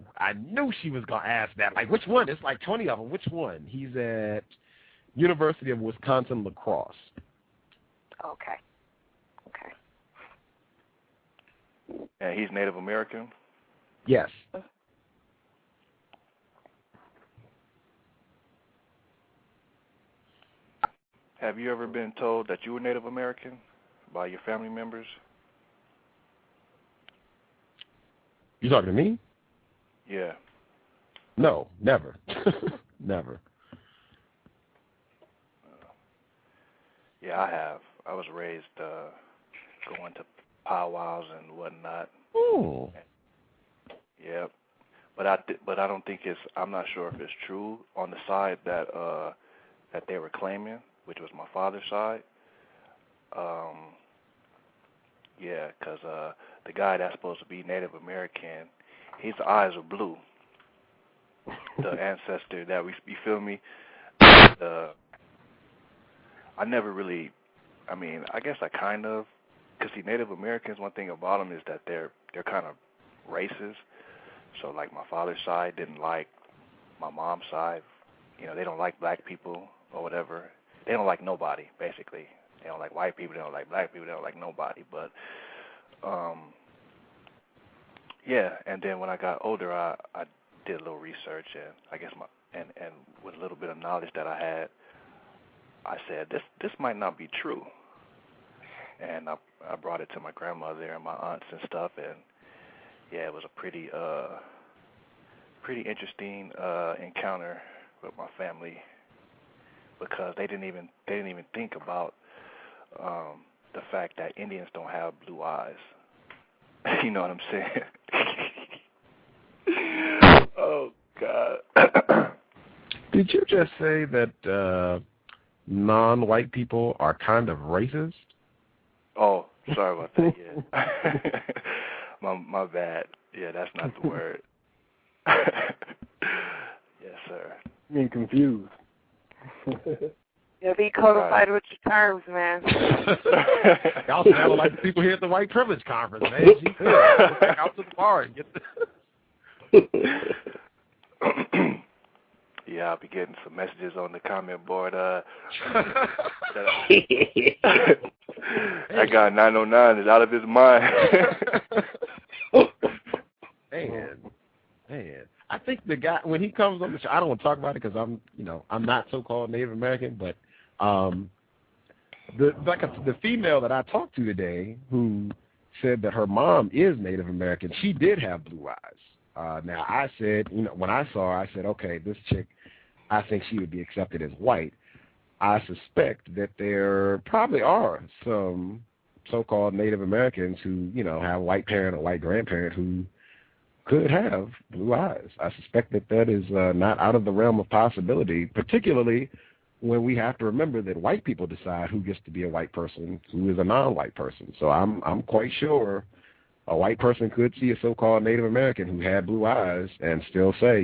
she was going to ask that. Like, which one? It's like 20 of them. Which one? He's at University of Wisconsin, La Crosse. Okay. And he's Native American? Yes. Have you ever been told that you were Native American by your family members? You talking to me? Yeah. No, never. Never. Yeah, I have. I was raised going to powwows and whatnot. Ooh. Yeah, but I don't think it's. I'm not sure if it's true on the side that they were claiming, which was my father's side. Yeah, because the guy that's supposed to be Native American, his eyes are blue. The ancestor that you feel me? I never really. I mean, I guess I kind of. Because see, Native Americans, one thing about them is that they're kind of racist. So like my father's side didn't like my mom's side. You know, they don't like black people or whatever. They don't like nobody, basically. They don't like white people. They don't like black people. They don't like nobody. But yeah. And then when I got older, I did a little research, and I guess and with a little bit of knowledge that I had, I said this might not be true. And I brought it to my grandmother and my aunts and stuff, and yeah, it was a pretty interesting encounter with my family because they didn't even think about the fact that Indians don't have blue eyes. You know what I'm saying? Oh God. Did you just say that non-white people are kind of racist? Oh, sorry about that. Yeah. my bad. Yeah, that's not the word. Yes, sir. I mean, confused. Yeah, be codified with your terms, man. Y'all sound like the people here at the White Privilege Conference, man. She could go back out to the bar and get Yeah, I'll be getting some messages on the comment board. That guy 909 is out of his mind. Man. I think the guy, when he comes on the show, I don't want to talk about it because I'm not so-called Native American, but the female that I talked to today who said that her mom is Native American, she did have blue eyes. Now, I said, when I saw her, I said, okay, this chick, I think she would be accepted as white. I suspect that there probably are some so-called Native Americans who, have a white parent or white grandparent who could have blue eyes. I suspect that is not out of the realm of possibility, particularly when we have to remember that white people decide who gets to be a white person, who is a non-white person. So I'm quite sure a white person could see a so-called Native American who had blue eyes and still say,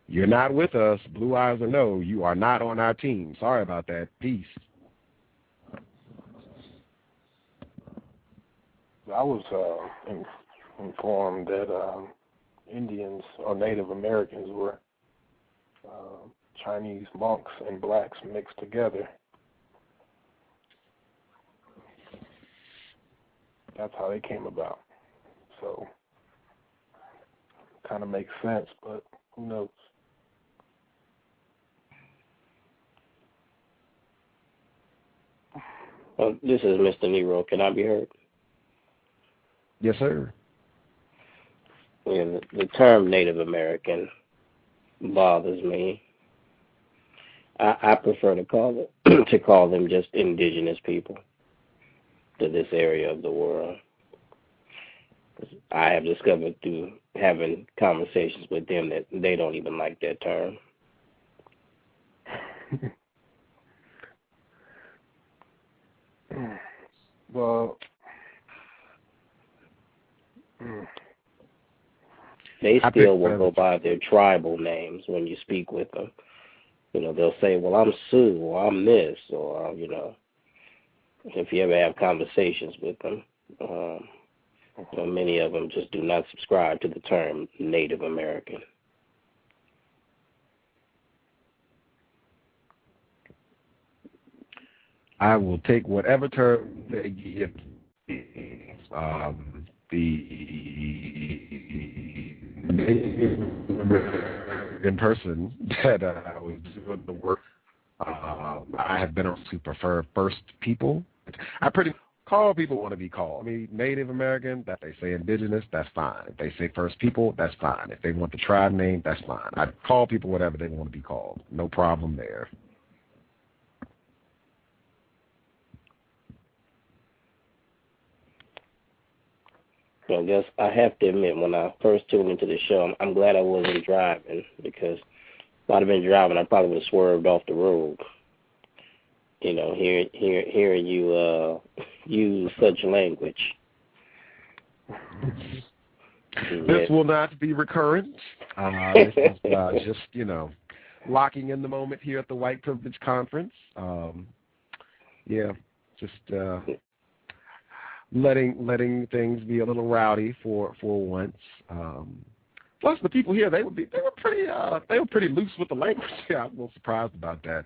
you're not with us, blue eyes or no, you are not on our team. Sorry about that. Peace. I was informed that Indians or Native Americans were Chinese monks and blacks mixed together. That's how they came about. So, kind of makes sense, but who knows? This is Mr. Nero. Can I be heard? Yes, sir. Yeah, the term Native American bothers me. I prefer to call them just indigenous people to this area of the world. I have discovered through having conversations with them that they don't even like that term. Well, they still will go by their tribal names when you speak with them. They'll say, well, I'm Sue, or I'm this, or, if you ever have conversations with them, many of them just do not subscribe to the term Native American. I will take whatever term they give. In person that I was doing the work, I have been asked to prefer first people. I pretty call people want to be called. I mean, Native American, that they say indigenous, that's fine. If they say first people, that's fine. If they want the tribe name, that's fine. I call people whatever they want to be called. No problem there. I guess I have to admit, when I first tuned into the show, I'm glad I wasn't driving, because if I'd have been driving, I probably would have swerved off the road. You know, hearing you use such language. This will not be recurrent. This is just, you know, locking in the moment here at the White Privilege Conference. Yeah, just letting things be a little rowdy for once. Plus, the people here, they were pretty loose with the language. Yeah, I'm a little surprised about that.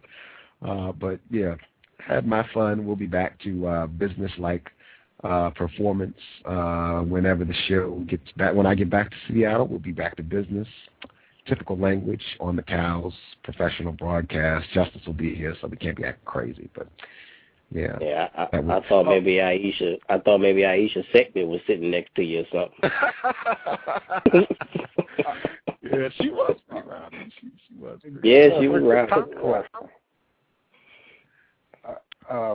But yeah, had my fun. We'll be back to business-like performance whenever the show gets back. When I get back to Seattle, we'll be back to business. Typical language on the cows, professional broadcast. Justice will be here, so we can't be acting crazy. But yeah, I thought maybe Aisha Seckman was sitting next to you or something. Yeah, she was around. She was. Yeah, she was around.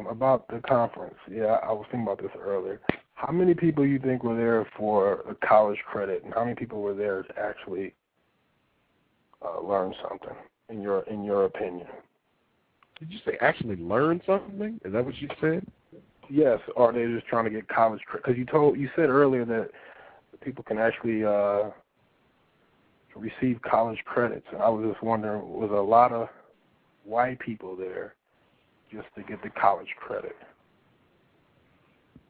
About the conference, yeah, I was thinking about this earlier. How many people you think were there for a college credit, and how many people were there to actually learn something? In your opinion? Did you say actually learn something? Is that what you said? Yes, or they're just trying to get college credit? Because you said earlier that people can actually receive college credits. And I was just wondering, was a lot of white people there just to get the college credit?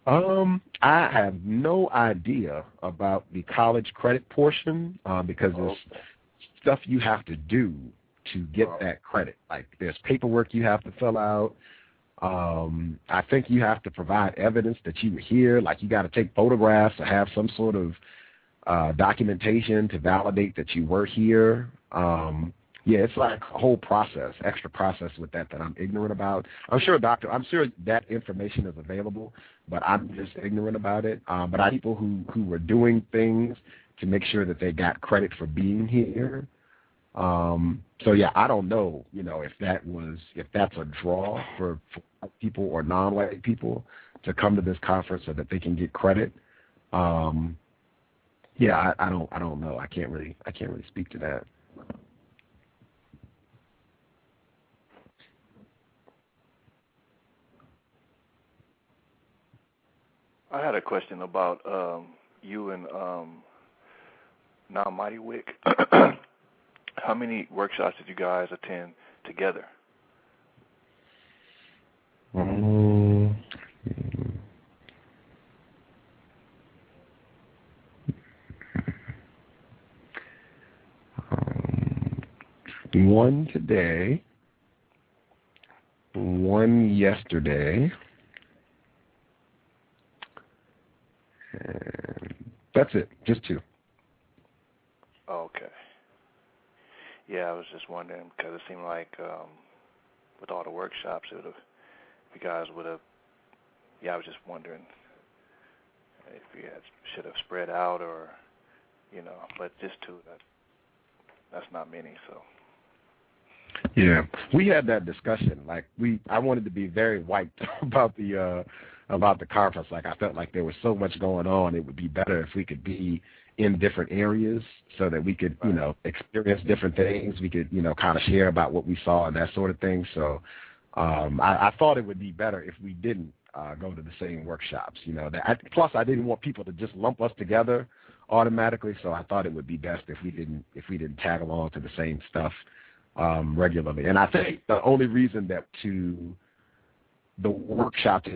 I have no idea about the college credit portion because it's stuff you have to do to get that credit. Like there's paperwork you have to fill out. I think you have to provide evidence that you were here. Like you got to take photographs or have some sort of documentation to validate that you were here. Yeah, it's like a whole process, extra process with that I'm ignorant about. I'm sure that information is available, but I'm just ignorant about it. But I have people who were doing things to make sure that they got credit for being here. So yeah, I don't know, if that's a draw for people or non-white people to come to this conference so that they can get credit. Yeah, I don't know. I can't really speak to that. I had a question about you and Now Mighty Wick. How many workshops did you guys attend together? One today, one yesterday, and that's it, just two. Okay. Yeah, I was just wondering because it seemed like with all the workshops, you guys would have. Yeah, I was just wondering if you should have spread out or, but just two. That's not many, so. Yeah, we had that discussion. Like I wanted to be very white about the conference. Like I felt like there was so much going on. It would be better if we could be in different areas so that we could, experience different things. We could, kind of share about what we saw and that sort of thing. So I thought it would be better if we didn't go to the same workshops. Plus, I didn't want people to just lump us together automatically. So I thought it would be best if we didn't tag along to the same stuff regularly. And I think the only reason that to the workshop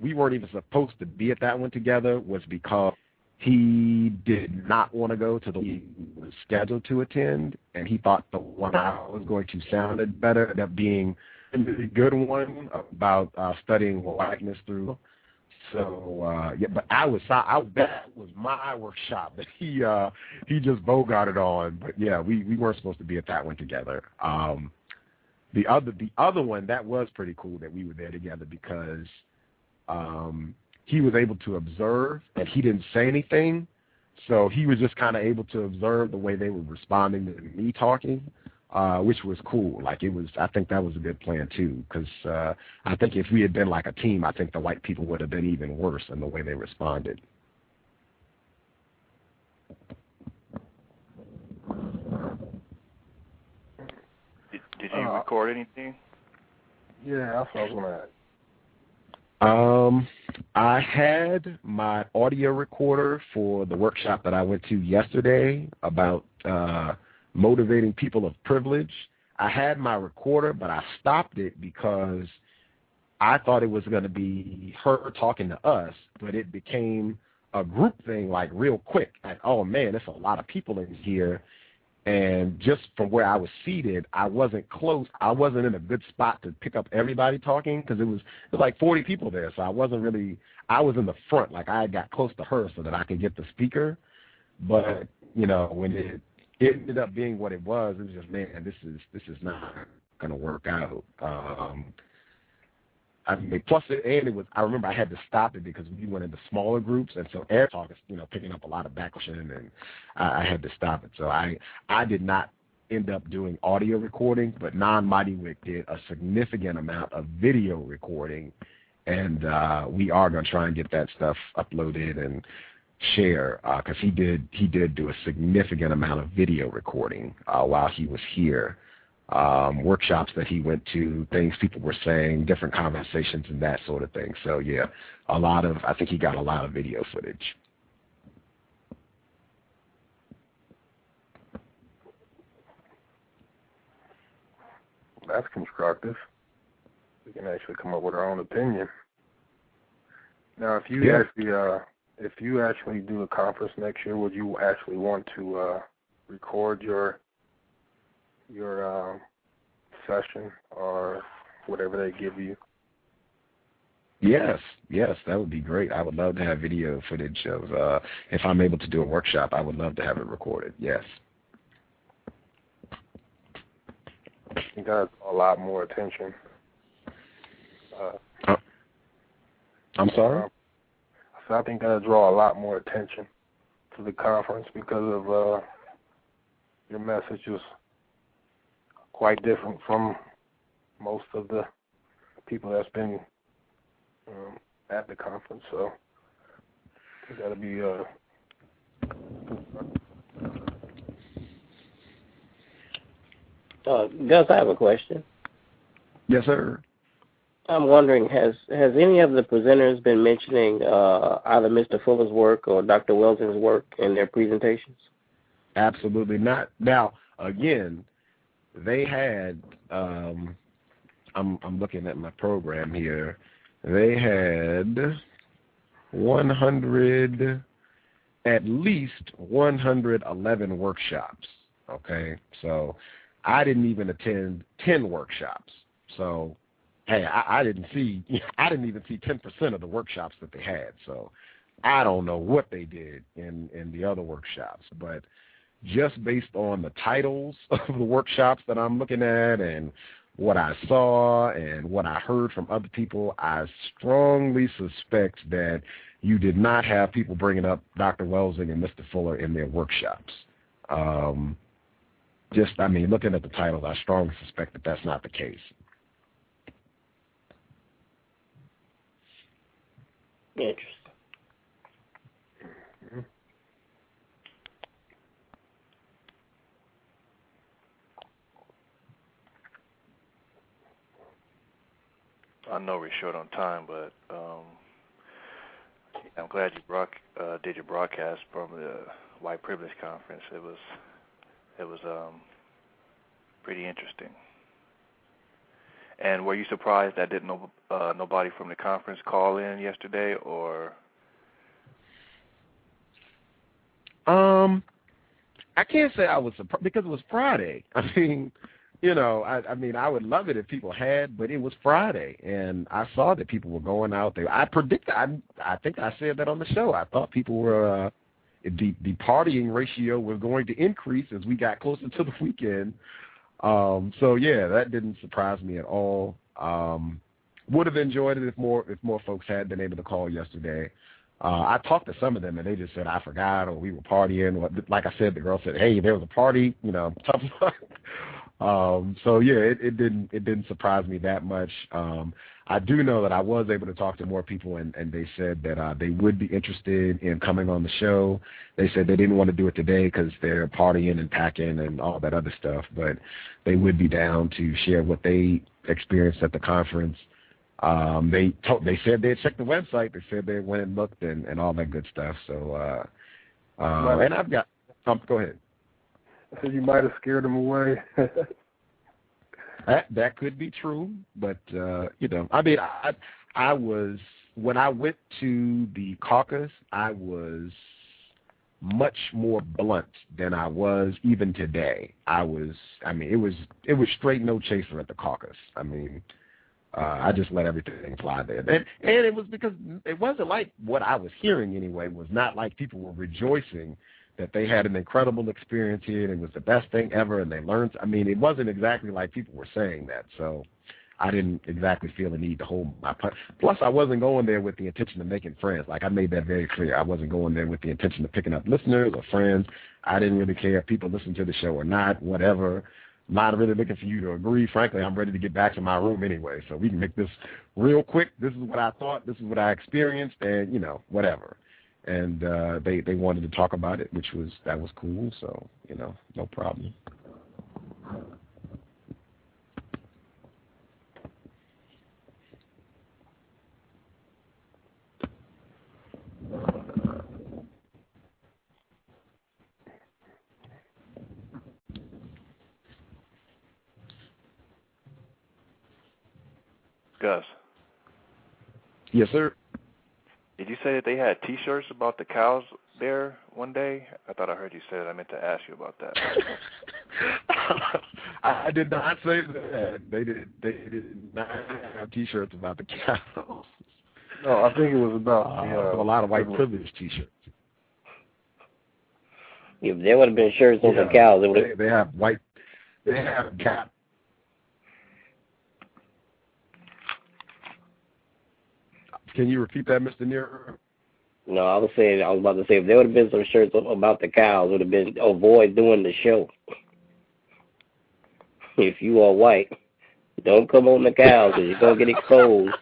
we weren't even supposed to be at that one together was because he did not want to go to the one he was scheduled to attend, and he thought the one I was going to sounded better, ended up being a really good one about studying whiteness through. So but that was my workshop that he just bogarted on. But yeah, we weren't supposed to be at that one together. The other one, that was pretty cool that we were there together because he was able to observe and he didn't say anything. So he was just kind of able to observe the way they were responding to me talking, which was cool. I think that was a good plan too, because I think if we had been like a team, I think the white people would have been even worse in the way they responded. Did you record anything? Yeah, that's what I was going to ask. I had my audio recorder for the workshop that I went to yesterday about motivating people of privilege. I had my recorder, but I stopped it because I thought it was going to be her talking to us, but it became a group thing like real quick. Like, oh, man, there's a lot of people in here. And just from where I was seated, I wasn't close. I wasn't in a good spot to pick up everybody talking because it was like 40 people there. So I wasn't really – I was in the front. Like I got close to her so that I could get the speaker. But, you know, when it ended up being what it was just, man, this is not going to work out. I mean, plus, it was. I remember I had to stop it because we went into smaller groups, and so air talk is, you know, picking up a lot of backcushion, and I had to stop it. So I did not end up doing audio recording, but Non-Mighty Wick did a significant amount of video recording, and we are going to try and get that stuff uploaded and share because he did do a significant amount of video recording while he was here. Workshops that he went to, things people were saying, different conversations and that sort of thing. So yeah, I think he got a lot of video footage. That's constructive. We can actually come up with our own opinion. Now, if you actually do a conference next year, would you actually want to record your session or whatever they give you? Yes, that would be great. I would love to have video footage of, if I'm able to do a workshop, I would love to have it recorded, yes. You got a lot more attention. I'm sorry? So I think that'll draw a lot more attention to the conference because of your message is quite different from most of the people that's been at the conference. So you got to be Gus, I have a question. Yes, sir. I'm wondering, has any of the presenters been mentioning either Mr. Fuller's work or Dr. Welsing's work in their presentations? Absolutely not. Now, again, they had, I'm looking at my program here, they had at least 111 workshops, okay? So I didn't even attend 10 workshops. So, hey, I didn't even see 10% of the workshops that they had. So I don't know what they did in the other workshops, but just based on the titles of the workshops that I'm looking at and what I saw and what I heard from other people, I strongly suspect that you did not have people bringing up Dr. Welsing and Mr. Fuller in their workshops. Looking at the titles, I strongly suspect that that's not the case. Interesting. I know we're short on time, but I'm glad you did your broadcast from the White Privilege Conference. It was pretty interesting. And were you surprised that nobody from the conference call in yesterday, or? I can't say I was surprised because it was Friday. I mean, you know, I would love it if people had, but it was Friday, and I saw that people were going out there. I think I said that on the show. I thought people were, the partying ratio was going to increase as we got closer to the weekend. So yeah, that didn't surprise me at all. Would have enjoyed it if more folks had been able to call yesterday. I talked to some of them and they just said I forgot or we were partying. Or, like I said, the girl said, "Hey, there was a party," you know, tough luck. So yeah, it didn't surprise me that much. I do know that I was able to talk to more people, and they said that they would be interested in coming on the show. They said they didn't want to do it today because they're partying and packing and all that other stuff, but they would be down to share what they experienced at the conference. They said they had checked the website. They said they went and looked and all that good stuff. So, and I've got go ahead. I said you might have scared them away. That could be true, but you know, I mean, I was when I went to the caucus, I was much more blunt than I was even today. I mean, it was straight no chaser at the caucus. I mean, I just let everything fly there, and it was because it wasn't like what I was hearing anyway. Was not like people were rejoicing that they had an incredible experience here and it was the best thing ever and they learned. I mean, it wasn't exactly like people were saying that, so I didn't exactly feel the need to hold my punch. Plus, I wasn't going there with the intention of making friends. Like, I made that very clear. I wasn't going there with the intention of picking up listeners or friends. I didn't really care if people listened to the show or not, whatever. I'm not really looking for you to agree. Frankly, I'm ready to get back to my room anyway, so we can make this real quick. This is what I thought. This is what I experienced, and, you know, whatever. And they wanted to talk about it, that was cool. So, you know, no problem. Gus. Yes, sir. Did you say that they had T-shirts about the cows there one day? I thought I heard you say that. I meant to ask you about that. I did not say that. They did not have T-shirts about the cows. No, I think it was about a lot of white privilege T-shirts. If there would have been shirts on the cows, it would have. They have white. They have cat. Can you repeat that, Mr. Neer? No, I was about to say, if there would have been some shirts about the cows, it would have been avoid doing the show. If you are white, don't come on the cows because you're going to get exposed.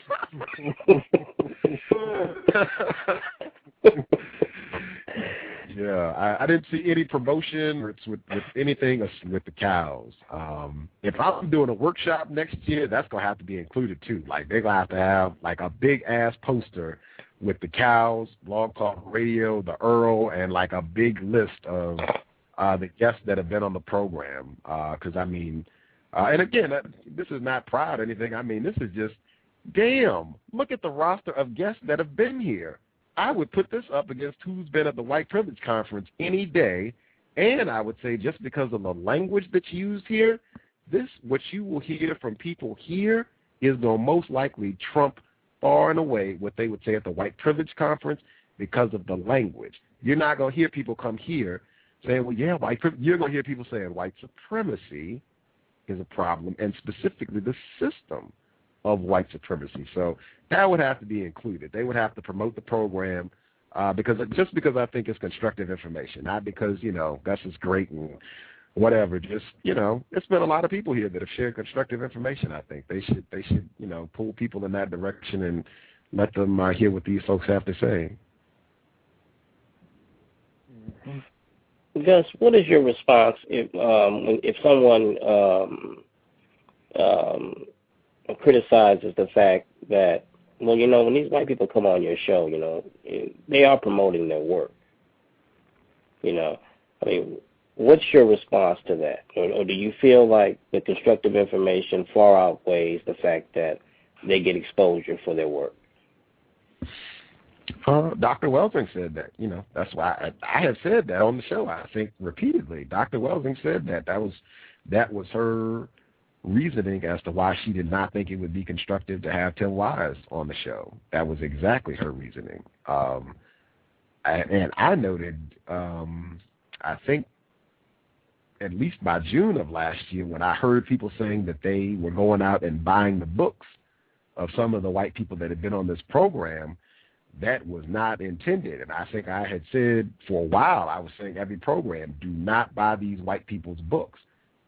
Yeah, I didn't see any promotion with anything with the cows. If I'm doing a workshop next year, that's going to have to be included too. Like, they're going to have like a big-ass poster with the cows, Blog Talk Radio, the Earl, and like a big list of the guests that have been on the program. Because, I mean, and again, this is not pride or anything. I mean, this is just, damn, look at the roster of guests that have been here. I would put this up against who's been at the White Privilege Conference any day, and I would say just because of the language that's used here, what you will hear from people here is going to most likely trump far and away what they would say at the White Privilege Conference because of the language. You're not going to hear people come here saying, well, yeah, white privilege. You're going to hear people saying white supremacy is a problem, and specifically the system of white supremacy. So that would have to be included. They would have to promote the program because I think it's constructive information, not because, you know, Gus is great and whatever. Just, you know, it's been a lot of people here that have shared constructive information. I think they should you know, pull people in that direction and let them hear what these folks have to say. Gus, what is your response if someone criticizes the fact that, well, you know, when these white people come on your show, you know, they are promoting their work. You know, I mean, what's your response to that? Or do you feel like the constructive information far outweighs the fact that they get exposure for their work? Dr. Welsing said that. You know, that's why I have said that on the show, I think, repeatedly. Dr. Welsing said that. That was her reasoning as to why she did not think it would be constructive to have Tim Wise on the show. That was exactly her reasoning. And I noted, I think at least by June of last year, when I heard people saying that they were going out and buying the books of some of the white people that had been on this program, that was not intended. And I think I had said for a while, I was saying every program, do not buy these white people's books.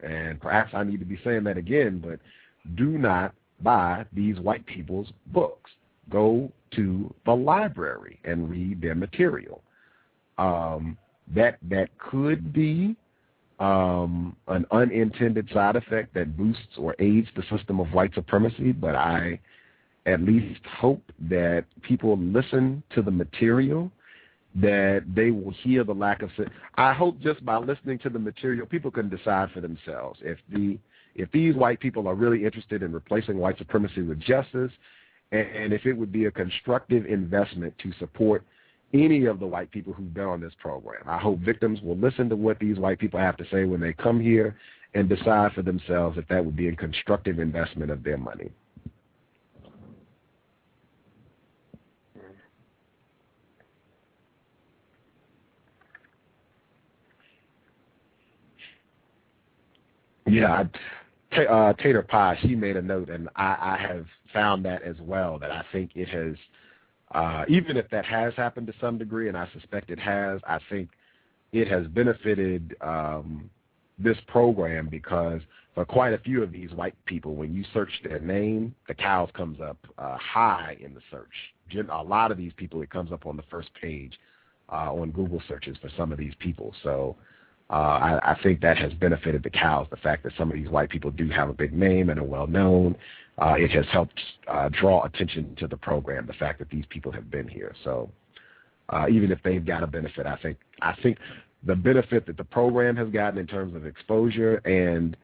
And perhaps I need to be saying that again, but do not buy these white people's books. Go to the library and read their material. That could be an unintended side effect that boosts or aids the system of white supremacy, but I at least hope that people listen to the material, that they will hear the lack of. I hope just by listening to the material, people can decide for themselves if these white people are really interested in replacing white supremacy with justice, and if it would be a constructive investment to support any of the white people who've been on this program. I hope victims will listen to what these white people have to say when they come here and decide for themselves if that would be a constructive investment of their money. Yeah, Tater Pie, she made a note, and I have found that as well, that I think it has, even if that has happened to some degree, and I suspect it has, I think it has benefited this program because for quite a few of these white people, when you search their name, the C.O.W.S comes up high in the search. A lot of these people, it comes up on the first page on Google searches for some of these people. So I think that has benefited the C.O.W.S, the fact that some of these white people do have a big name and are well known. It has helped draw attention to the program, the fact that these people have been here. So even if they've got a benefit, I think the benefit that the program has gotten in terms of exposure and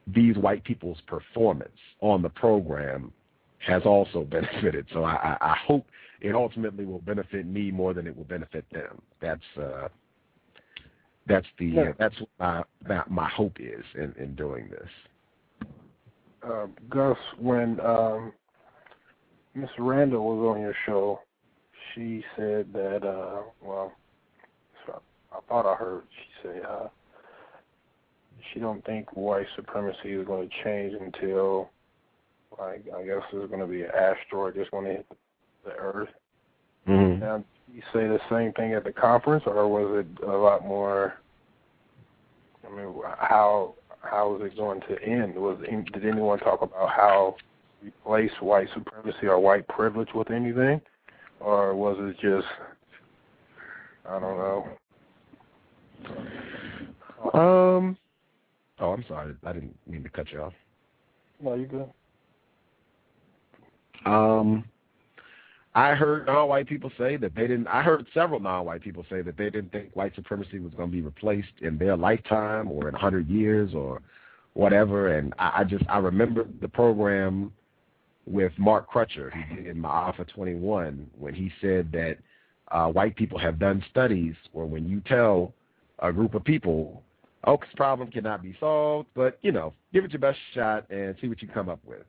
these white people's performance on the program has also benefited. So I hope it ultimately will benefit me more than it will benefit them. That's what my hope is in doing this. Gus, when Miss Randall was on your show, she said that, I thought I heard she say she don't think white supremacy is going to change until, I guess there's going to be an asteroid just going to hit the Earth. Mm-hmm. Now, did you say the same thing at the conference, or was it a lot more, how is it going to end? Did anyone talk about how to replace white supremacy or white privilege with anything? Or was it just, I don't know. I'm sorry. I didn't mean to cut you off. No, you're good. I heard non-white people say that they didn't. I heard several non-white people say that they didn't think white supremacy was going to be replaced in their lifetime or in 100 years or whatever. And I remember the program with Mark Crutcher, who did in my Alpha 21, when he said that white people have done studies where when you tell a group of people, oh, this problem cannot be solved, but, give it your best shot and see what you come up with.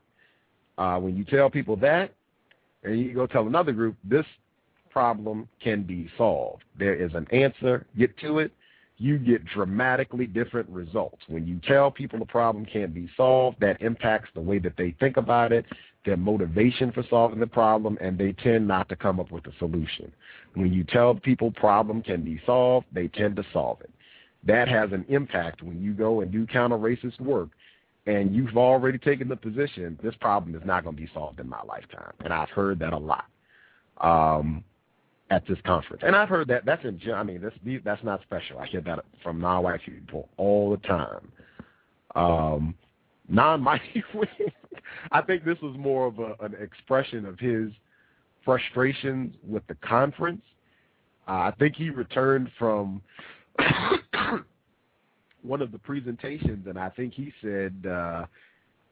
When you tell people that, and you go tell another group, this problem can be solved. There is an answer. Get to it. You get dramatically different results. When you tell people the problem can't be solved, that impacts the way that they think about it, their motivation for solving the problem, and they tend not to come up with a solution. When you tell people problem can be solved, they tend to solve it. That has an impact when you go and do counter-racist work, and you've already taken the position, this problem is not going to be solved in my lifetime. And I've heard that a lot at this conference. And I've heard that, that's not special. I hear that from non-white people all the time. Non-white people, I think this was more of an expression of his frustrations with the conference. I think he returned from one of the presentations, and I think he said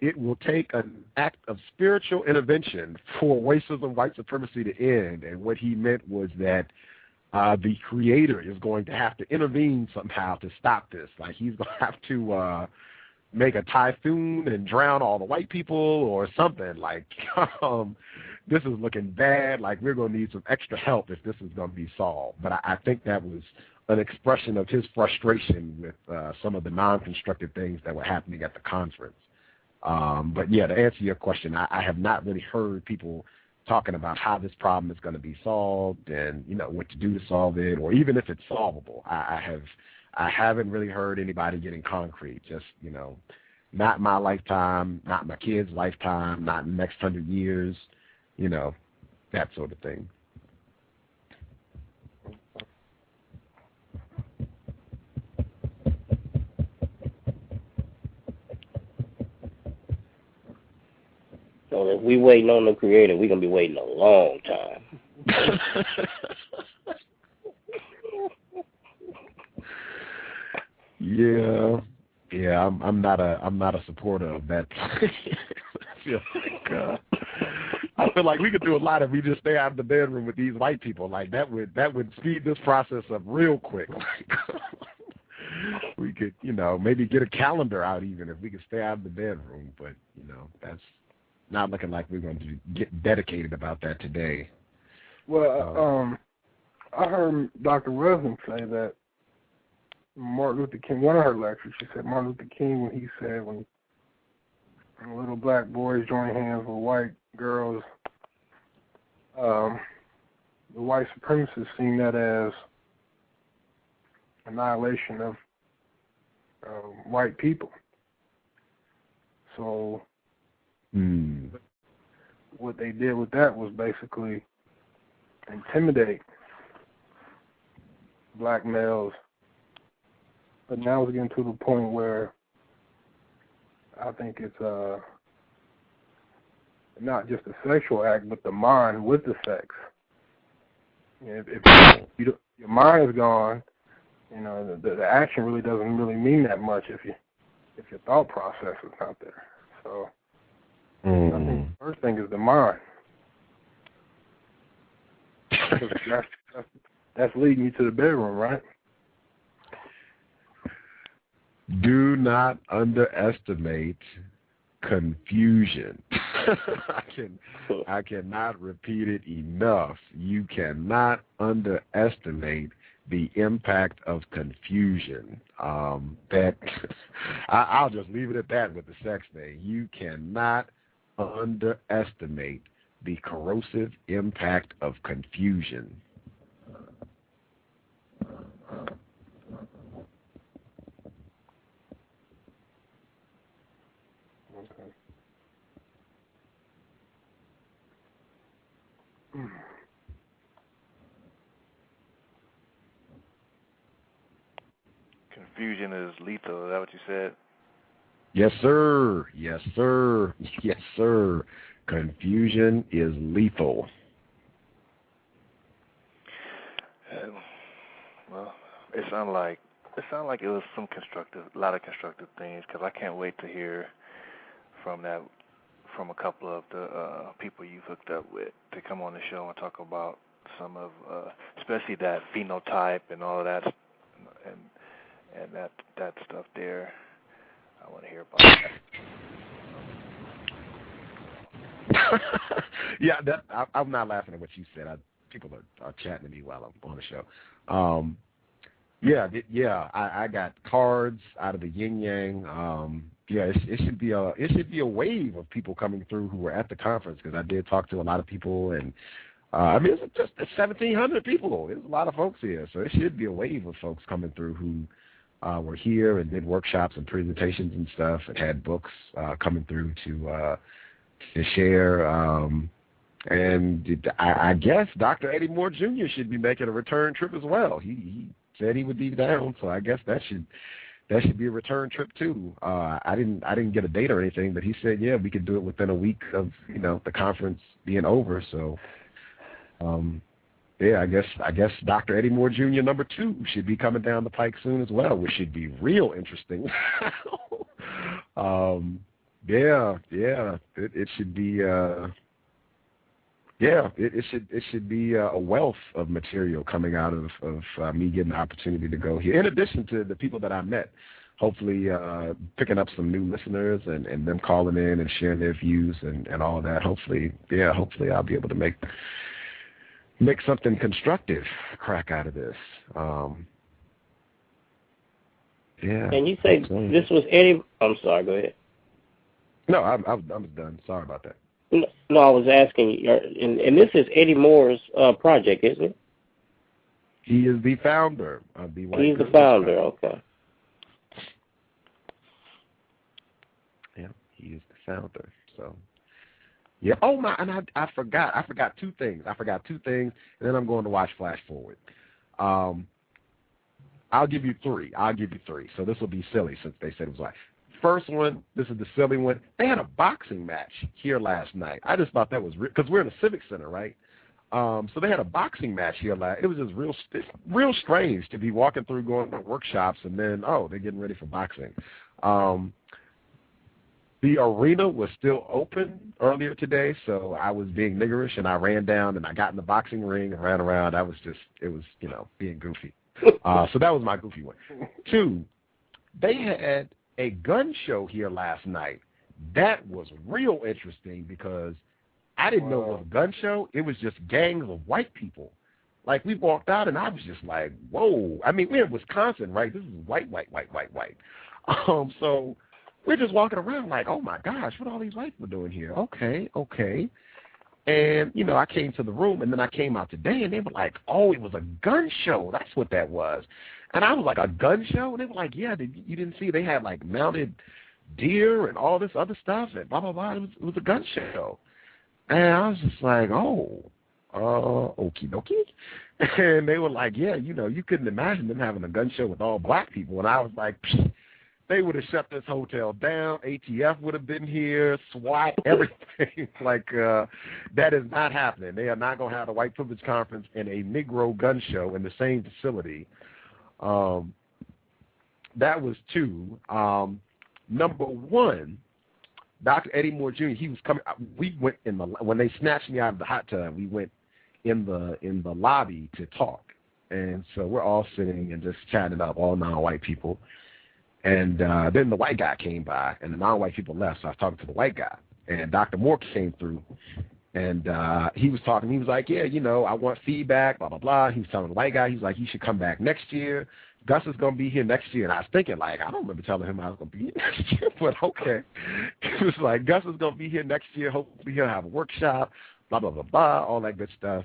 it will take an act of spiritual intervention for racism, white supremacy to end. And what he meant was that the Creator is going to have to intervene somehow to stop this. Like he's going to have to make a typhoon and drown all the white people or something. Like this is looking bad. Like we're going to need some extra help if this is going to be solved. But I think that was an expression of his frustration with some of the non-constructive things that were happening at the conference. But yeah, to answer your question, I have not really heard people talking about how this problem is going to be solved and, what to do to solve it, or even if it's solvable. I haven't really heard anybody getting concrete, just, not my lifetime, not my kids' lifetime, not in the next 100 years, you know, that sort of thing. So if we waiting on the Creator, we're gonna be waiting a long time. Yeah. I'm not a supporter of that. I feel like we could do a lot if we just stay out of the bedroom with these white people. Like that would speed this process up real quick. We could, you know, maybe get a calendar out even if we could stay out of the bedroom. But you know, that's not looking like we're going to get dedicated about that today. Well, I heard Dr. Resnick say that Martin Luther King, one of her lectures, she said Martin Luther King, when he said when little black boys join hands with white girls, the white supremacists seen that as annihilation of white people. So what they did with that was basically intimidate black males. But now it's getting to the point where I think it's not just a sexual act, but the mind with the sex. If your mind is gone, you know, the action really doesn't really mean that much if your thought process is not there. So I think the first thing is the mind. That's leading you to the bedroom, right? Do not underestimate confusion. I cannot repeat it enough. You cannot underestimate the impact of confusion. That I'll just leave it at that with the sex thing. You cannot underestimate the corrosive impact of confusion. Confusion is lethal. Is that what you said? Yes, sir. Yes, sir. Yes, sir. Confusion is lethal. Well, it sounded like it was a lot of constructive things, because I can't wait to hear from a couple of the people you've hooked up with to come on the show and talk about some of, especially that phenotype and all of that, and that stuff there. I want to hear about that. Yeah, I'm not laughing at what you said. People are chatting to me while I'm on the show. I got cards out of the yin yang. It should be a wave of people coming through who were at the conference, because I did talk to a lot of people, and it's just 1,700 people. There's a lot of folks here, so it should be a wave of folks coming through who were here and did workshops and presentations and stuff, and had books coming through to share. And I guess Dr. Eddie Moore Jr. should be making a return trip as well. He said he would be down, so I guess that should be a return trip too. I didn't get a date or anything, but he said, yeah, we could do it within a week of the conference being over. So I guess Dr. Eddie Moore Jr. number 2 should be coming down the pike soon as well, which should be real interesting. It should be. It should be a wealth of material coming out of me getting the opportunity to go here, in addition to the people that I met. Hopefully picking up some new listeners and them calling in and sharing their views and all of that. Hopefully I'll be able to make something constructive crack out of this. And you say this was Eddie? I'm sorry, go ahead. No, I'm done. Sorry about that. No, I was asking, and this is Eddie Moore's project, isn't it? He is the founder of the White He's the founder, okay. Yeah, he is the founder. So, yeah. Oh my, and I forgot two things. And then I'm going to watch Flash Forward. I'll give you three. So this will be silly since they said it was like. First one, this is the silly one. They had a boxing match here last night. I just thought that was because we're in the Civic Center, right? So they had a boxing match here last. It was just real strange to be walking through, going to workshops, and then they're getting ready for boxing. The arena was still open earlier today, so I was being niggerish, and I ran down and I got in the boxing ring and ran around. It was being goofy. So that was my goofy one. Two, they had a gun show here last night. That was real interesting because I didn't know it was a gun show. It was just gangs of white people. Like, we walked out, and I was just like, whoa. I mean, we're in Wisconsin, right? This is white. So we're just walking around like, oh, my gosh, what are all these white people doing here? Okay. And, I came to the room, and then I came out today, and they were like, oh, it was a gun show. That's what that was. And I was like, a gun show? And they were like, yeah, you didn't see they had, like, mounted deer and all this other stuff and blah, blah, blah. It was a gun show. And I was just like, okie dokie. And they were like, yeah, you couldn't imagine them having a gun show with all black people. And I was like, they would have shut this hotel down. ATF would have been here, SWAT, everything. Like, that is not happening. They are not going to have a white privilege conference and a Negro gun show in the same facility. That was two. Number one, Dr. Eddie Moore Jr., he was coming. We went when they snatched me out of the hot tub, we went in the lobby to talk. And so we're all sitting and just chatting up, all non-white people. And then the white guy came by, and the non-white people left, so I was talking to the white guy. And Dr. Moore came through, and he was talking. He was like, yeah, I want feedback, blah, blah, blah. He was telling the white guy, he was like, you should come back next year. Gus is going to be here next year. And I was thinking, like, I don't remember telling him I was going to be here next year, but okay. He was like, Gus is going to be here next year. Hopefully he'll have a workshop, blah, blah, blah, blah, all that good stuff.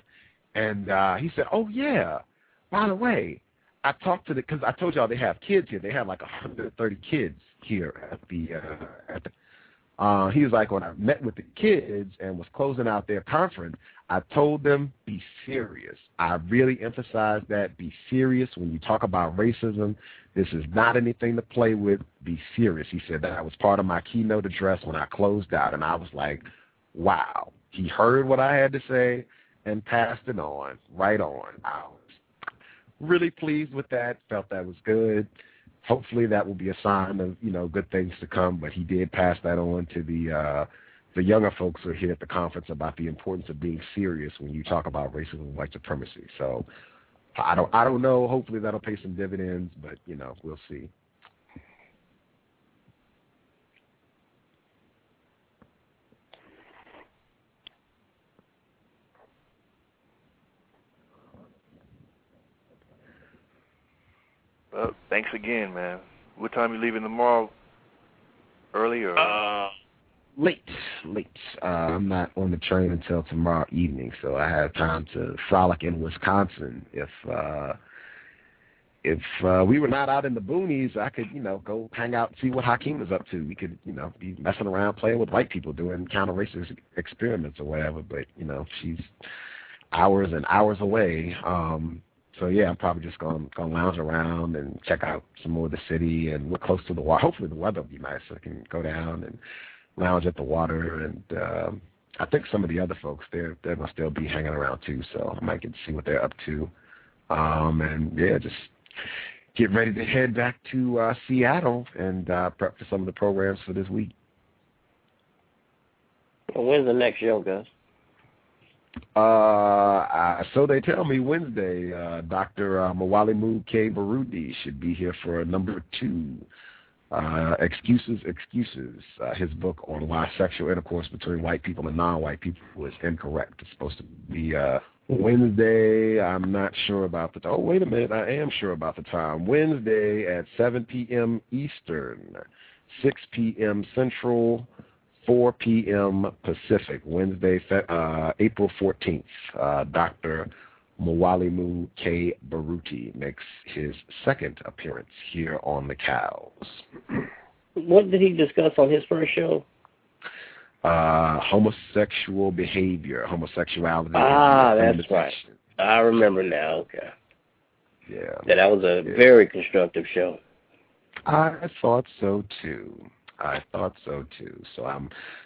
And he said, oh, yeah, by the way, I talked to because I told y'all they have kids here. They have like 130 kids here at the he was like, when I met with the kids and was closing out their conference, I told them, be serious. I really emphasize that, be serious when you talk about racism. This is not anything to play with. Be serious. He said that was part of my keynote address when I closed out, and I was like, wow. He heard what I had to say and passed it on, right on. I was really pleased with that, felt that was good. Hopefully that will be a sign of, good things to come, but he did pass that on to the younger folks who are here at the conference about the importance of being serious when you talk about racism and white supremacy. So I don't know. Hopefully that'll pay some dividends, but, we'll see. Well, thanks again, man. What time you leaving tomorrow? Early or? Late. I'm not on the train until tomorrow evening, so I have time to frolic in Wisconsin. If we were not out in the boonies, I could, go hang out and see what Hakeem is up to. We could, be messing around, playing with white people, doing counter-racist experiments or whatever, but, she's hours and hours away. So, yeah, I'm probably just going to lounge around and check out some more of the city, and we're close to the water. Hopefully the weather will be nice so I can go down and lounge at the water. And I think some of the other folks, they're going to still be hanging around too, so I might get to see what they're up to. And, yeah, just get ready to head back to Seattle and prep for some of the programs for this week. Well, when's the next show, Gus? So they tell me Wednesday. Dr. Mawalimu K. Baruti should be here for number 2. Excuses. His book on why sexual intercourse between white people and non-white people is incorrect. It's supposed to be Wednesday. I'm not sure about the time. Oh, wait a minute. I am sure about the time. Wednesday at 7 p.m. Eastern, 6 p.m. Central, 4 p.m. Pacific, Wednesday, April 14th. Dr. Mawalimu K. Baruti makes his second appearance here on the Cows. What did he discuss on his first show? Homosexual behavior, homosexuality. That's right. I remember now. Okay. Yeah. That was a very constructive show. I thought so too. So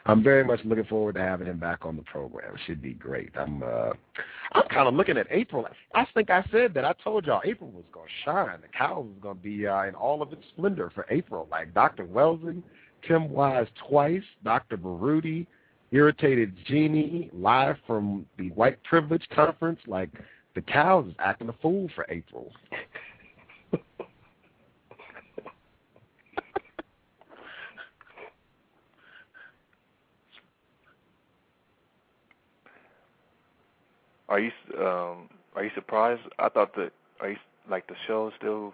I'm very much looking forward to having him back on the program. It should be great. I'm kind of looking at April. I think I said that. I told y'all April was going to shine. The Cows was going to be in all of its splendor for April. Like Dr. Welsing, Tim Wise twice, Dr. Baruti, Irritated Genie, live from the White Privilege Conference. Like the Cows is acting a fool for April. Are you surprised? I thought that the show still.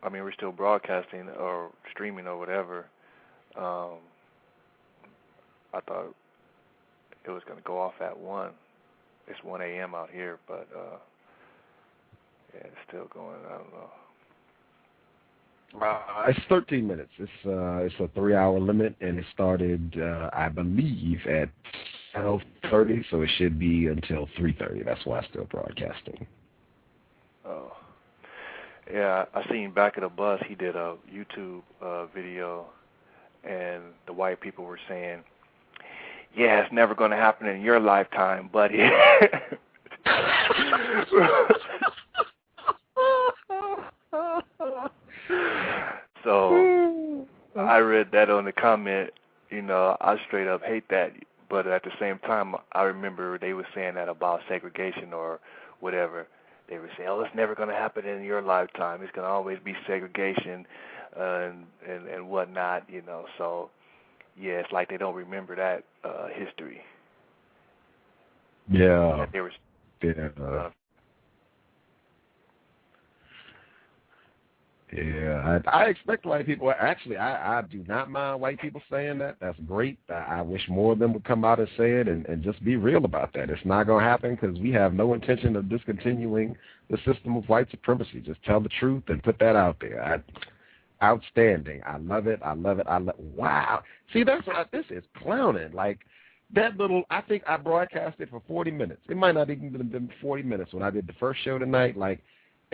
I mean, we're still broadcasting or streaming or whatever. I thought it was going to go off at 1. It's 1 a.m. out here, but yeah, it's still going. I don't know. It's 13 minutes. It's a 3-hour limit, and it started, I believe, at 12:30, so it should be until 3:30. That's why I'm still broadcasting. Oh, yeah. I seen Back of the Bus. He did a YouTube video, and the white people were saying, "Yeah, it's never going to happen in your lifetime, buddy." So I read that on the comment. I straight up hate that. But at the same time, I remember they were saying that about segregation or whatever. They were saying, "Oh, it's never going to happen in your lifetime. It's going to always be segregation and whatnot." So yeah, it's like they don't remember that history. Yeah. They were. Yeah, I expect white people. Actually, I do not mind white people saying that. That's great. I wish more of them would come out and say it and just be real about that. It's not going to happen because we have no intention of discontinuing the system of white supremacy. Just tell the truth and put that out there. Outstanding. I love it. Wow. See, this is clowning. Like that little, I think I broadcasted for 40 minutes. It might not even have been 40 minutes when I did the first show tonight. Like,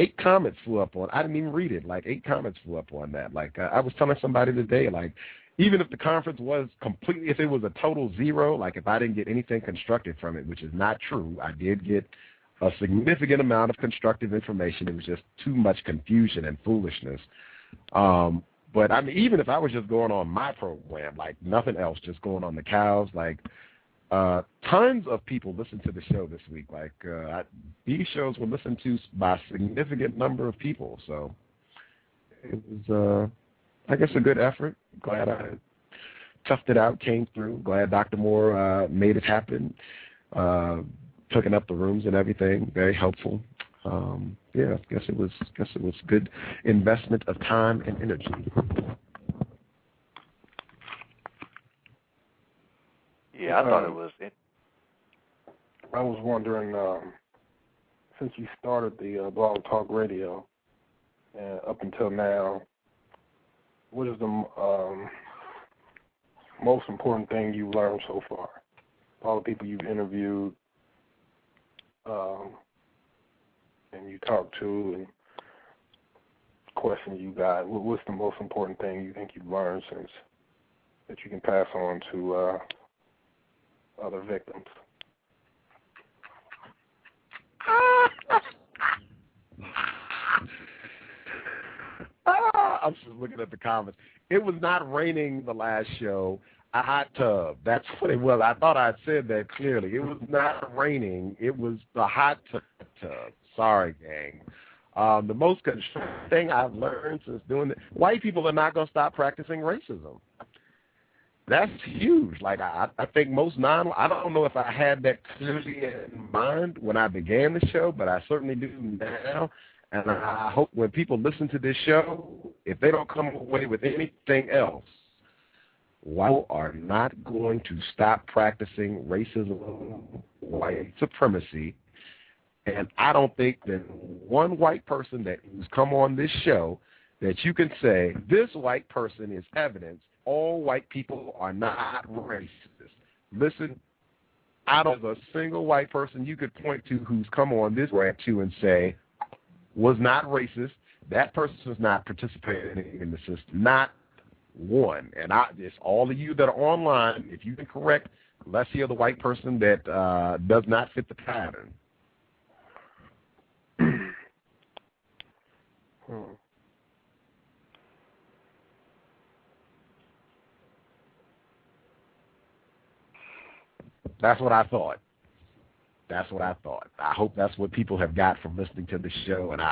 8 comments flew up on. I didn't even read it. Like 8 comments flew up on that. Like I was telling somebody today, like even if the conference was completely, if it was a total 0, like if I didn't get anything constructive from it, which is not true, I did get a significant amount of constructive information. It was just too much confusion and foolishness. But I mean, even if I was just going on my program, like nothing else, just going on the Cows, like. Tons of people listened to the show this week. Like these shows were listened to by a significant number of people. So it was, I guess, a good effort. Glad I toughed it out, came through. Glad Dr. Moore made it happen, hooking up the rooms and everything. Very helpful. Yeah, I guess it was good investment of time and energy. Yeah, I thought it was. I was wondering, since you started the Blog Talk Radio, up until now, what is the most important thing you've learned so far? All the people you've interviewed and you talked to and questions you got, what's the most important thing you think you've learned since that you can pass on to other victims? I'm just looking at the comments. It was not raining the last show. A hot tub. That's what it was. I thought I said that clearly. It was not raining. It was the hot tub. Sorry, gang. The most constructive thing I've learned since doing it, white people are not going to stop practicing racism. That's huge. Like, I think most I don't know if I had that clearly in mind when I began the show, but I certainly do now. And I hope when people listen to this show, if they don't come away with anything else, white are not going to stop practicing racism, white supremacy. And I don't think that one white person that who's come on this show that you can say this white person is evidence all white people are not racist. Listen, I don't know a single white person you could point to who's come on this rant to and say was not racist. That person was not participating in the system. Not one. And it's all of you that are online. If you can correct, let's hear the white person that does not fit the pattern. That's what I thought. That's what I thought. I hope that's what people have got from listening to the show. And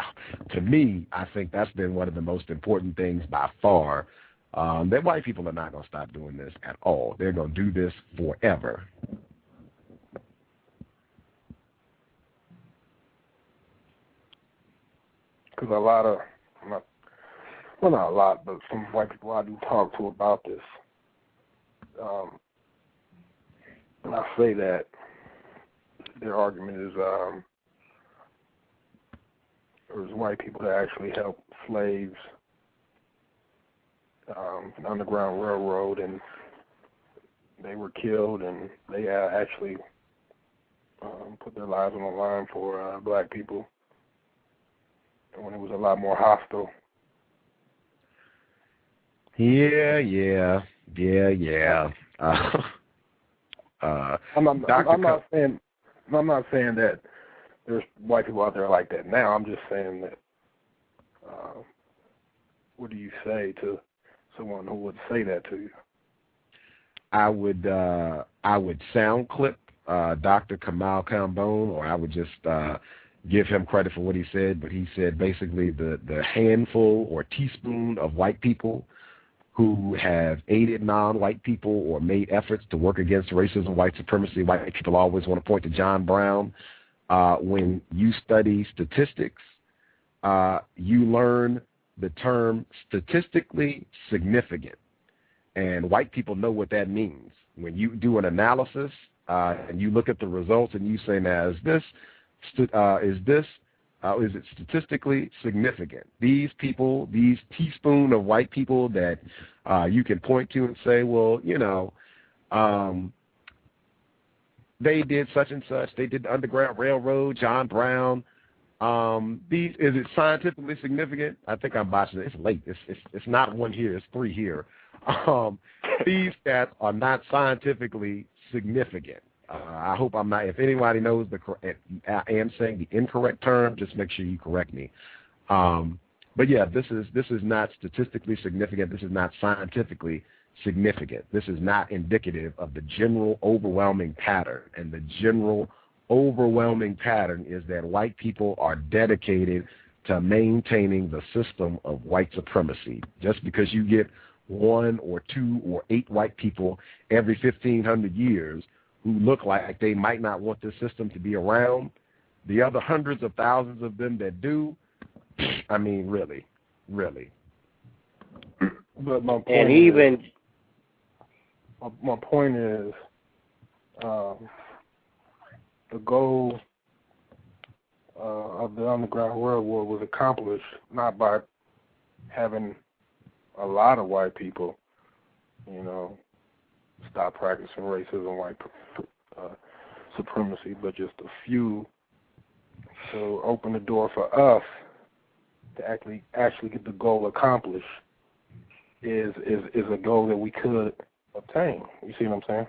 to me, I think that's been one of the most important things by far. That white people are not going to stop doing this at all. They're going to do this forever. Because a lot of, well, not a lot, but some white people I do talk to about this, and I say that their argument is there's white people that actually helped slaves, the Underground Railroad, and they were killed, and they actually put their lives on the line for black people when it was a lot more hostile. Yeah. I'm not saying that there's white people out there like that now. I'm just saying that. What do you say to someone who would say that to you? I would sound clip Dr. Kamal Kambone, or I would just give him credit for what he said. But he said basically the handful or teaspoon of white people who have aided non-white people or made efforts to work against racism, white supremacy. White people always want to point to John Brown. When you study statistics, you learn the term statistically significant. And white people know what that means. When you do an analysis and you look at the results and you say, now, is it statistically significant? These people, these teaspoon of white people that you can point to and say, well, they did such and such. They did the Underground Railroad, John Brown. Is it scientifically significant? I think I'm botching it. It's late. It's not one here. It's three here. These stats are not scientifically significant. I hope I'm not. If anybody knows I am saying the incorrect term, just make sure you correct me. But yeah, this is not statistically significant. This is not scientifically significant. This is not indicative of the general overwhelming pattern. And the general overwhelming pattern is that white people are dedicated to maintaining the system of white supremacy. Just because you get 1 or 2 or 8 white people every 1,500 years who look like they might not want this system to be around, the other hundreds of thousands of them that do, I mean, really. But my point and is, even my point is, the goal of the Underground Railroad was accomplished not by having a lot of white people, stop practicing racism, white supremacy, but just a few to open the door for us to actually get the goal accomplished is a goal that we could obtain. You see what I'm saying?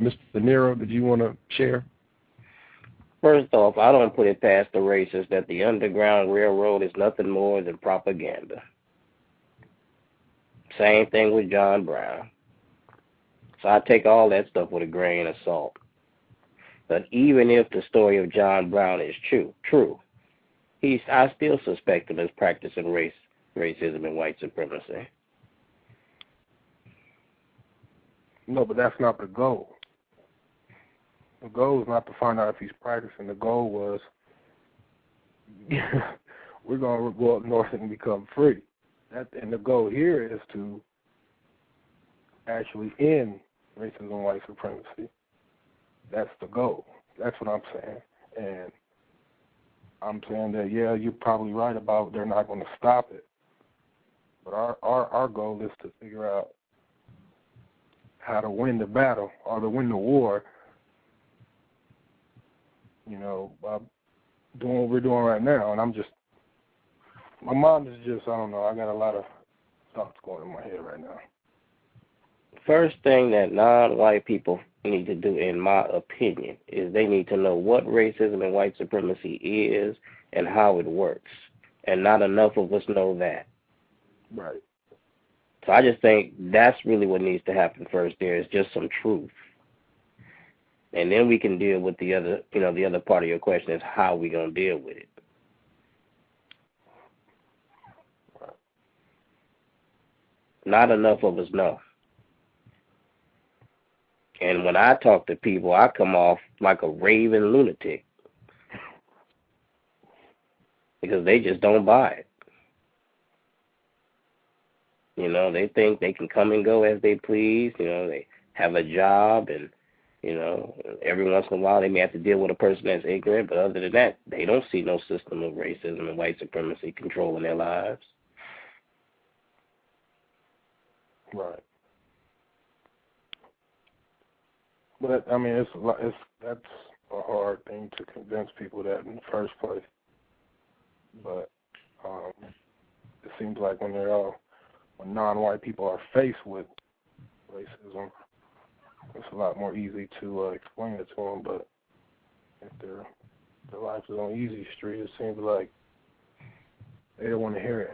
Mr. Nero, did you want to share? First off, I don't put it past the racists that the Underground Railroad is nothing more than propaganda. Same thing with John Brown. So I take all that stuff with a grain of salt. But even if the story of John Brown is true, I still suspect him as practicing racism and white supremacy. No, but that's not the goal. The goal is not to find out if he's practicing. The goal was we're going to go up north and become free. And the goal here is to actually end racism and white supremacy. That's the goal. That's what I'm saying. And I'm saying that, yeah, you're probably right about they're not going to stop it. But our goal is to figure out how to win the battle or to win the war, you know, by doing what we're doing right now. And my mind is just, I don't know, I got a lot of thoughts going in my head right now. First thing that non-white people need to do, in my opinion, is they need to know what racism and white supremacy is and how it works. And not enough of us know that. Right. So I just think that's really what needs to happen first. There is just some truth. And then we can deal with the other, you know, the other part of your question is how we going to deal with it. Right. Not enough of us know. And when I talk to people, I come off like a raving lunatic because they just don't buy it. You know, they think they can come and go as they please. You know, they have a job and, you know, every once in a while they may have to deal with a person that's ignorant. But other than that, they don't see no system of racism and white supremacy controlling their lives. Right. But I mean, that's a hard thing to convince people that in the first place. But it seems like when non-white people are faced with racism, it's a lot more easy to explain it to them. But if their life is on easy street, it seems like they don't want to hear it.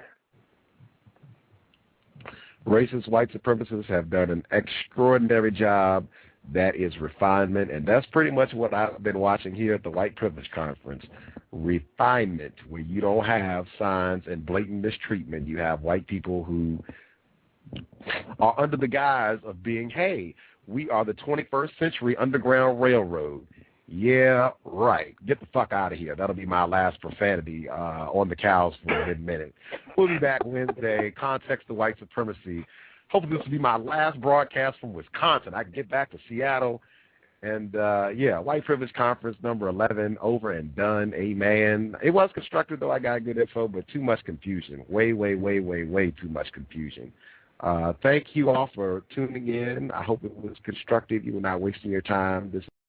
Racist white supremacists have done an extraordinary job. That is refinement, and that's pretty much what I've been watching here at the White Privilege Conference. Refinement, where you don't have signs and blatant mistreatment. You have white people who are under the guise of being, hey, we are the 21st century Underground Railroad. Yeah, right. Get the fuck out of here. That'll be my last profanity on the cows for a good minute. We'll be back Wednesday. Context of white supremacy. Hopefully this will be my last broadcast from Wisconsin. I can get back to Seattle. And, yeah, White Privilege Conference number 11, over and done. Amen. It was constructive, though. I got good info, but too much confusion. Way too much confusion. Thank you all for tuning in. I hope it was constructive. You were not wasting your time. This